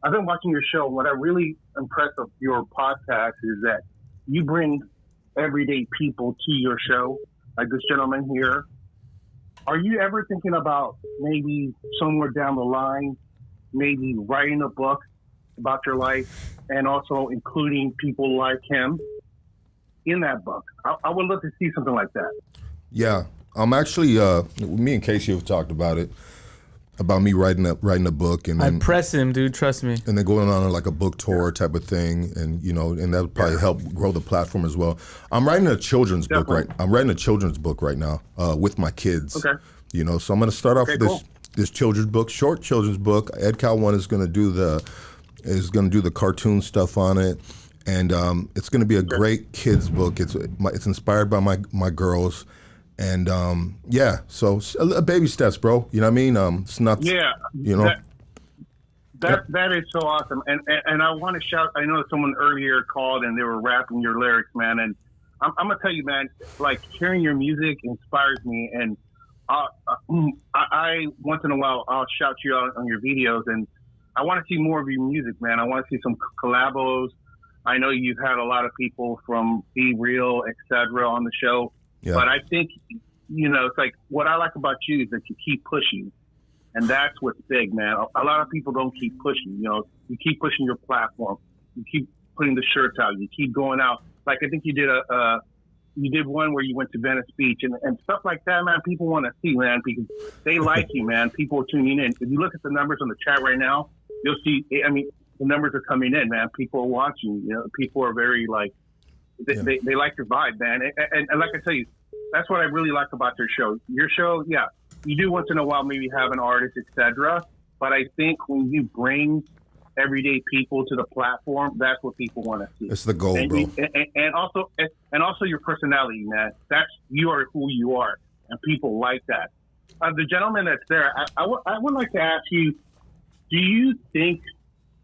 I've been watching your show. What I really impressed with your podcast is that you bring everyday people to your show, like this gentleman here. Are you ever thinking about maybe somewhere down the line, maybe writing a book about your life and also including people like him in that book? I would love to see something like that. Yeah. I'm actually, me and Casey have talked about it, about me writing a book. And then, I press him, dude, trust me. And then going on like a book tour type of thing. And, and that would probably help grow the platform as well. I'm writing a children's book right now with my kids. Okay. So I'm going to start off with this children's book, short children's book. Ed Cal One is going to do the cartoon stuff on it. And it's going to be a great kids book. It's inspired by my girls. And so baby steps, bro. You know what I mean? It's not. Yeah. That is so awesome. And I want to shout. I know someone earlier called and they were rapping your lyrics, man. And I'm gonna tell you, man. Like hearing your music inspires me. And I once in a while I'll shout you out on your videos. And I want to see more of your music, man. I want to see some collabos. I know you've had a lot of people from Be Real, etc. on the show. Yeah. But I think, it's like what I like about you is that you keep pushing. And that's what's big, man. A lot of people don't keep pushing. You keep pushing your platform. You keep putting the shirts out. You keep going out. Like I think you did one where you went to Venice Beach and stuff like that, man. People want to see, man, because they like you, man. People are tuning in. If you look at the numbers on the chat right now, you'll see, the numbers are coming in, man. People are watching. People are very they like your vibe, man. And like I tell you, that's what I really like about your show. Your show, yeah, you do once in a while maybe have an artist, etc. But I think when you bring everyday people to the platform, that's what people want to see. It's the goal, bro. And also your personality, man. You are who you are, and people like that. The gentleman that's there, I would like to ask you, do you think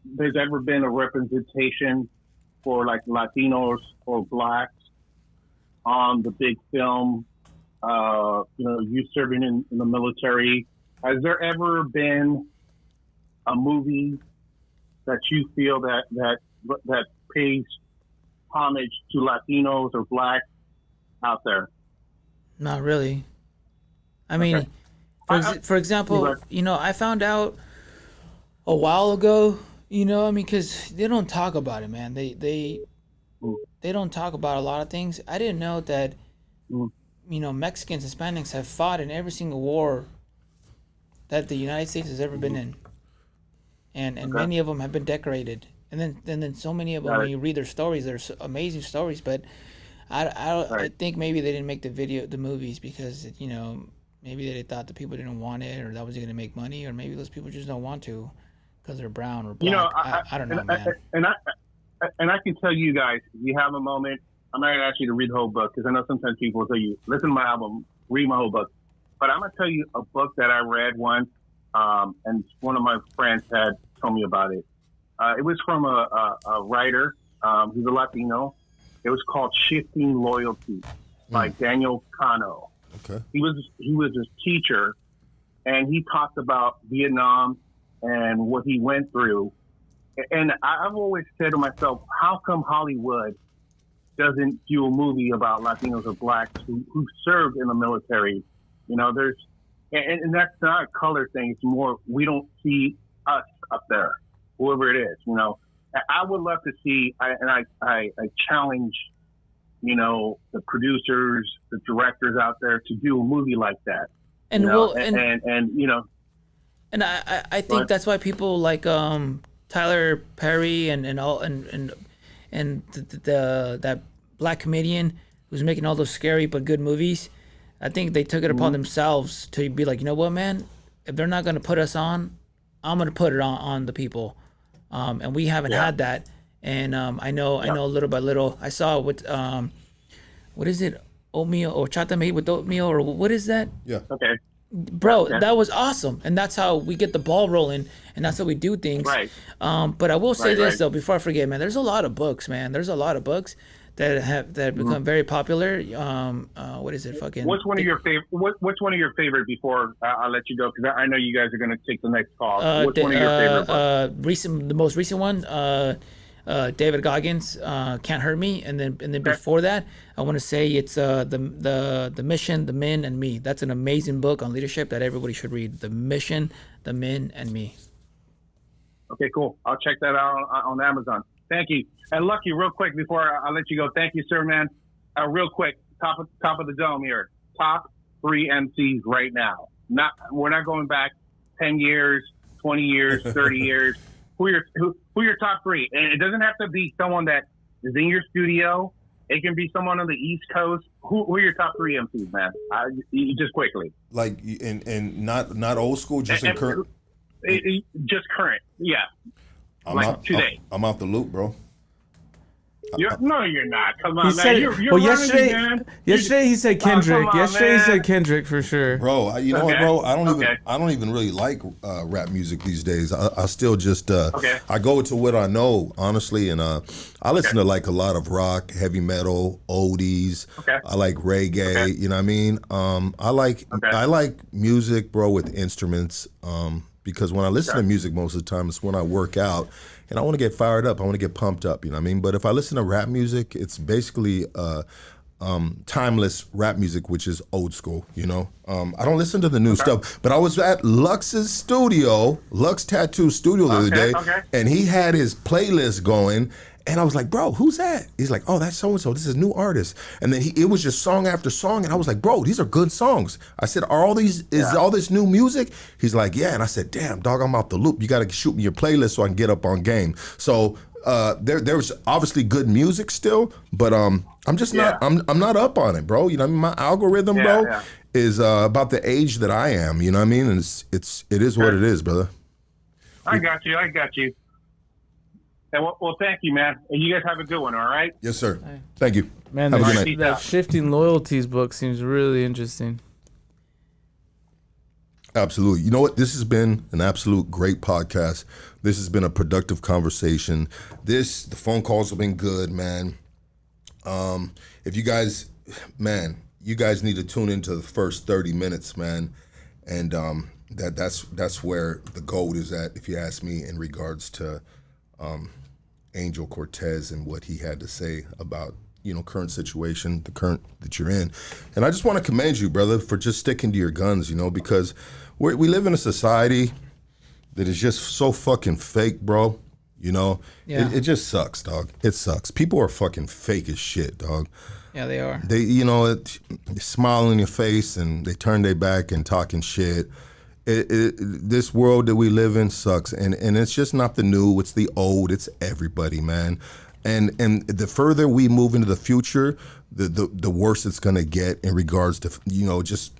there's ever been a representation for like Latinos or blacks on the big film, you serving in the military? Has there ever been a movie that you feel that pays homage to Latinos or blacks out there? Not really. I mean, for example, I found out a while ago, because they don't talk about it, man. They don't talk about a lot of things. I didn't know that, Mexicans, Hispanics have fought in every single war that the United States has ever been in. And many of them have been decorated. And then so many of them, when you read their stories, they're amazing stories. But I think maybe they didn't make the movies because, maybe they thought the people didn't want it or that was going to make money, or maybe those people just don't want to because they're brown or black. I don't know, man. And I can tell you guys, if you have a moment, I'm not going to ask you to read the whole book because I know sometimes people will tell you, listen to my album, read my whole book. But I'm going to tell you a book that I read once, and one of my friends had told me about it. It was from a writer. He's a Latino. It was called Shifting Loyalty by Daniel Cano. Okay. He was a teacher, and he talked about Vietnam and what he went through. And I've always said to myself, how come Hollywood doesn't do a movie about Latinos or blacks who served in the military? There's, and that's not a color thing. It's more, we don't see us up there, whoever it is, I would love to see, I challenge, the producers, the directors out there to do a movie like that. And I think that's why people like Tyler Perry and that black comedian who's making all those scary but good movies. I think they took it upon themselves to be like, you know what, man, if they're not gonna put us on, I'm gonna put it on the people. And we haven't had that. And I know little by little. I saw what is it, oatmeal or chata made with oatmeal, or what is that? Yeah. Okay. Bro, that was awesome, and that's how we get the ball rolling, and that's how we do things. Right. But I will say this though, before I forget, man. There's a lot of books, man. There's a lot of books that have become very popular. What is it? Fucking. What's one of your favorite? What's one of your favorite? Before I let you go, because I know you guys are going to take the next call. What's one of your favorite books? The most recent one. David Goggins, Can't Hurt Me, and then before that, I want to say it's the Mission, the Men, and Me. That's an amazing book on leadership that everybody should read. The Mission, the Men, and Me. Okay, cool. I'll check that out on Amazon. Thank you. And Lucky, real quick before I let you go, thank you, sir, man. Real quick, top of the dome here. Top 3 MCs right now. We're not going back 10 years, 20 years, 30 years. Who are your top 3? And it doesn't have to be someone that is in your studio. It can be someone on the East Coast. Who are your top 3 MCs, man? Just quickly. Like and not old school, just in current. Just current, yeah. Today. I'm out the loop, bro. No, you're not. Come on, he man. Said, you're yesterday, man. Yesterday he said Kendrick. Yesterday he said Kendrick for sure. Bro, you know what, bro? I don't even really like rap music these days. I still just I go to what I know, honestly, and I listen to like a lot of rock, heavy metal, oldies. I like reggae. You know what I mean? I like music, bro, with instruments. Because when I listen to music most of the time, it's when I work out and I want to get fired up. I want to get pumped up, you know what I mean? But if I listen to rap music, it's basically timeless rap music, which is old school, you know? I don't listen to the new stuff, but I was at Lux's studio, Lux Tattoo Studio the other day, and he had his playlist going. And I was like, bro, who's that? He's like, oh, that's so-and-so. This is a new artist. And then it was just song after song. And I was like, bro, these are good songs. I said, all this new music? He's like, yeah. And I said, damn, dog, I'm out the loop. You got to shoot me your playlist so I can get up on game. So there's obviously good music still, but I'm just not, I'm not up on it, bro. You know what I mean? My algorithm, bro, is about the age that I am. You know what I mean? And it is what it is, brother. I got you. And well, thank you, man. And you guys have a good one, all right? Yes, sir. Thank you. Man, that Shifting Loyalties book seems really interesting. Absolutely. You know what? This has been an absolute great podcast. This has been a productive conversation. The phone calls have been good, man. If you guys, man, you guys need to tune into the first 30 minutes, man. And that's where the gold is at, if you ask me, in regards to Angel Cortes and what he had to say about, you know, current situation, the current that you're in. And I just want to commend you, brother, for just sticking to your guns, you know, because we live in a society that is just so fucking fake, bro. You know, it just sucks, dog. It sucks. People are fucking fake as shit, dog. Yeah, they are. They, you know, they smile in your face and they turn their back and talking shit. This world that we live in sucks, and it's just not the new, it's the old, it's everybody, man. And the further we move into the future, the worse it's gonna get in regards to, you know, just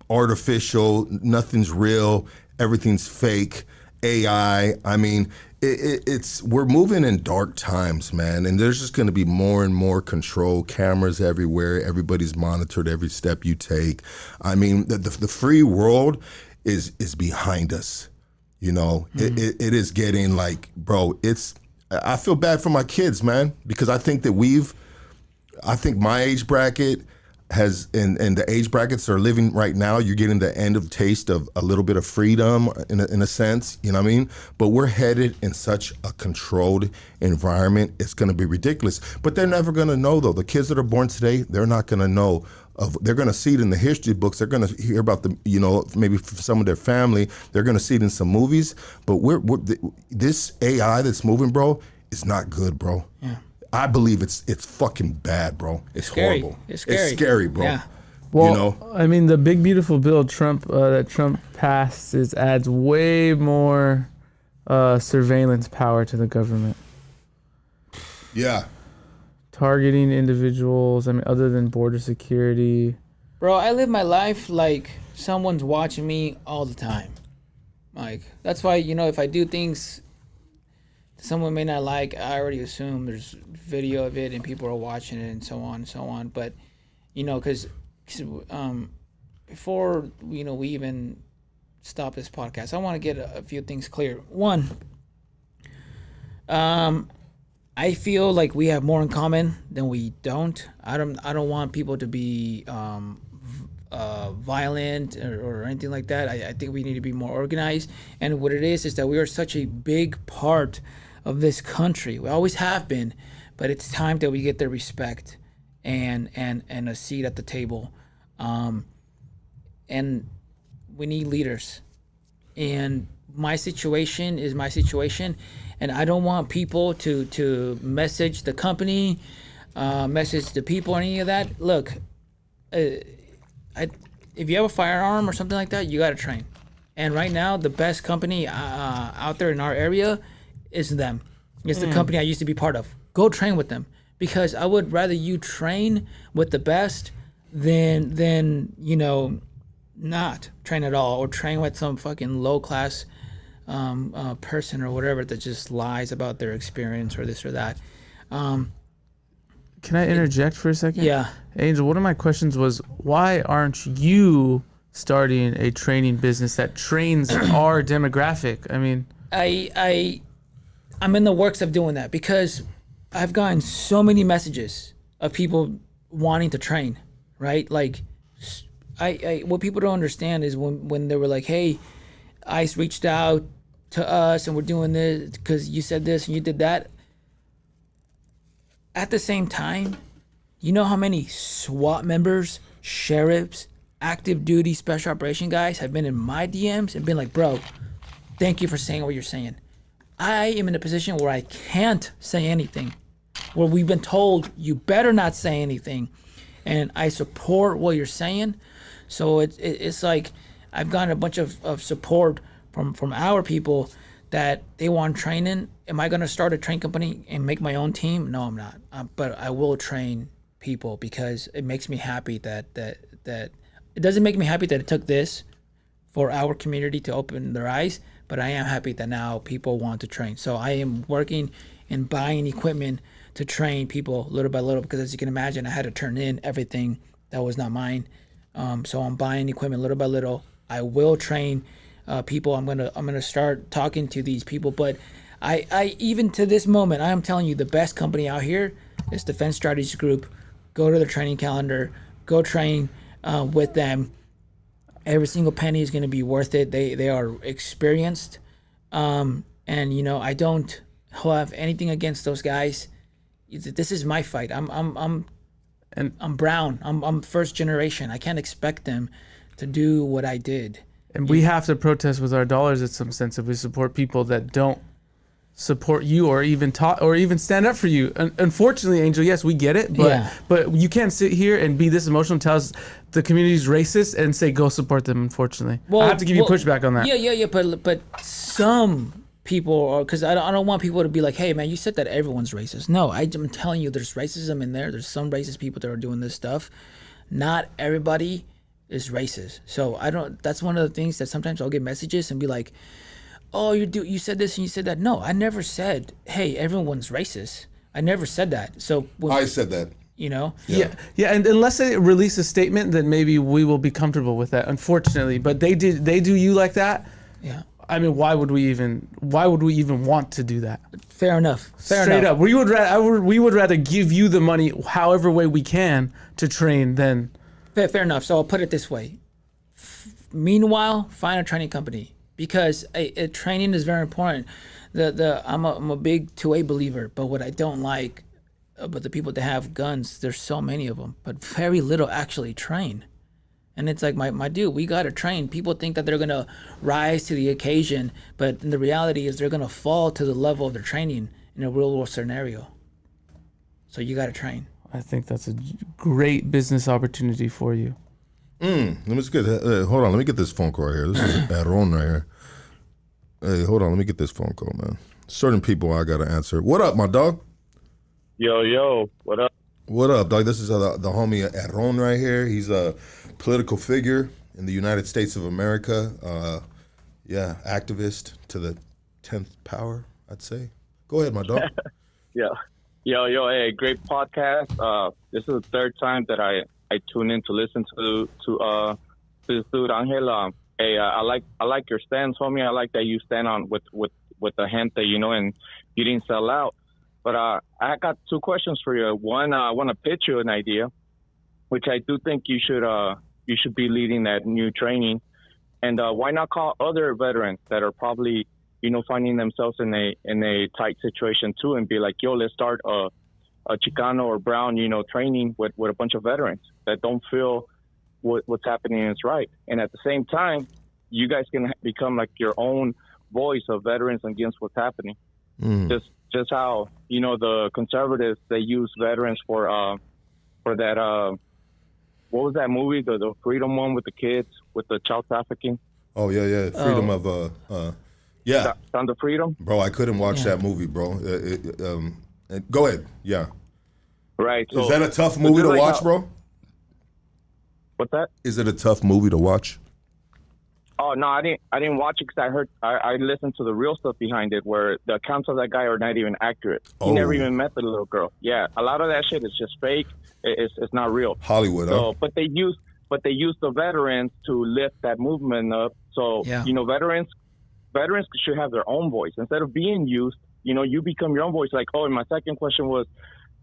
artificial, nothing's real, everything's fake, AI. I mean, we're moving in dark times, man, and there's just gonna be more and more control, cameras everywhere, everybody's monitored every step you take. I mean, the free world is behind us, you know. It is getting like, bro, I feel bad for my kids, man, because I think my age bracket has, and the age brackets are living right now, you're getting the end of taste of a little bit of freedom in a sense, you know what I mean? But we're headed in such a controlled environment, it's gonna be ridiculous. But they're never gonna know though. The kids that are born today, they're not gonna know they're gonna see it in the history books, they're gonna hear about the, you know, maybe from some of their family, they're gonna see it in some movies, but this AI that's moving, bro, is not good, bro. Yeah. I believe it's fucking bad, bro. It's scary. horrible. It's scary. It's scary, bro. Yeah. Well, you know? I mean, the big beautiful bill that Trump passed adds way more surveillance power to the government. Yeah. Targeting individuals. I mean, other than border security. Bro, I live my life like someone's watching me all the time. Like, that's why, if I do things someone may not like, I already assume there's video of it and people are watching it and so on and so on. But, because before, we even stop this podcast, I want to get a few things clear. One, I feel like we have more in common than we don't. I don't want people to be violent or anything like that. I think we need to be more organized. And what it is that we are such a big part of this country. We always have been, but it's time that we get their respect and a seat at the table. And we need leaders. And my situation is my situation, and I don't want people to message the company, message the people, any of that. Look, if you have a firearm or something like that, you got to train. And right now, the best company out there in our area is them. It's the company I used to be part of. Go train with them, because I would rather you train with the best than not train at all, or train with some fucking low class person or whatever that just lies about their experience or this or that. Can I interject for a second? Yeah. Angel, one of my questions was, why aren't you starting a training business that trains our demographic? I mean, I'm in the works of doing that, because I've gotten so many messages of people wanting to train, right? Like, I what people don't understand is when they were like, hey, ICE reached out to us and we're doing this because you said this and you did that. At the same time, you know how many SWAT members, sheriffs, active duty special operation guys have been in my DMs and been like, bro, thank you for saying what you're saying. I am in a position where I can't say anything, where we've been told you better not say anything, and I support what you're saying. So it's like I've gotten a bunch of support from our people that they want training. Am I going to start a train company and make my own team? No, I'm not. But I will train people, because it makes me happy that it doesn't make me happy that it took this for our community to open their eyes, but I am happy that now people want to train. So I am working and buying equipment to train people little by little, because as you can imagine, I had to turn in everything that was not mine. So I'm buying equipment little by little. I will train people. I'm gonna start talking to these people. But I even to this moment, I am telling you, the best company out here is Defense Strategies Group. Go to the training calendar. Go train with them. Every single penny is going to be worth it. They are experienced, and I don't have anything against those guys. This is my fight. I'm brown. I'm first generation. I can't expect them to do what I did. And we have to protest with our dollars in some sense if we support people that don't support you or even stand up for you. Unfortunately, Angel, yes, we get it, but you can't sit here and be this emotional and tell us the community's racist and say go support them. Unfortunately, I have to give you pushback on that. Yeah. But some people are, because I don't want people to be like, hey man, you said that everyone's racist. No, I'm telling you, there's racism in there. There's some racist people that are doing this stuff. Not everybody is racist. So that's one of the things that sometimes I'll get messages and be like, oh, you said this and you said that. No, I never said, hey, everyone's racist. I never said that. So I said that. Yeah, and unless they release a statement, then maybe we will be comfortable with that. Unfortunately, but they do you like that. Yeah. I mean, why would we even want to do that? Fair enough. Straight up, we would rather give you the money, however way we can, to train than. Fair enough. So I'll put it this way. Meanwhile, find a training company, because training is very important. I'm a big 2A believer, but what I don't like about the people that have guns, there's so many of them, but very little actually train. And it's like, my dude, we got to train. People think that they're going to rise to the occasion, but the reality is they're going to fall to the level of their training in a real world scenario. So you got to train. I think that's a great business opportunity for you. Let me just get. Hold on, let me get this phone call right here. This is Aaron right here. Hey, hold on, let me get this phone call, man. Certain people I gotta answer. What up, my dog? Yo, what up? What up, dog? This is the homie Aaron right here. He's a political figure in the United States of America. Activist to the 10th power, I'd say. Go ahead, my dog. Yo, hey, great podcast. This is the third time that I tune in to listen to this dude Angel. I like your stance, homie. I like that you stand on with the gente, and you didn't sell out. But I got two questions for you. One, I want to pitch you an idea, which I do think you should be leading that new training. And why not call other veterans that are probably, finding themselves in a tight situation too, and be like, yo, let's start a Chicano or Brown, training with a bunch of veterans that don't feel what's happening is right. And at the same time, you guys can become like your own voice of veterans against what's happening. Just how, the conservatives, they use veterans for that, what was that movie? The Freedom one with the kids, with the child trafficking? Oh, yeah. Freedom of, Sound of Freedom? Bro, I couldn't watch that movie, bro. Go ahead. Yeah. Right. So, is that a tough movie to watch, bro? What's that? Is it a tough movie to watch? Oh no, I didn't watch it because I listened to the real stuff behind it, where the accounts of that guy are not even accurate. He never even met the little girl. Yeah, a lot of that shit is just fake. It's not real. Hollywood. So, but they use the veterans to lift that movement up. So veterans should have their own voice instead of being used. You become your own voice. Like, and my second question was,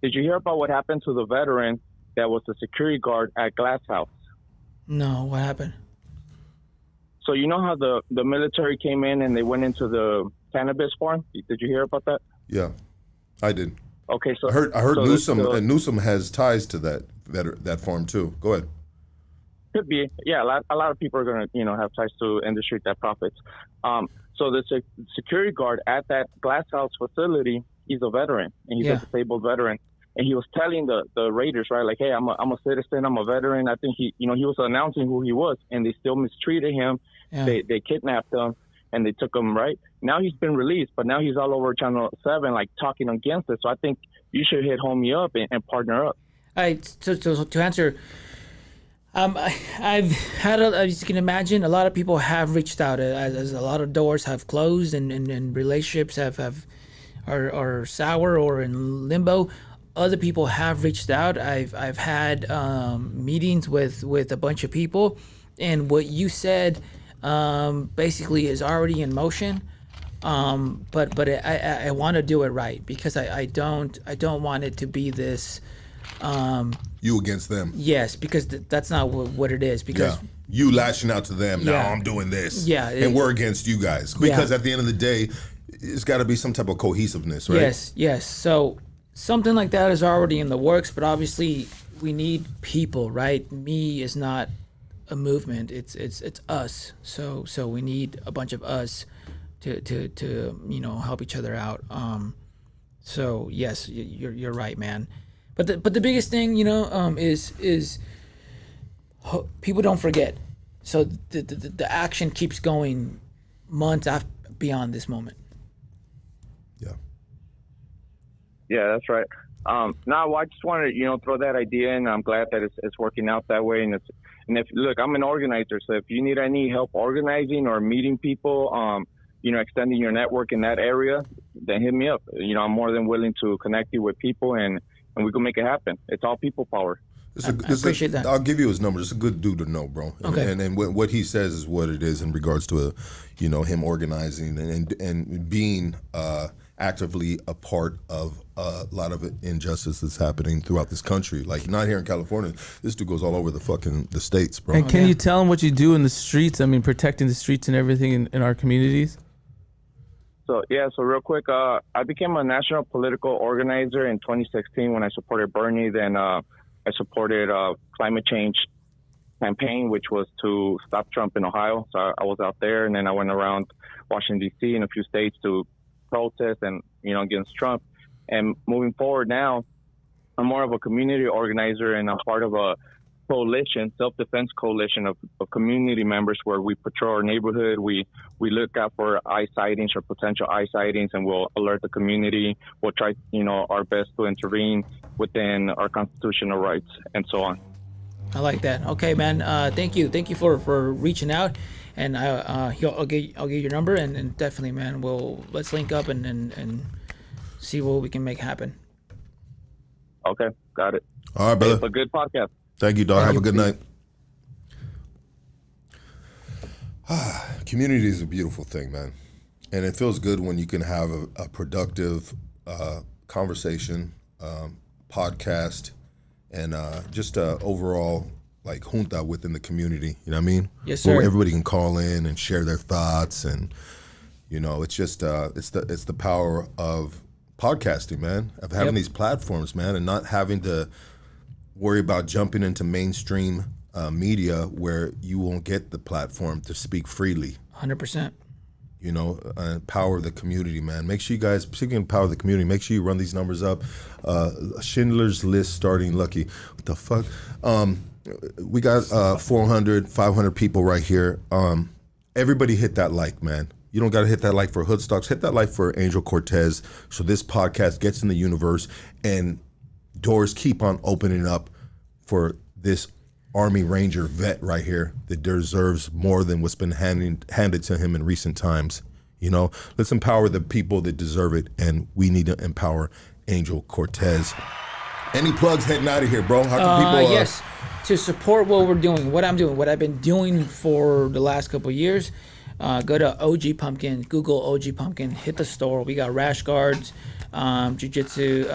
did you hear about what happened to the veteran that was the security guard at Glass House? No, what happened? So you know how the military came in and they went into the cannabis farm? Did you hear about that? Yeah, I did. Okay, so I heard Newsom has ties to that farm too. Go ahead. Could be, yeah. A lot of people are gonna have ties to industry that profits. So the security guard at that Glass House facility, he's a veteran and he's a disabled veteran. And he was telling the raiders, right, like, hey, I'm a citizen, I'm a veteran. I think he was announcing who he was, and they still mistreated him. Yeah. They kidnapped him, and they took him, right? Now he's been released, but now he's all over Channel 7, like, talking against it. So I think you should hit homie up and partner up. All right, so to answer, I've had, as you can imagine, a lot of people have reached out, as a lot of doors have closed, and relationships are sour or in limbo. Other people have reached out. I've had meetings with a bunch of people, and what you said basically is already in motion. But I want to do it right, because I don't want it to be this. You against them? Yes, because that's not what it is. Because you lashing out to them. Now I'm doing this. Yeah, and we're against you guys, because at the end of the day, it's got to be some type of cohesiveness, right? Yes. So something like that is already in the works, but obviously we need people, right? Me is not a movement; it's us. So we need a bunch of us to help each other out. So yes, you're right, man. But the biggest thing, is people don't forget. So the action keeps going months beyond this moment. Yeah, that's right. I just wanted to, throw that idea in. I'm glad that it's working out that way. And if I'm an organizer, so if you need any help organizing or meeting people, extending your network in that area, then hit me up. I'm more than willing to connect you with people, and we can make it happen. It's all people power. I appreciate that. I'll give you his number. It's a good dude to know, bro. Okay. And what he says is what it is in regards to, him organizing and being actively a part of a lot of injustice that's happening throughout this country. Like, not here in California. This dude goes all over the states, bro. And can you tell him what you do in the streets? I mean, protecting the streets and everything in our communities? So real quick, I became a national political organizer in 2016 when I supported Bernie. Then I supported climate change campaign, which was to stop Trump in Ohio. So I was out there, and then I went around Washington, D.C. and a few states to protest and, against Trump. And moving forward now, I'm more of a community organizer, and I'm part of a coalition, self-defense coalition of community members where we patrol our neighborhood. We look out for eye sightings or potential eye sightings, and we'll alert the community. We'll try, our best to intervene within our constitutional rights and so on. I like that. Okay, man. Thank you for reaching out, and I'll get your number, and definitely, man. Let's link up and see what we can make happen. Okay, got it. All right, brother. Hey, a good podcast. Thank you, dog. Have a good night. Community is a beautiful thing, man. And it feels good when you can have a productive conversation, podcast, and just overall like junta within the community. You know what I mean? Yes, sir. Where everybody can call in and share their thoughts, and it's just it's the power of podcasting, man. Of having these platforms, man, and not having to worry about jumping into mainstream media where you won't get the platform to speak freely. 100%. Power the community, man. Make sure you guys, speaking of power of the community, make sure you run these numbers up. Schindler's List starting lucky. What the fuck? We got 400, 500 people right here. Everybody hit that like, man. You don't got to hit that like for Hoodstocks. Hit that like for Angel Cortes so this podcast gets in the universe and doors keep on opening up for this Army Ranger vet right here that deserves more than what's been handed to him in recent times. Let's empower the people that deserve it, and we need to empower Angel Cortes. Any plugs heading out of here, bro? How can people? Yes, to support what we're doing, what I'm doing, what I've been doing for the last couple of years. Go to OG Pumpkin, Google OG Pumpkin, hit the store. We got rash guards, jiu-jitsu,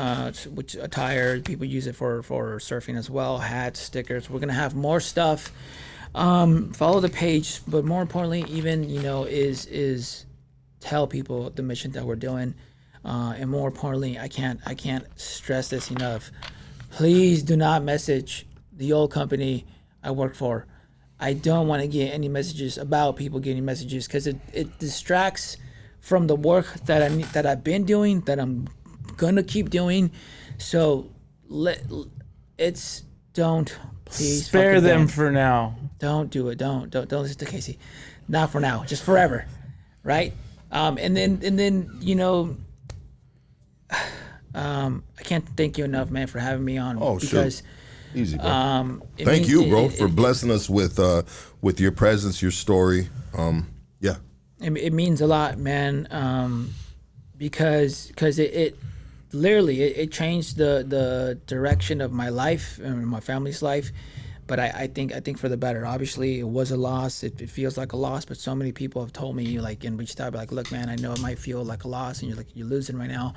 which attire, people use it for surfing as well, hats, stickers. We're gonna have more stuff. Follow the page, but more importantly, even is tell people the mission that we're doing, and more importantly, I can't stress this enough. Please do not message the old company I work for. I don't want to get any messages about people getting messages because it distracts from the work that I've been doing, that I'm gonna keep doing. So please spare them for now. Don't do it. Don't listen to Casey. Not for now. Just forever, right? And then I can't thank you enough, man, for having me on. Oh, because sure. Easy, bro. Thank you, bro, for blessing us with your presence, your story. Yeah. It means a lot, man, because it literally it changed the direction of my life and my family's life. But I think for the better. Obviously, it was a loss. It feels like a loss, but so many people have told me, and reached out, like, look, man, I know it might feel like a loss, and you're losing right now,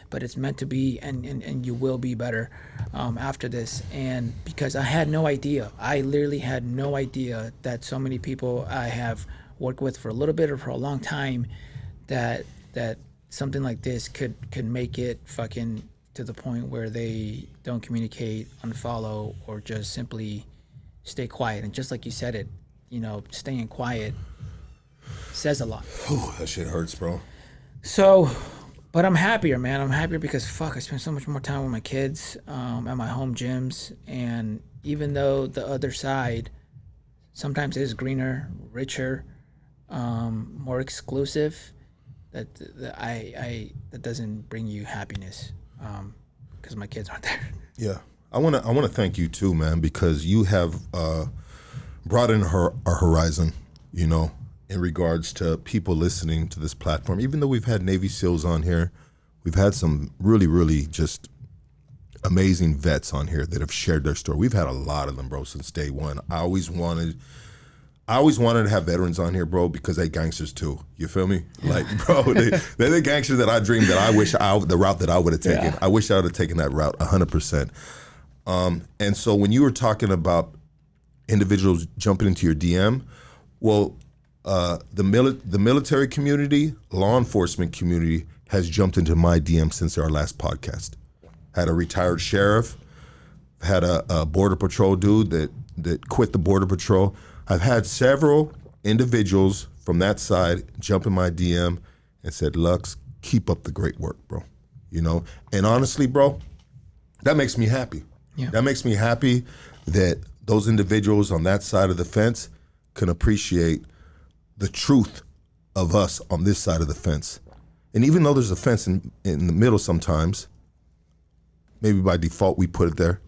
but it's meant to be, and you will be better after this. And because I had no idea, I literally had no idea that so many people I have worked with for a little bit or for a long time, that something like this could make it fucking to the point where they don't communicate, unfollow, or just simply stay quiet. And just like you said it, staying quiet says a lot. That shit hurts, bro. So, but I'm happier, man. I'm happier because I spend so much more time with my kids at my home gyms. And even though the other side sometimes is greener, richer, more exclusive, that doesn't bring you happiness because my kids aren't there. Yeah. I want to thank you too, man, because you have broadened our horizon, in regards to people listening to this platform. Even though we've had Navy SEALs on here, we've had some really, really just amazing vets on here that have shared their story. We've had a lot of them, bro, since day one. I always wanted to have veterans on here, bro, because they gangsters too. You feel me? Like, bro, they're the gangsters that I dreamed that I wish the route that I would have taken. Yeah. I wish I would have taken that route 100%. And so when you were talking about individuals jumping into your DM, well, the military community, law enforcement community has jumped into my DM since our last podcast. Had a retired sheriff, had a border patrol dude that quit the border patrol. I've had several individuals from that side jump in my DM and said, Lux, keep up the great work, bro. And honestly, bro, that makes me happy. Yeah. That makes me happy that those individuals on that side of the fence can appreciate the truth of us on this side of the fence. And even though there's a fence in the middle sometimes, maybe by default we put it there,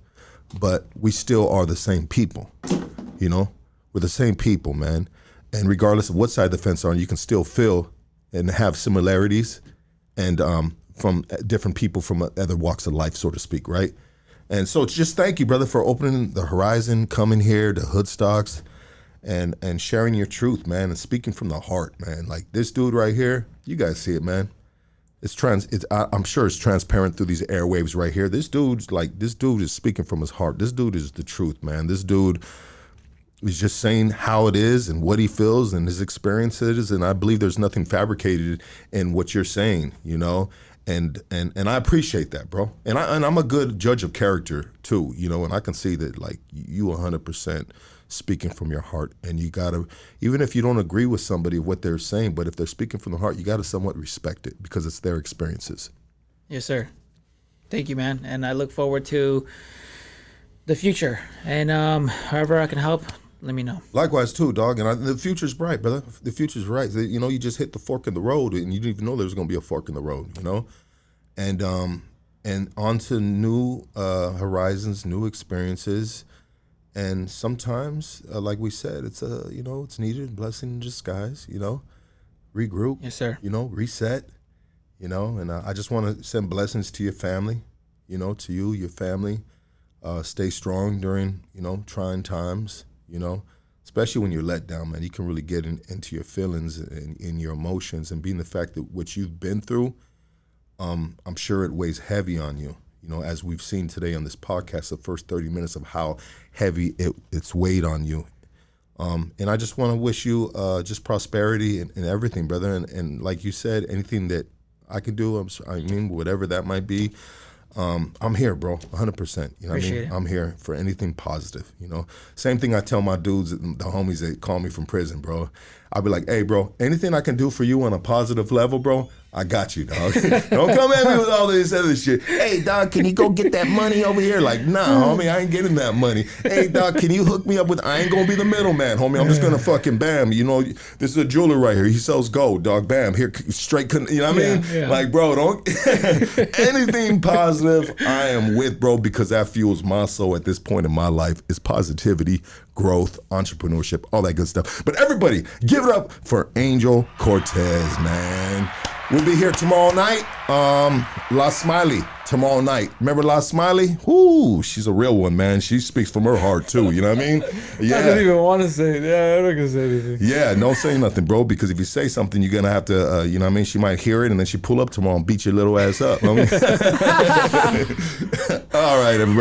but we still are the same people, you know? We're the same people, man. And regardless of what side of the fence are on, you can still feel and have similarities and from different people from other walks of life, so to speak, right? And so it's just thank you, brother, for opening the horizon, coming here to Hoodstocks, and sharing your truth, man, and speaking from the heart, man. Like this dude right here, you guys see it, man. I'm sure it's transparent through these airwaves right here. This dude is speaking from his heart. This dude is the truth, man. This dude is just saying how it is and what he feels and his experiences. And I believe there's nothing fabricated in what you're saying, you know? And I appreciate that, bro. And I'm a good judge of character too, you know, and I can see that like you 100% speaking from your heart, and you gotta, even if you don't agree with somebody what they're saying, but if they're speaking from the heart, you gotta somewhat respect it because it's their experiences. Yes, sir. Thank you, man. And I look forward to the future. And however I can help, let me know. Likewise too, dog. And the future's bright, brother. The future's right. You know, you just hit the fork in the road, and you didn't even know there was gonna be a fork in the road, you know? And on to new horizons, new experiences. And sometimes, like we said, it's it's needed, blessing in disguise, you know, regroup. Yes, sir. You know, reset, you know, and I just want to send blessings to your family, you know, to you, your family. Stay strong during, you know, trying times, you know, especially when you're let down, man. You can really get into your feelings and in your emotions, and being the fact that what you've been through, I'm sure it weighs heavy on you. You know, as we've seen today on this podcast, the first 30 minutes of how heavy it's weighed on you. And I just want to wish you just prosperity and everything, brother. And like you said, anything that I can do, whatever that might be, I'm here, bro, 100%. You know what I mean? I'm here for anything positive, you know? Same thing I tell my dudes, the homies that call me from prison, bro. I'll be like, hey, bro, anything I can do for you on a positive level, bro, I got you, dog. Don't come at me with all this other shit. Hey, dog, can you go get that money over here? Like, nah, homie, I ain't getting that money. Hey, dog, can you hook me up with, I ain't gonna be the middleman, homie. I'm just gonna fucking bam. You know, this is a jeweler right here. He sells gold, dog. Bam, here, straight, you know what I mean? Yeah. Like, bro, don't, anything positive I am with, bro, because that fuels my soul at this point in my life is positivity, growth, entrepreneurship, all that good stuff. But everybody, give it up for Angel Cortes, man. We'll be here tomorrow night. La Smiley tomorrow night. Remember La Smiley? Whoo, she's a real one, man. She speaks from her heart too. You know what I mean? Yeah. I didn't even want to say it. Yeah, I'm not gonna say anything. Yeah, don't say nothing, bro. Because if you say something, you're gonna have to. You know what I mean? She might hear it, and then she pull up tomorrow and beat your little ass up. You know what I mean? All right, everybody.